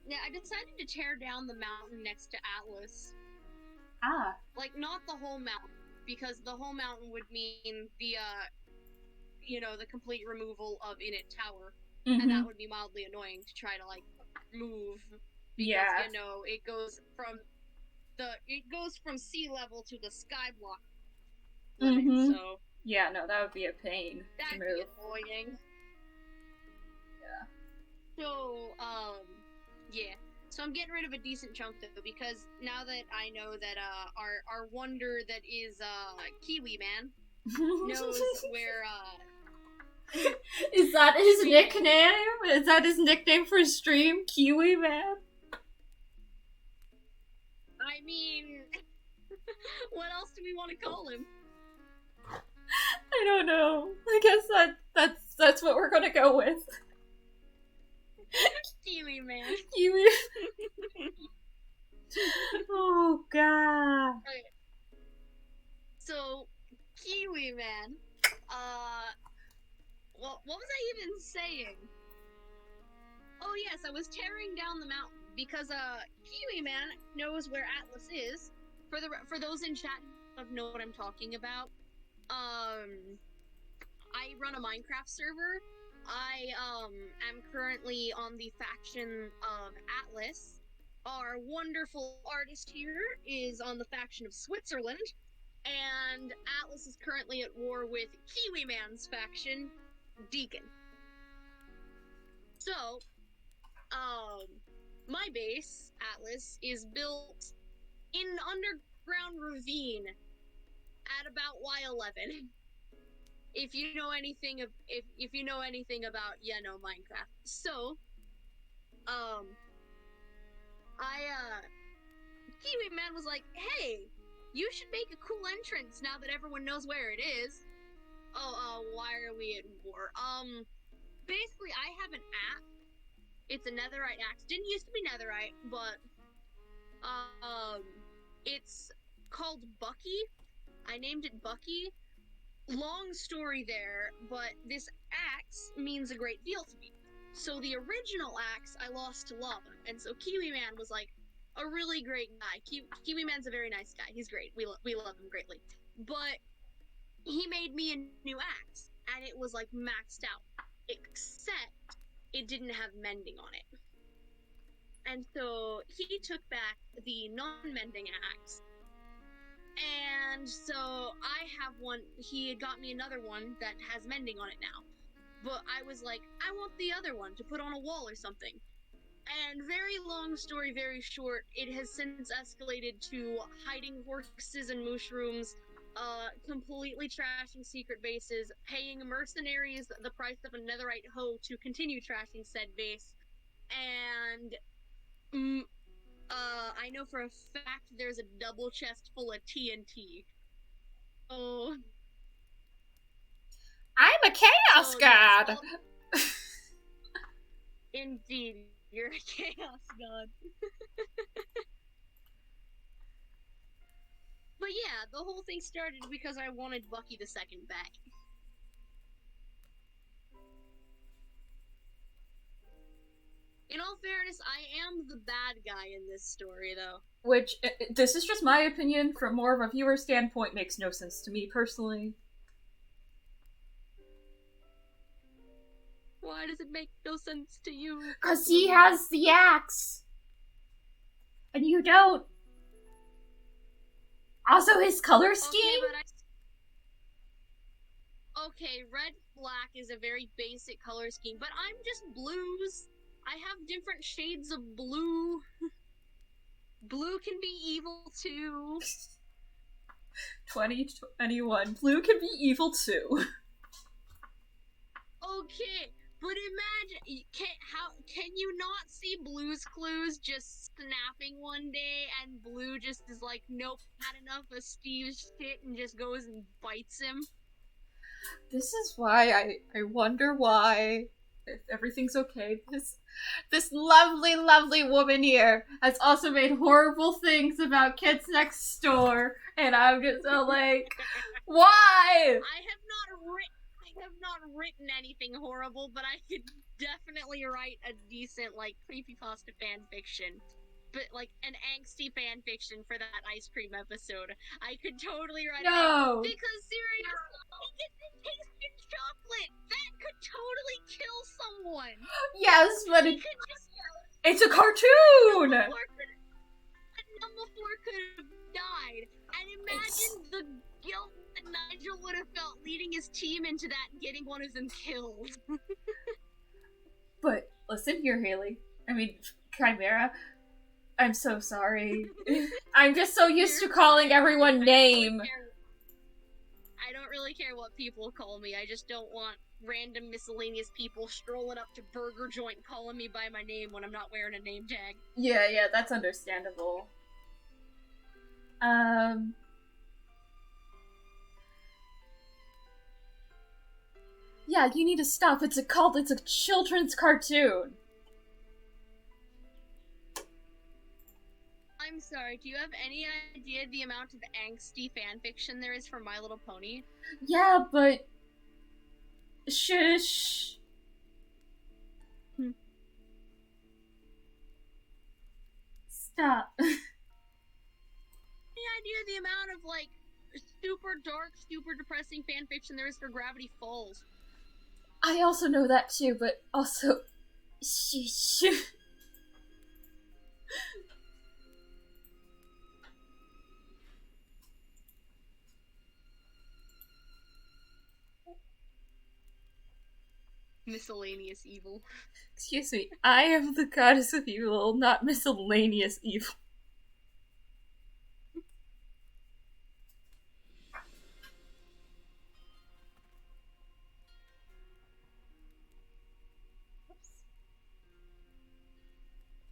Yeah, I decided to tear down the mountain next to Atlas. Ah. Like, not the whole mountain, because the whole mountain would mean the, the complete removal of Init Tower. Mm-hmm. And that would be mildly annoying to try to, like, move. Because, it goes from sea level to the sky block limit, so... Yeah, no, that would be a pain to move. That'd be annoying. Yeah. So, yeah. So I'm getting rid of a decent chunk, though, because now that I know that, our wonder that is, Kiwi Man knows where, Is that his nickname? Is that his nickname for stream? Kiwi Man? I mean, what else do we want to call him? I don't know. I guess that's what we're gonna go with. Kiwi Man. Kiwi. Oh god. Okay. So, Kiwi Man. Well, what was I even saying? Oh yes, I was tearing down the mountain because Kiwi Man knows where Atlas is. For those in chat who know what I'm talking about, I run a Minecraft server. I am currently on the faction of Atlas. Our wonderful artist here is on the faction of Switzerland, and Atlas is currently at war with Kiwi Man's faction, Deacon. So, my base, Atlas, is built in an underground ravine at about Y11. If you know anything about Minecraft. So, Kiwi Man was like, hey, you should make a cool entrance now that everyone knows where it is. Why are we at war? Basically, I have an app. It's a netherite axe. Didn't used to be netherite, but, it's called Bucky. I named it Bucky. Long story there, but this axe means a great deal to me. So the original axe I lost to lava, and so Kiwi Man was like a really great guy. Kiwi Man's a very nice guy. He's great. We love him greatly. But he made me a new axe, and it was like maxed out, except it didn't have mending on it. And so he took back the non-mending axe. And so I have one, he had got me another one that has mending on it now. But I was like, I want the other one to put on a wall or something. And very long story, very short, it has since escalated to hiding horses and mushrooms, completely trashing secret bases, paying mercenaries the price of a netherite hoe to continue trashing said base, and I know for a fact there's a double chest full of TNT. Oh. I'm a chaos god! Indeed, you're a chaos god. But yeah, the whole thing started because I wanted Bucky the second back. In all fairness, I am the bad guy in this story, though. Which, this is just my opinion, from more of a viewer standpoint, makes no sense to me personally. Why does it make no sense to you? 'Cause he has the axe! And you don't! Also, his color scheme? Okay, red, black is a very basic color scheme, but I'm just blues. I have different shades of blue. Blue can be evil too. 2021. Blue can be evil too. Okay, but imagine, can you not see Blue's Clues just snapping one day and Blue just is like, nope, had enough of Steve's shit and just goes and bites him? This is why I wonder why, if everything's okay, this lovely, lovely woman here has also made horrible things about Kids Next Door, and I'm just so like, why? I have not written anything horrible, but I could definitely write a decent, like, creepypasta fanfiction. But, like, an angsty fanfiction for that ice cream episode. I could totally write it. Because, seriously, he gets his taste in chocolate! That could totally kill someone! Yes, but it's a cartoon! Number 4 could have died. And imagine the guilt that Nigel would have felt leading his team into that and getting one of them killed. But, listen here, Haley. I mean, Chimera. I'm so sorry. I'm just so used to calling everyone name. I don't really care what people call me. I just don't want random miscellaneous people strolling up to Burger Joint calling me by my name when I'm not wearing a name tag. Yeah, that's understandable. Yeah, you need to stop. It's a children's cartoon. I'm sorry, do you have any idea the amount of angsty fanfiction there is for My Little Pony? Yeah, but... Shush. Stop. Any idea the amount of, like, super dark, super depressing fanfiction there is for Gravity Falls? I also know that too, but also... Shush. Miscellaneous evil. Excuse me, I am the goddess of evil, not miscellaneous evil.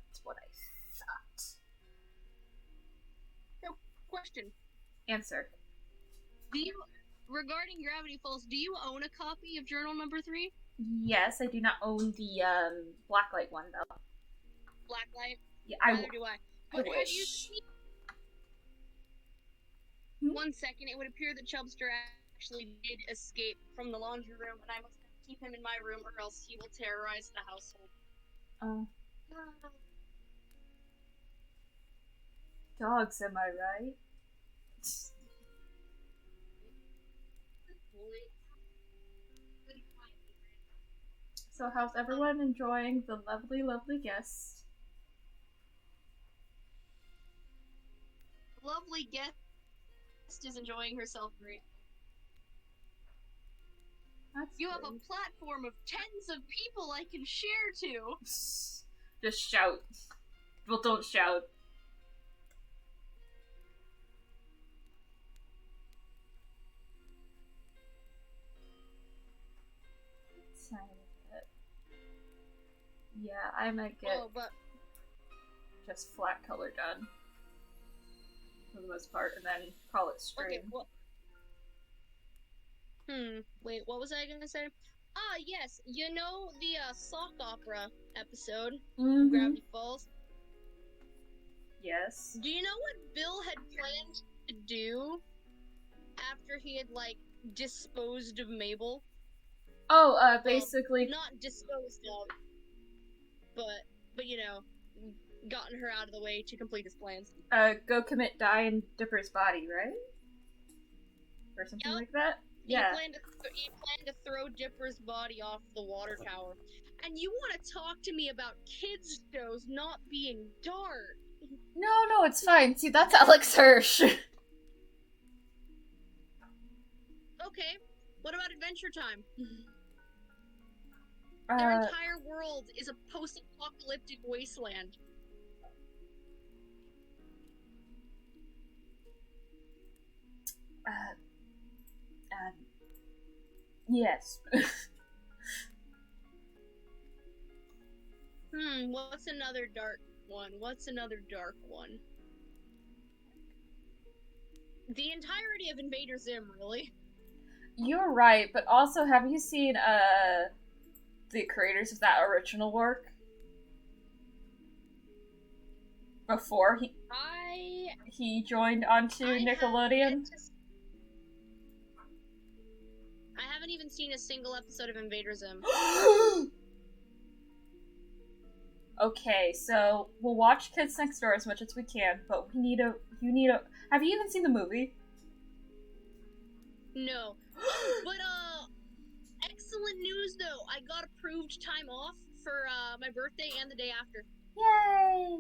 That's what I thought. No, question. Answer. Do you regarding Gravity Falls, do you own a copy of Journal Number 3? Yes, I do not own the blacklight one though. Blacklight? Yeah, Neither do I. But have you wish. seen... Hmm? 1 second, it would appear that Chubster actually did escape from the laundry room, and I must keep him in my room or else he will terrorize the household. Oh. Dogs, am I right? So how's everyone enjoying the lovely, lovely guest? Lovely guest is enjoying herself great. That's You have a great. platform of tens of people I can share to. Just shout. Well, don't shout. Tiny bit. Yeah, I might get but just flat color done for the most part, and then call it stream. okay, well, wait, what was I gonna say? Ah, yes, you know the sock opera episode, Mhm. Gravity Falls? Yes. Do you know what Bill had planned to do after he had, like, disposed of Mabel? Oh, basically, Not disposed of, but you know, gotten her out of the way to complete his plans. go commit die in Dipper's body, right? Or something Yep. like that? He Yeah. planned to throw Dipper's body off the water tower. And you want to talk to me about kids' shows not being dark? No, it's fine. See, that's Alex Hirsch. Okay, what about Adventure Time? Their entire world is a post-apocalyptic wasteland. Yes. What's another dark one? The entirety of Invader Zim, really. You're right, but also, have you seen, the creators of that original work? Before he joined onto Nickelodeon? I haven't even seen a single episode of Invader Zim. Okay, so we'll watch Kids Next Door as much as we can, but you need a. Have you even seen the movie? No. But, excellent news though. I got approved time off for, my birthday and the day after. Yay!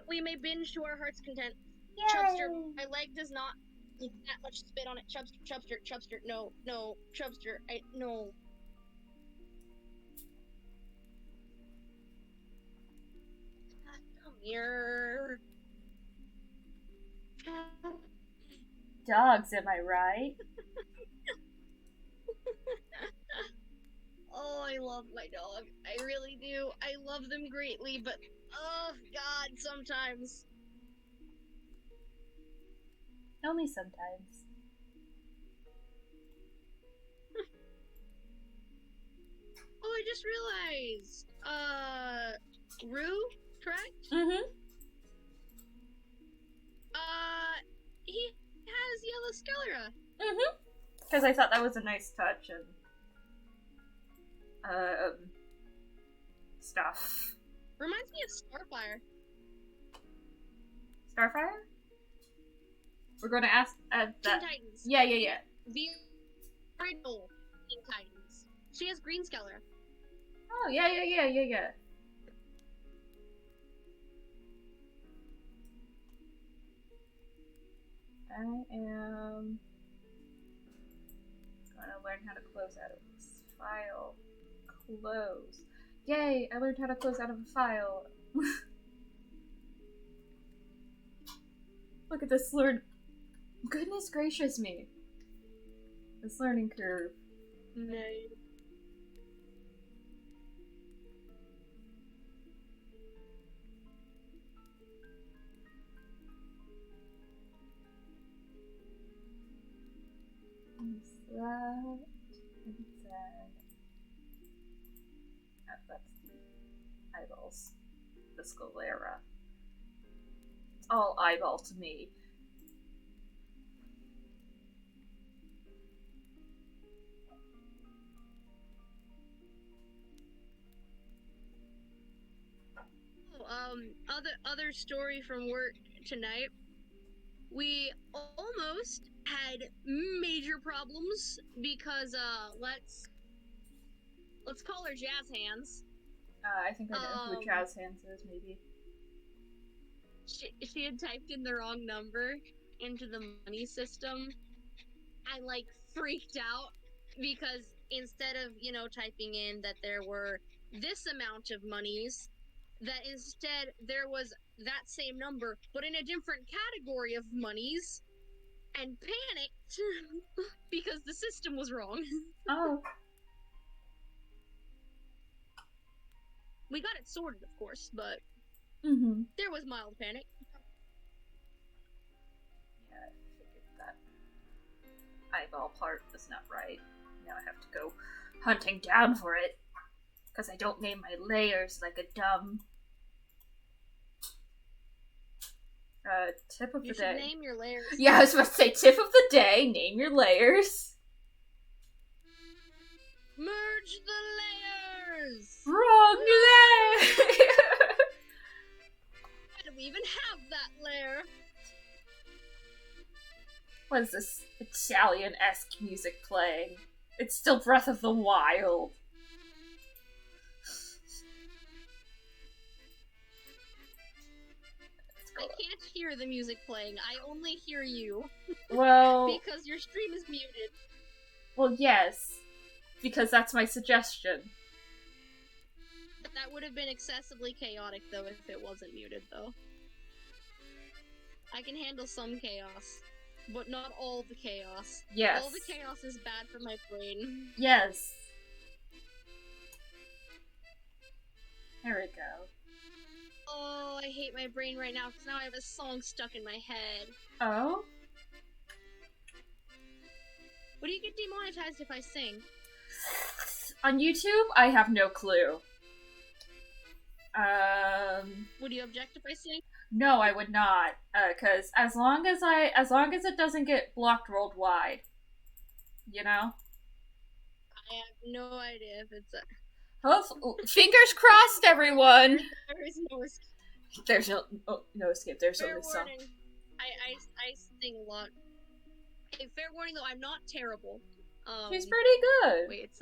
We may binge to our heart's content. Yay! Chubster, my leg does not need that much spit on it. Chubster, no, Chubster, no. Come here. Dogs, am I right? Oh, I love my dog. I really do. I love them greatly, but oh god, sometimes. Only sometimes. Oh, I just realized. Rue, correct? Mm-hmm. He has yellow sclera. Mm-hmm. Because I thought that was a nice touch and stuff. Reminds me of Starfire. Starfire? We're going to ask Teen that. Titans. Yeah. The original Teen Titans. She has green sclera. Oh, yeah. I am gonna learn how to close out of this file. Close. Yay! I learned how to close out of a file. Look at this Goodness gracious me. This learning curve. Nice. Eyeballs. The sclera. It's all eyeball to me. Other story from work tonight. We almost had major problems because let's call her Jazz Hands. I think I know who Jazz Hands is, maybe. She had typed in the wrong number into the money system. I freaked out because instead of, typing in that there were this amount of monies, that instead there was that same number, but in a different category of monies, and panicked because the system was wrong. Oh. We got it sorted, of course, but there was mild panic. Yeah, I figured that eyeball part was not right. Now I have to go hunting down for it. Because I don't name my layers like a dumb... tip of the day. You should name your layers. Yeah, I was about to say, tip of the day, name your layers. Merge the layers! Wrong layer! Why do we even have that layer? What is this Italian-esque music playing? It's still Breath of the Wild. I can't hear the music playing. I only hear you. Well... because your stream is muted. Well, yes. Because that's my suggestion. That would have been excessively chaotic, though, if it wasn't muted, though. I can handle some chaos, but not all the chaos. Yes. All the chaos is bad for my brain. Yes. There we go. Oh, I hate my brain right now, because now I have a song stuck in my head. Oh? Would you get demonetized if I sing? On YouTube, I have no clue. Would you object if I sing? No, I would not. Cause as long as it doesn't get blocked worldwide, you know? I have no idea if it's a... Fingers crossed, everyone! There is no escape. There's no escape, there's Fair only some. warning. I sing a lot. Okay, fair warning though, I'm not terrible. She's pretty good. Wait, it's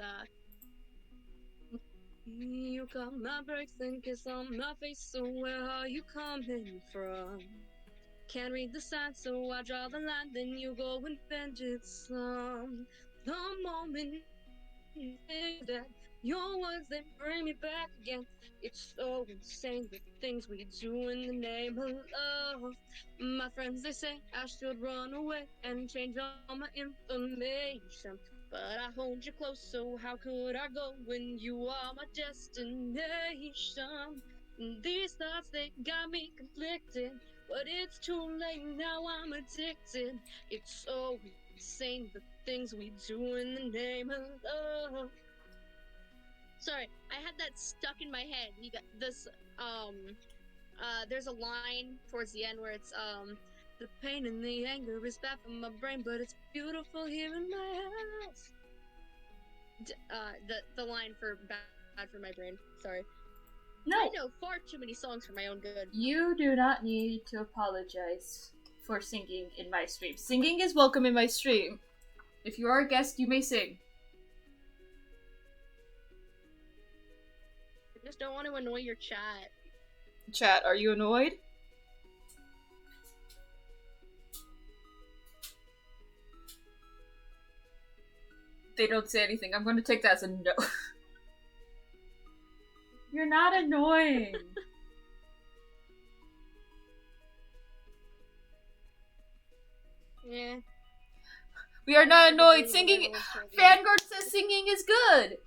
you got my breaks and kiss on my face, so where are you coming from? Can't read the signs, so I draw the line, then you go and bend it some. The moment you think that your words, they bring me back again. It's so insane the things we do in the name of love. My friends, they say I should run away and change all my information, but I hold you close, so how could I go when you are my destination? These thoughts, they got me conflicted, but it's too late now, I'm addicted. It's so insane the things we do in the name of love. Sorry, I had that stuck in my head. You got this, there's a line towards the end where it's, the pain and the anger is bad for my brain, but it's beautiful here in my house. The line for bad for my brain. Sorry. No. I know far too many songs for my own good. You do not need to apologize for singing in my stream. Singing is welcome in my stream. If you are a guest, you may sing. I just don't want to annoy your chat. Chat, are you annoyed? They don't say anything. I'm going to take that as a no. You're not annoying. Yeah. We are not annoyed. Singing. Fangord says singing is good.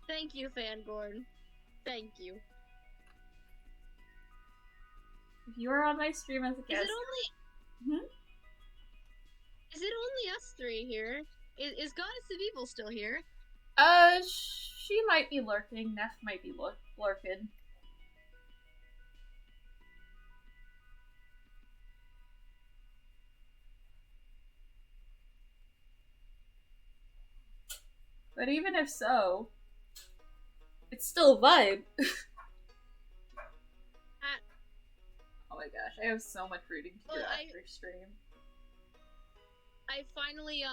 Thank you, Fangord. Thank you. If you are on my stream as a guest. Is it only? Is it only us three here? Is Goddess of Evil still here? She might be lurking. Neff might be lurking. But even if so, it's still a vibe. Oh my gosh, I have so much reading to do after stream. I finally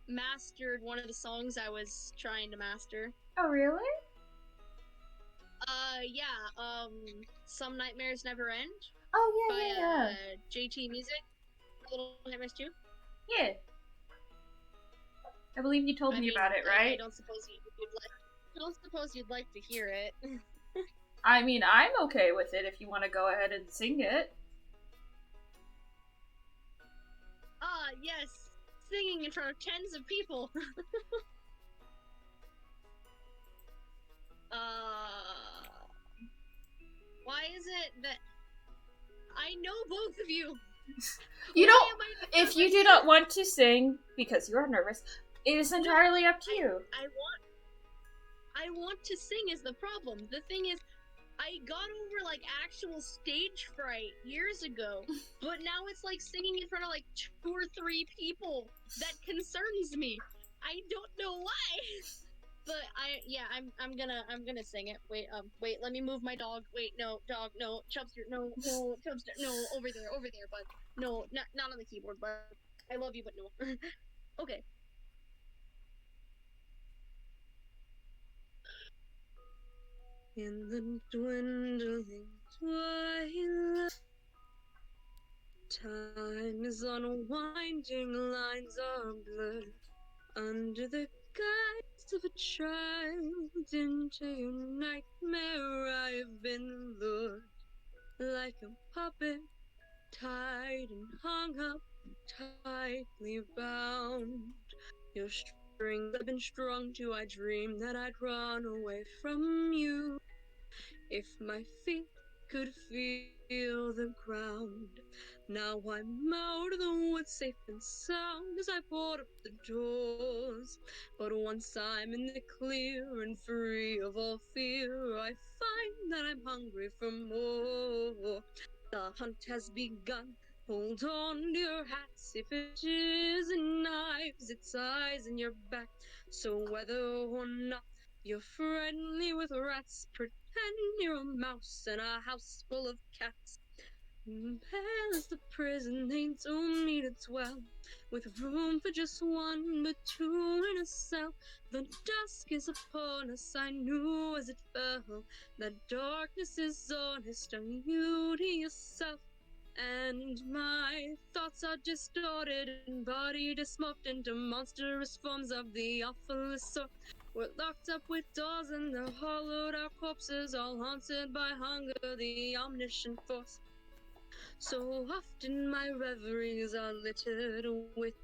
mastered one of the songs I was trying to master. Oh really? Yeah, Some Nightmares Never End. Oh by, yeah. JT Music. Little Nightmares 2. Yeah. I believe you told me about it, right? I don't suppose you'd like to hear it. I mean, I'm okay with it if you want to go ahead and sing it. Yes. Singing in front of tens of people. Why is it that I know both of you? You don't. If you do not want to sing because you're nervous, it is entirely up to you. I want to sing is the problem. The thing is, I got over like actual stage fright years ago, but now it's like singing in front of like 2 or 3 people that concerns me. I don't know why. But I'm gonna sing it. Wait, let me move my dog. Wait, no, dog, no, Chubster, no, Chubster, no, over there, bud. No, not on the keyboard, bud. I love you, but no. Okay. In the dwindling twilight, time is unwinding, lines are blurred. Under the guise of a child, into your nightmare I've been lured. Like a puppet, tied and hung up, tightly bound. Your strings have been strung to, I dreamed that I'd run away from you. If my feet could feel the ground. Now I'm out of the woods, safe and sound, as I board up the doors. But once I'm in the clear and free of all fear, I find that I'm hungry for more. The hunt has begun. Hold on to your hats, if it isn't knives, it's eyes in your back. So whether or not you're friendly with rats, pretend you're a mouse in a house full of cats. Hell is the prison they don't need it well, with room for just one, but 2 in a cell. The dusk is upon us, I knew as it fell, that darkness is honest, and you to yourself. And my thoughts are distorted and body dismorphed into monstrous forms of the awfulest sort. We're locked up with doors and they're hollowed out corpses, all haunted by hunger, the omniscient force. So often my reveries are littered with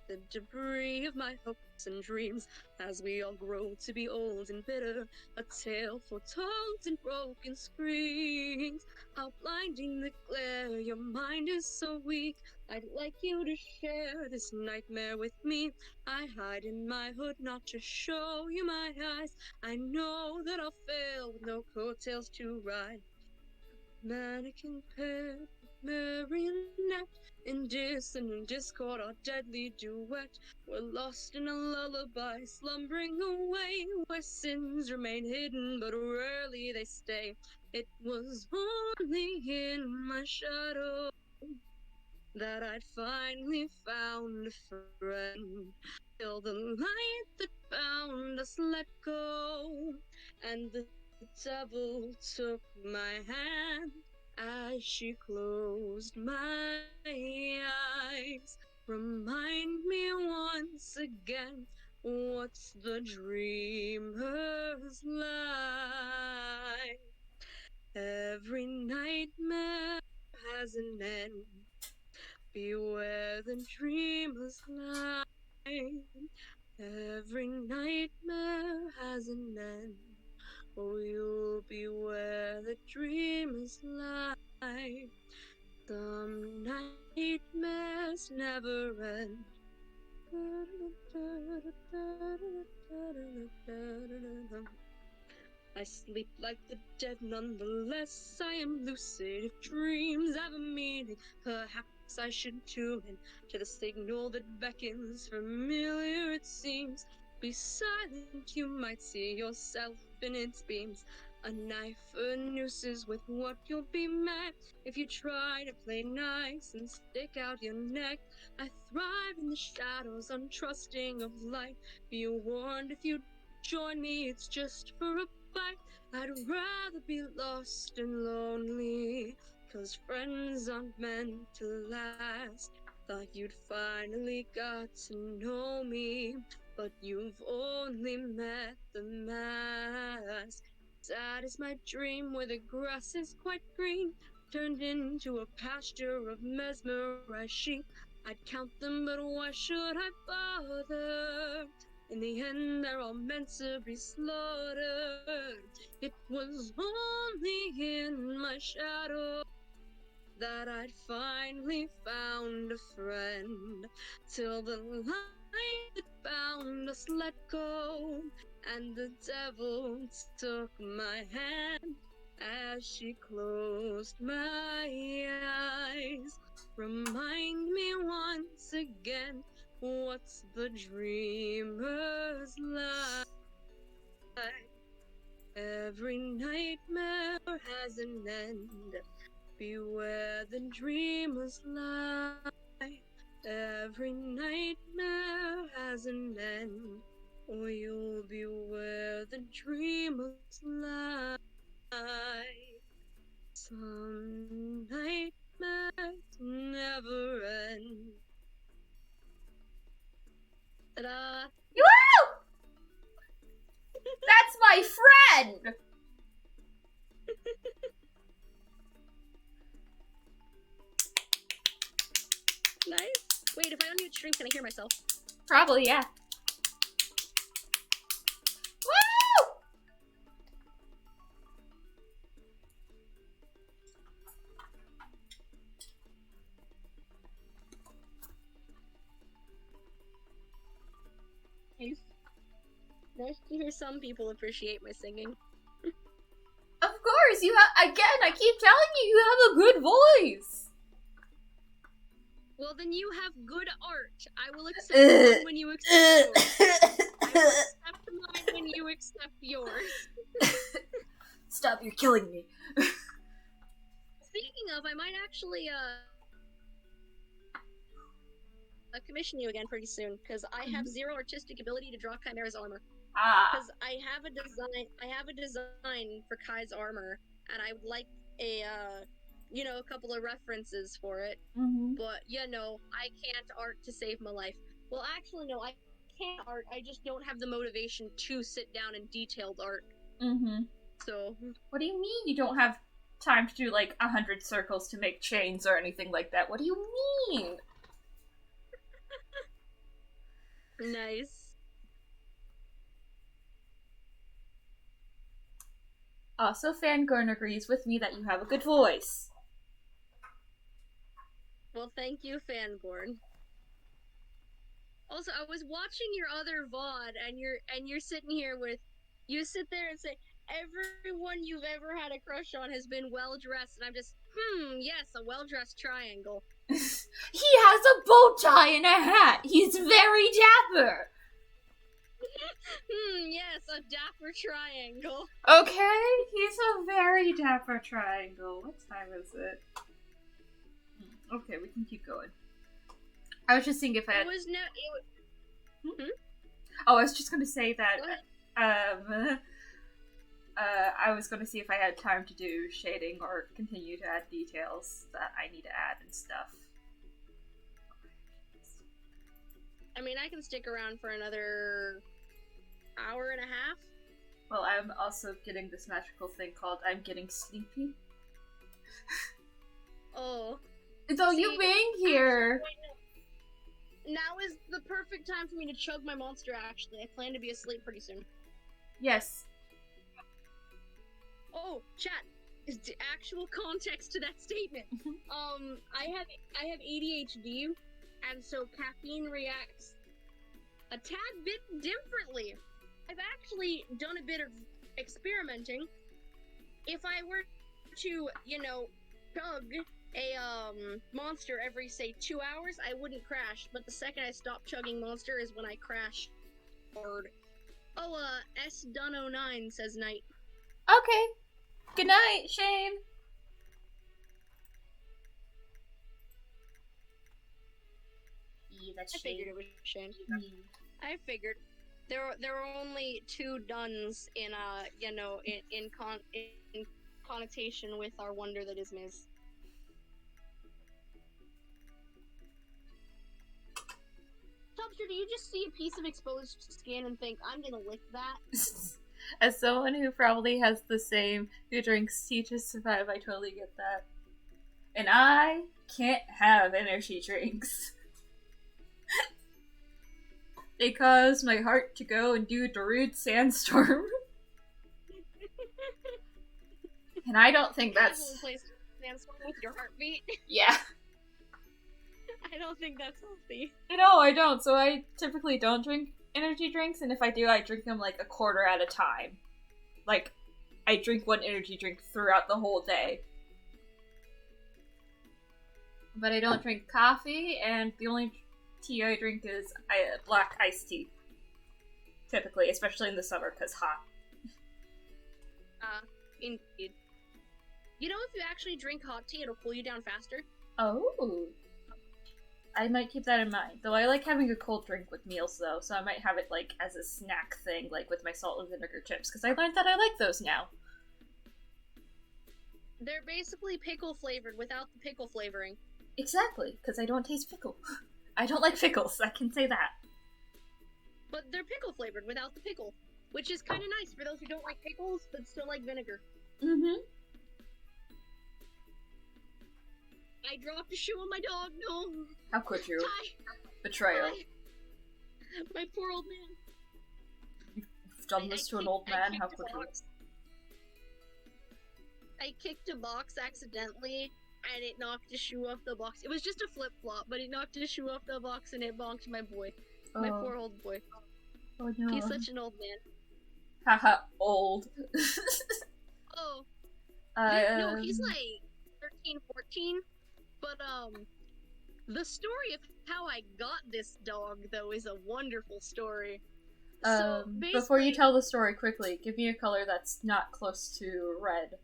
the debris of my hopes and dreams, as we all grow to be old and bitter, a tale foretold in broken screams. How blinding the glare, your mind is so weak. I'd like you to share this nightmare with me. I hide in my hood not to show you my eyes. I know that I'll fail with no coattails to ride. Mannequin paired with marionette, in dissonant discord our deadly duet. We're lost in a lullaby, slumbering away, where sins remain hidden, but rarely they stay. It was only in my shadow that I'd finally found a friend, till the light that bound us let go, and the devil took my hand as she closed my eyes. Remind me once again, what's the dreamer's life? Every nightmare has an end. Beware the dreamer's life. Every nightmare has an end. Oh, you'll beware the dreamer's life. Some nightmares never end. I sleep like the dead, nonetheless I am lucid. If dreams have a meaning, perhaps I should tune in to the signal that beckons. Familiar it seems. Be silent, you might see yourself in its beams. A knife, a noose is with what you'll be met if you try to play nice and stick out your neck. I thrive in the shadows, untrusting of light. Be warned, if you join me, it's just for a bite. I'd rather be lost and lonely, 'cause friends aren't meant to last. Thought you'd finally got to know me, but you've only met the mask. Sad is my dream where the grass is quite green, turned into a pasture of mesmerized sheep. I'd count them, but why should I bother? In the end, they're all meant to be slaughtered. It was only in my shadow that I'd finally found a friend, till the light that bound us let go, and the devil took my hand as she closed my eyes. Remind me once again, what's the dreamer's life? Every nightmare has an end. Beware the dreamer's lie. Every nightmare has an end, or you'll beware the dreamer's lie. Some nightmares never end. Ta-da! Woo! That's my friend! Nice. Wait, if I unmute stream, can I hear myself? Probably, yeah. Woo! Nice. Nice to hear some people appreciate my singing. Of course, you have, again, I keep telling you, you have a good voice. Well, then you have good art. I will accept mine when you accept yours. I will accept mine when you accept yours. Stop, you're killing me. Speaking of, I might actually commission you again pretty soon, because I have zero artistic ability to draw Chimera's armor. Because I have a design for Kai's armor, and I would like a couple of references for it. Mm-hmm. But I can't art to save my life. Well, actually, no, I can't art. I just don't have the motivation to sit down and detailed art. Mm-hmm. So. What do you mean you don't have time to do like 100 circles to make chains or anything like that? What do you mean? Nice. Also, Fangorn agrees with me that you have a good voice. Well, thank you, Fangorn. Also, I was watching your other VOD, and you're sitting here you sit there and say, everyone you've ever had a crush on has been well-dressed, and I'm just, yes, a well-dressed triangle. He has a bow tie and a hat. He's very dapper. Yes, a dapper triangle. Okay, he's a very dapper triangle. What time is it? Okay, we can keep going. I was just seeing if I had... Oh, I was just going to say that... I was going to see if I had time to do shading or continue to add details that I need to add and stuff. I mean, I can stick around for another hour and a half. Well, I'm also getting this magical thing called I'm Getting Sleepy. Oh. So you being here... Now is the perfect time for me to chug my monster, actually. I plan to be asleep pretty soon. Yes. Oh, chat. Is the actual context to that statement. I have ADHD, and so caffeine reacts a tad bit differently. I've actually done a bit of experimenting. If I were to, chug a monster every, say, 2 hours, I wouldn't crash. But the second I stop chugging monster is when I crash hard. Oh, S Dunno 9 says night. Okay. Good night, Shane. Yeah, that's I figured it was Shane. I figured. There were only 2 duns in in connotation with our wonder that is Miz. Tubster, do you just see a piece of exposed skin and think, I'm gonna lick that? As someone who probably has the same, who drinks tea to survive, I totally get that. And I can't have energy drinks. They cause my heart to go and do Darude Sandstorm. And I don't think that's... Sandstorm with your heartbeat? Yeah. I don't think that's healthy. No, I don't. So I typically don't drink energy drinks, and if I do, I drink them like a quarter at a time. Like, I drink one energy drink throughout the whole day. But I don't drink coffee, and the only tea I drink is black iced tea. Typically, especially in the summer, because hot. Indeed. You know, if you actually drink hot tea, it'll cool you down faster. Oh. I might keep that in mind. Though I like having a cold drink with meals, though, so I might have it, like, as a snack thing, like with my salt and vinegar chips, because I learned that I like those now. They're basically pickle flavored without the pickle flavoring. Exactly, because I don't taste pickle. I don't like pickles, I can say that. But they're pickle flavored without the pickle, which is kind of nice for those who don't like pickles but still like vinegar. Mm-hmm. I dropped a shoe on my dog, no! How could you? Ty! Betrayal. Ty! My poor old man. You've done this to an old man, how could you? I kicked a box accidentally, and it knocked a shoe off the box. It was just a flip-flop, but it knocked a shoe off the box, and it bonked my boy. Oh. My poor old boy. Oh no. He's such an old man. Haha, old. Oh. No, he's like 13, 14. But, the story of how I got this dog, though, is a wonderful story. So, before you tell the story quickly, give me a color that's not close to red.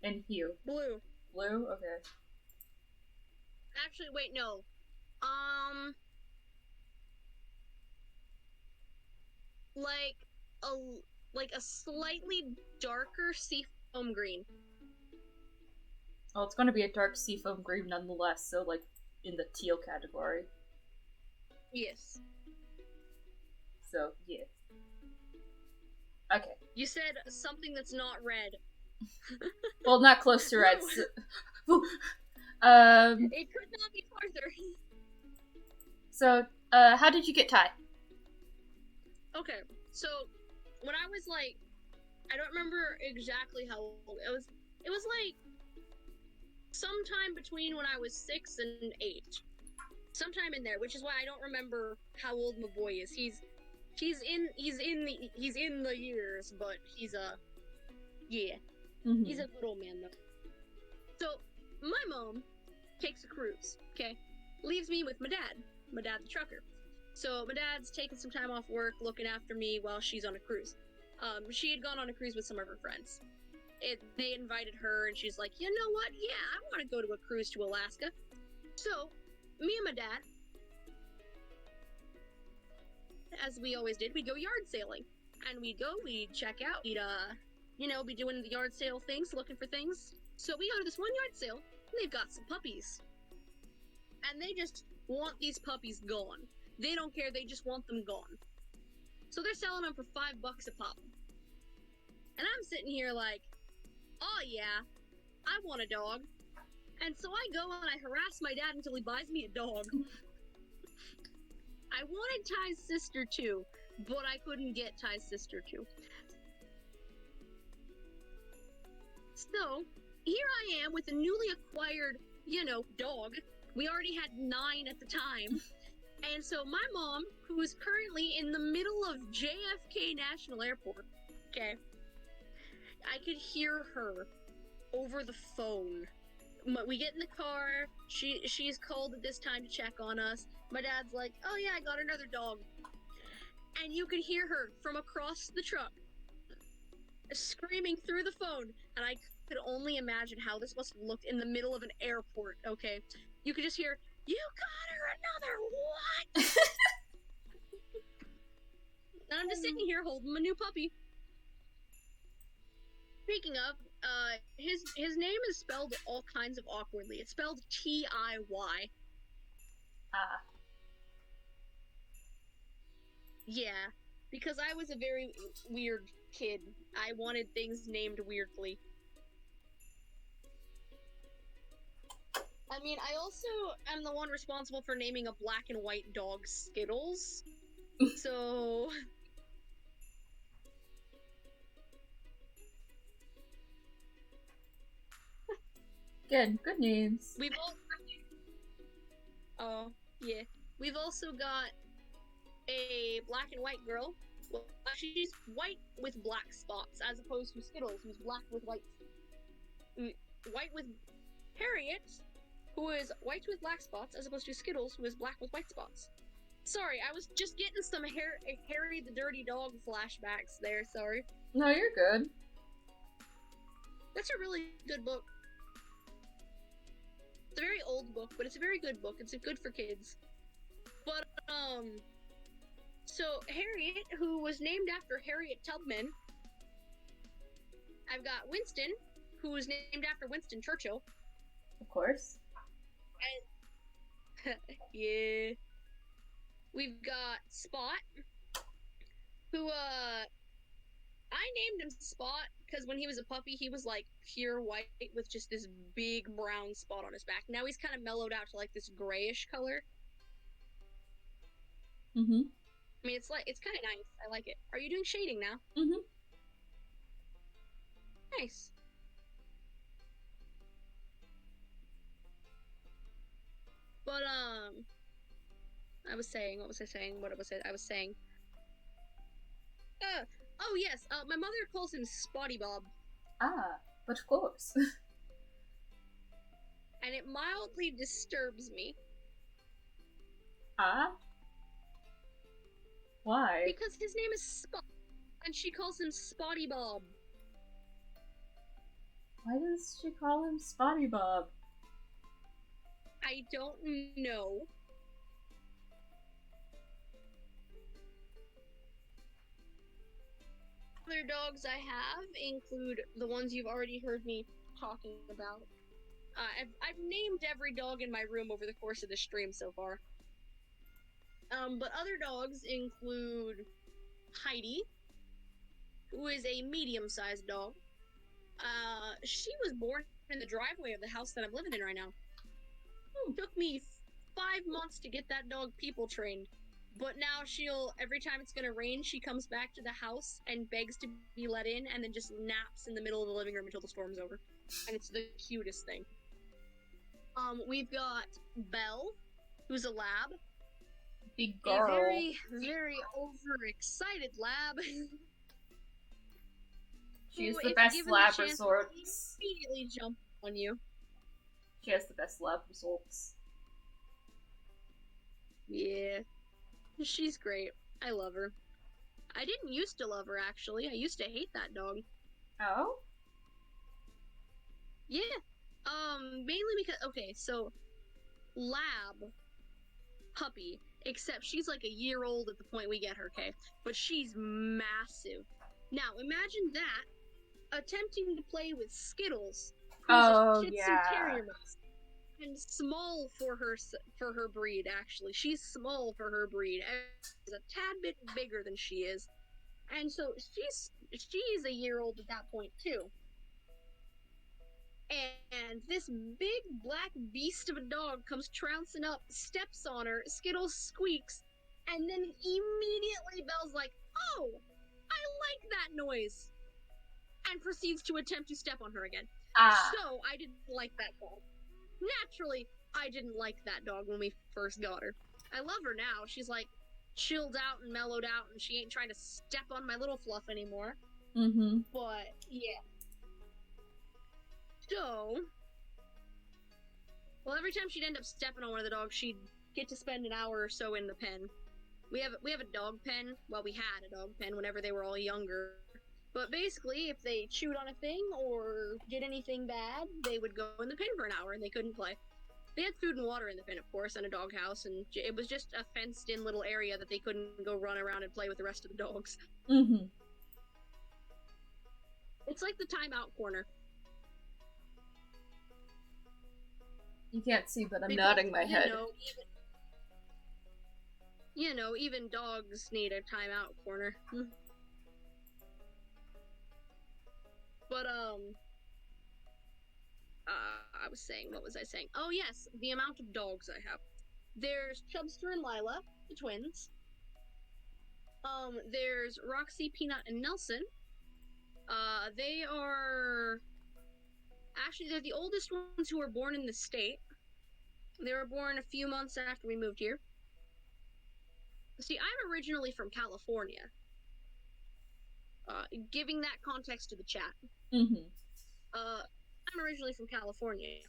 In hue. Blue. Blue? Okay. Actually, wait, no. Like a slightly darker seafoam green. Well, it's gonna be a dark seafoam green nonetheless, so, like, in the teal category. Yes. So, yeah. Okay. You said something that's not red. Well, not close to red. So... It could not be farther. So, how did you get Ty? Okay, so when I was like, I don't remember exactly how old it was. It was like sometime between when I was 6 and 8, sometime in there, which is why I don't remember how old my boy is. He's in the years, but he's Mm-hmm. he's a little man though. So my mom takes a cruise, okay? Leaves me with my dad the trucker. So my dad's taking some time off work looking after me while she's on a cruise. She had gone on a cruise with some of her friends. They invited her and she's like, you know what? Yeah, I want to go to a cruise to Alaska. So me and my dad, as we always did, we'd go yard sailing. And we'd check out, we'd be doing the yard sale things, looking for things. So we go to this one yard sale, and they've got some puppies. And they just want these puppies gone. They don't care, they just want them gone. So they're selling them for $5 a pop. And I'm sitting here like, oh yeah, I want a dog. And so I go and I harass my dad until he buys me a dog. I wanted Ty's sister too, but I couldn't get Ty's sister too. So, here I am with a newly acquired, dog. We already had 9 at the time. And so my mom, who is currently in the middle of JFK National Airport, okay, I could hear her over the phone. We get in the car, she's called at this time to check on us. My dad's like, oh yeah, I got another dog. And you could hear her from across the truck screaming through the phone, and I could only imagine how this must have looked in the middle of an airport, okay? You could just hear, you got her another what? And I'm just sitting here holding my new puppy. Speaking of, his name is spelled all kinds of awkwardly. It's spelled T-I-Y. Ah. Yeah, because I was a very weird kid. I wanted things named weirdly. I mean, I also am the one responsible for naming a black and white dog Skittles. So... Good names. We've all... Oh, yeah. We've also got a black and white girl. Well, she's white with black spots, as opposed to Skittles, who's black with white... White with... Harriet, who is white with black spots, as opposed to Skittles, who is black with white spots. Sorry, I was just getting some Harry the Dirty Dog flashbacks there, sorry. No, you're good. That's a really good book. It's a very old book, but it's a very good book. It's good for kids. But, so Harriet, who was named after Harriet Tubman. I've got Winston, who was named after Winston Churchill. Of course. And yeah. We've got Spot, who, I named him Spot because when he was a puppy, he was like pure white with just this big brown spot on his back. Now he's kind of mellowed out to like this grayish color. Mm-hmm. I mean, it's kind of nice. I like it. Are you doing shading now? Mm-hmm. Nice. But, I was saying, what was I saying? Oh yes, my mother calls him Spotty Bob. Ah, but of course. And it mildly disturbs me. Ah? Why? Because his name is Spot, and she calls him Spotty Bob. Why does she call him Spotty Bob? I don't know. Other dogs I have include the ones you've already heard me talking about. I've named every dog in my room over the course of the stream so far. But other dogs include Heidi, who is a medium-sized dog. She was born in the driveway of the house that I'm living in right now. Took me 5 months to get that dog people trained. But now every time it's gonna rain, she comes back to the house and begs to be let in and then just naps in the middle of the living room until the storm's over. And it's the cutest thing. We've got Belle, who's a lab. Big girl. A very, very overexcited lab. She has the best lab results. Immediately jump on you. She has the best lab results. Yeah. She's great. I love her. I didn't used to love her, actually. I used to hate that dog. Oh? Yeah. Mainly because... Okay, so... Lab. Puppy. Except she's like a year old at the point we get her, okay? But she's massive. Now, imagine that attempting to play with Skittles. Oh, Shih Tzu yeah. Terrier mix. And small for her breed, actually. She's small for her breed. She's a tad bit bigger than she is. And so she's a year old at that point, too. And this big black beast of a dog comes trouncing up, steps on her, Skittles squeaks, and then immediately Belle's like, oh, I like that noise, and proceeds to attempt to step on her again. Ah. So, I didn't like that dog. Naturally, I didn't like that dog when we first got her. I love her now. She's like chilled out and mellowed out, and she ain't trying to step on my little fluff anymore. Mm-hmm. But yeah. So, well, every time she'd end up stepping on one of the dogs, she'd get to spend an hour or so in the pen. We have a dog pen. Well, we had a dog pen whenever they were all younger. But basically, if they chewed on a thing or did anything bad, they would go in the pen for an hour and they couldn't play. They had food and water in the pen, of course, and a doghouse, and it was just a fenced-in little area that they couldn't go run around and play with the rest of the dogs. Mm-hmm. It's like the timeout corner. You can't see, but I'm Because, nodding my head. Even dogs need a timeout corner. But, what was I saying? Oh, yes, the amount of dogs I have. There's Chubster and Lila, the twins. There's Roxy, Peanut, and Nelson. They're the oldest ones who were born in the state. They were born a few months after we moved here. See, I'm originally from California. Giving that context to the chat. Mm-hmm. I'm originally from California.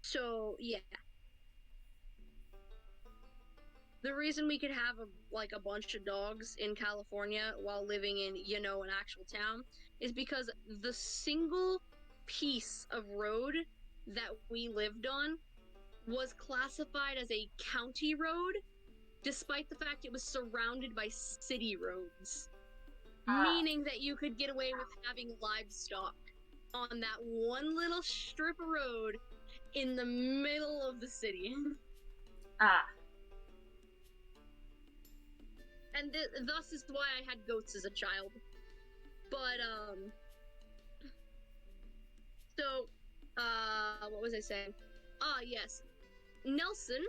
So, yeah. The reason we could have a bunch of dogs in California while living in, an actual town is because the single piece of road that we lived on was classified as a county road, despite the fact it was surrounded by city roads. Meaning that you could get away with having livestock on that one little strip of road in the middle of the city. And thus is why I had goats as a child. But, what was I saying? Yes. Nelson,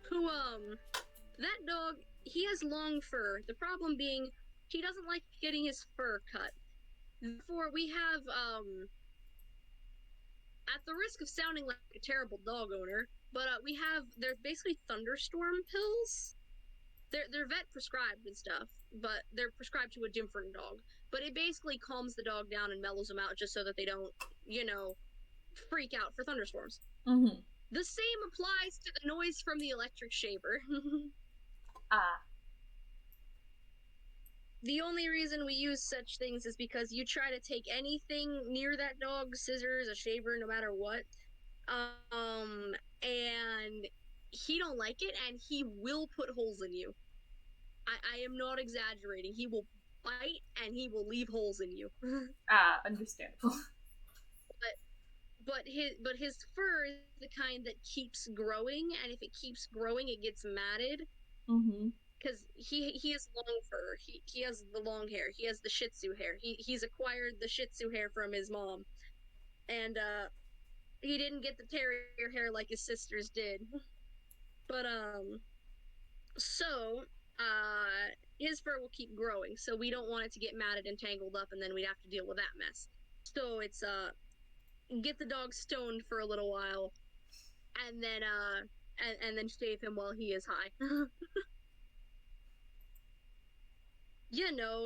who, that dog, he has long fur. The problem being, he doesn't like getting his fur cut. Therefore, we have, at the risk of sounding like a terrible dog owner, but, they're basically thunderstorm pills. They're vet prescribed and stuff, but they're prescribed to a different dog. But it basically calms the dog down and mellows them out just so that they don't, freak out for thunderstorms. Mm-hmm. The same applies to the noise from the electric shaver. The only reason we use such things is because you try to take anything near that dog, scissors, a shaver, no matter what, and he don't like it, and he will put holes in you. I am not exaggerating. He will bite, and he will leave holes in you. Understandable. But his fur is the kind that keeps growing, and if it keeps growing, it gets matted. Mm-hmm. Because he has long fur. He has the long hair. He has the Shih Tzu hair. He's acquired the Shih Tzu hair from his mom, and he didn't get the terrier hair like his sisters did. But his fur will keep growing, so we don't want it to get matted and tangled up, and then we'd have to deal with that mess. So it's get the dog stoned for a little while, and then and then shave him while he is high.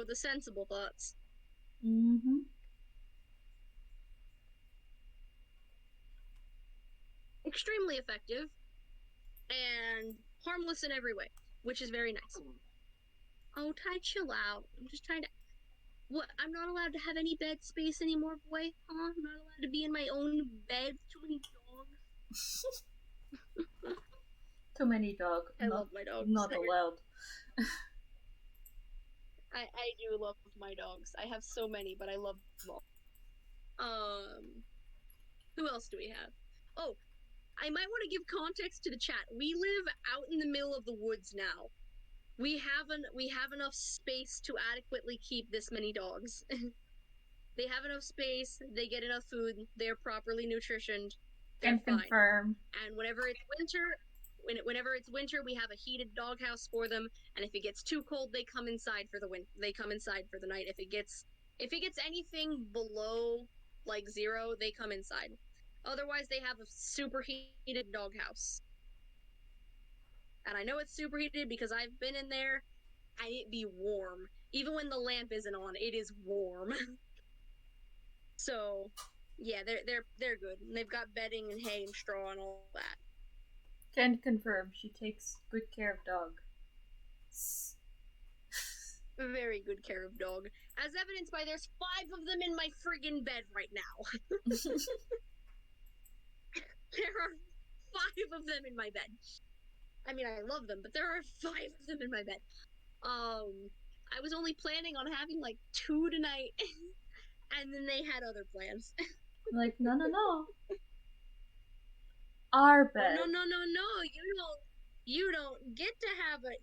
The sensible thoughts. Mm-hmm. Extremely effective and harmless in every way, which is very nice. Oh, Ty, chill out. I'm just trying to. What? I'm not allowed to have any bed space anymore, boy? Huh? I'm not allowed to be in my own bed. Too many dogs. Too many dogs. I love my dogs. Not allowed. I do love my dogs. I have so many, but I love them all. Who else do we have? Oh, I might want to give context to the chat. We live out in the middle of the woods now. We have enough space to adequately keep this many dogs. They have enough space. They get enough food. They're properly nutritioned. They're And fine. confirm. And whenever it's winter, we have a heated doghouse for them. And if it gets too cold, they come inside for the night. If it gets anything below like 0, they come inside. Otherwise, they have a super heated doghouse. And I know it's super heated because I've been in there and it be warm. Even when the lamp isn't on, it is warm. So, yeah, they're good. And they've got bedding and hay and straw and all that. Can confirm, she takes good care of dog. Very good care of dog. As evidenced by there's 5 of them in my friggin' bed right now. There are 5 of them in my bed. I mean, I love them, but there are 5 of them in my bed. I was only planning on having like 2 tonight, and then they had other plans. Like, no. Our bed. No. You don't get to have a,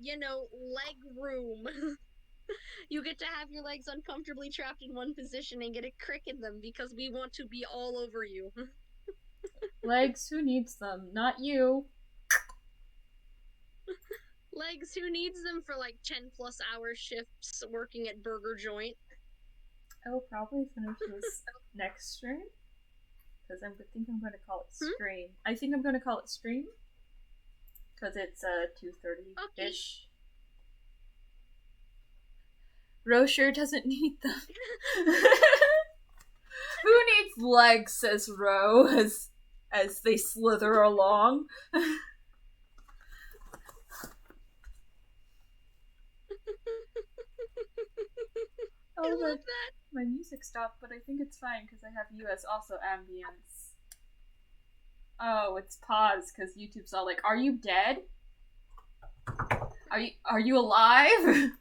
leg room. You get to have your legs uncomfortably trapped in one position and get a crick in them because we want to be all over you. Legs, who needs them? Not you. Legs, who needs them for like 10+ hour shifts working at Burger Joint? I will probably finish this next stream. Because I think I'm going to call it stream. I think I'm going to call it stream. Because it's 2:30-ish. Ro sure doesn't need them. Who needs legs, says Ro, as they slither along. I love that. My music stopped, but I think it's fine because I have you as also ambience. Oh, it's paused because YouTube's all like, "Are you dead? Are you alive?"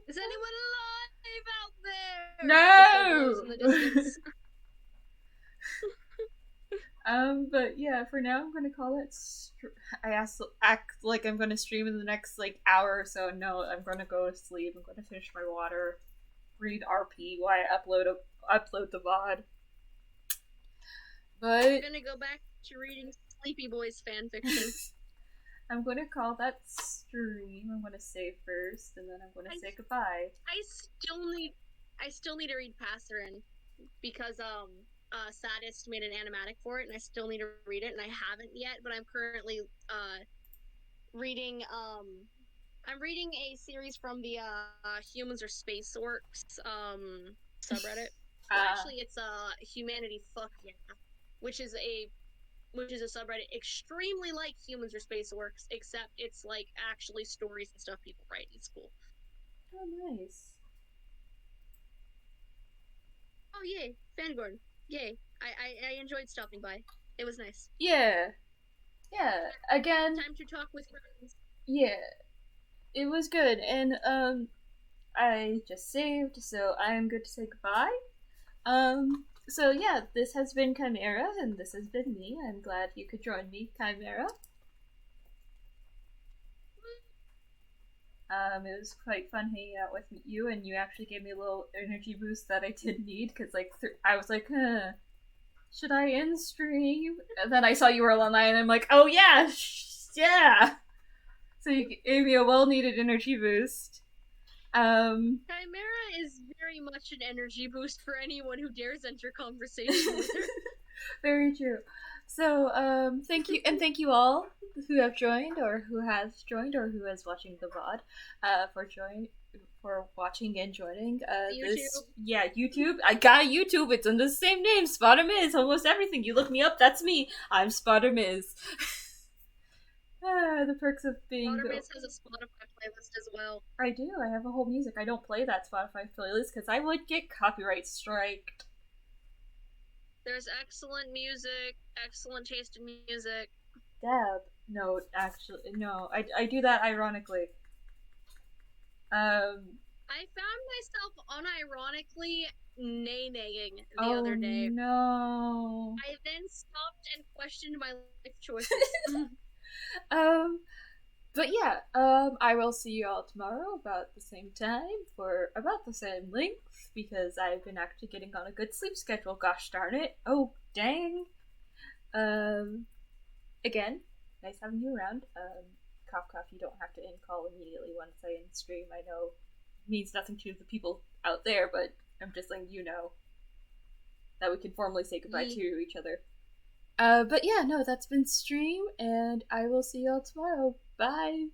Is anyone alive out there? No! In the distance. But yeah, for now I'm gonna call it. Act like I'm gonna stream in the next like hour or so. No, I'm gonna go to sleep. I'm gonna finish my water, read RP while I upload the VOD. But I'm gonna go back to reading Sleepy Boys fanfiction. I'm gonna call that stream. I'm gonna save first, and then I'm gonna say goodbye. I still need to read Passerin because Saddest made an animatic for it, and I still need to read it, and I haven't yet. But I'm currently reading. I'm reading a series from the Humans or Space Orcs subreddit. Well, actually, it's Humanity Fuck Yeah, which is a subreddit extremely like Humans or Space Orcs, except it's like actually stories and stuff people write. It's cool. Oh, nice. Oh, yay. Fangorn. Yay. I enjoyed stopping by. It was nice. Yeah. Yeah. Again. Time to talk with friends. Yeah. It was good. And, I just saved, so I am good to say goodbye. So yeah, this has been Chimera, and this has been me. I'm glad you could join me, Chimera. It was quite fun hanging out with you, and you actually gave me a little energy boost that I did need, because like I was like, should I end stream? And then I saw you were online, and I'm like, oh yeah, yeah. So you gave me a well-needed energy boost. Chimera is very much an energy boost for anyone who dares enter conversation with her. Very true. So, thank you, and thank you all who have joined, or who has joined, or who is watching the VOD, for watching and joining, YouTube. I got a YouTube, it's under the same name, Spottermiz, almost everything. You look me up, that's me. I'm Spottermiz. The perks of being Spottermiz has a Spotify playlist as well. I do, I have a whole music. I don't play that Spotify playlist because I would get copyright striked. There's excellent music, excellent taste in music. Deb. No, actually, no. I do that ironically. I found myself unironically nay-naying the other day. No. I then stopped and questioned my life choices. But yeah, I will see you all tomorrow about the same time for about the same length, because I've been actually getting on a good sleep schedule, gosh darn it. Oh, dang. Again, nice having you around. Cough cough, you don't have to end call immediately once I end stream. I know it means nothing to the people out there, but I'm just letting you know that we can formally say goodbye to each other. But yeah, no, that's been stream, and I will see y'all tomorrow. Bye.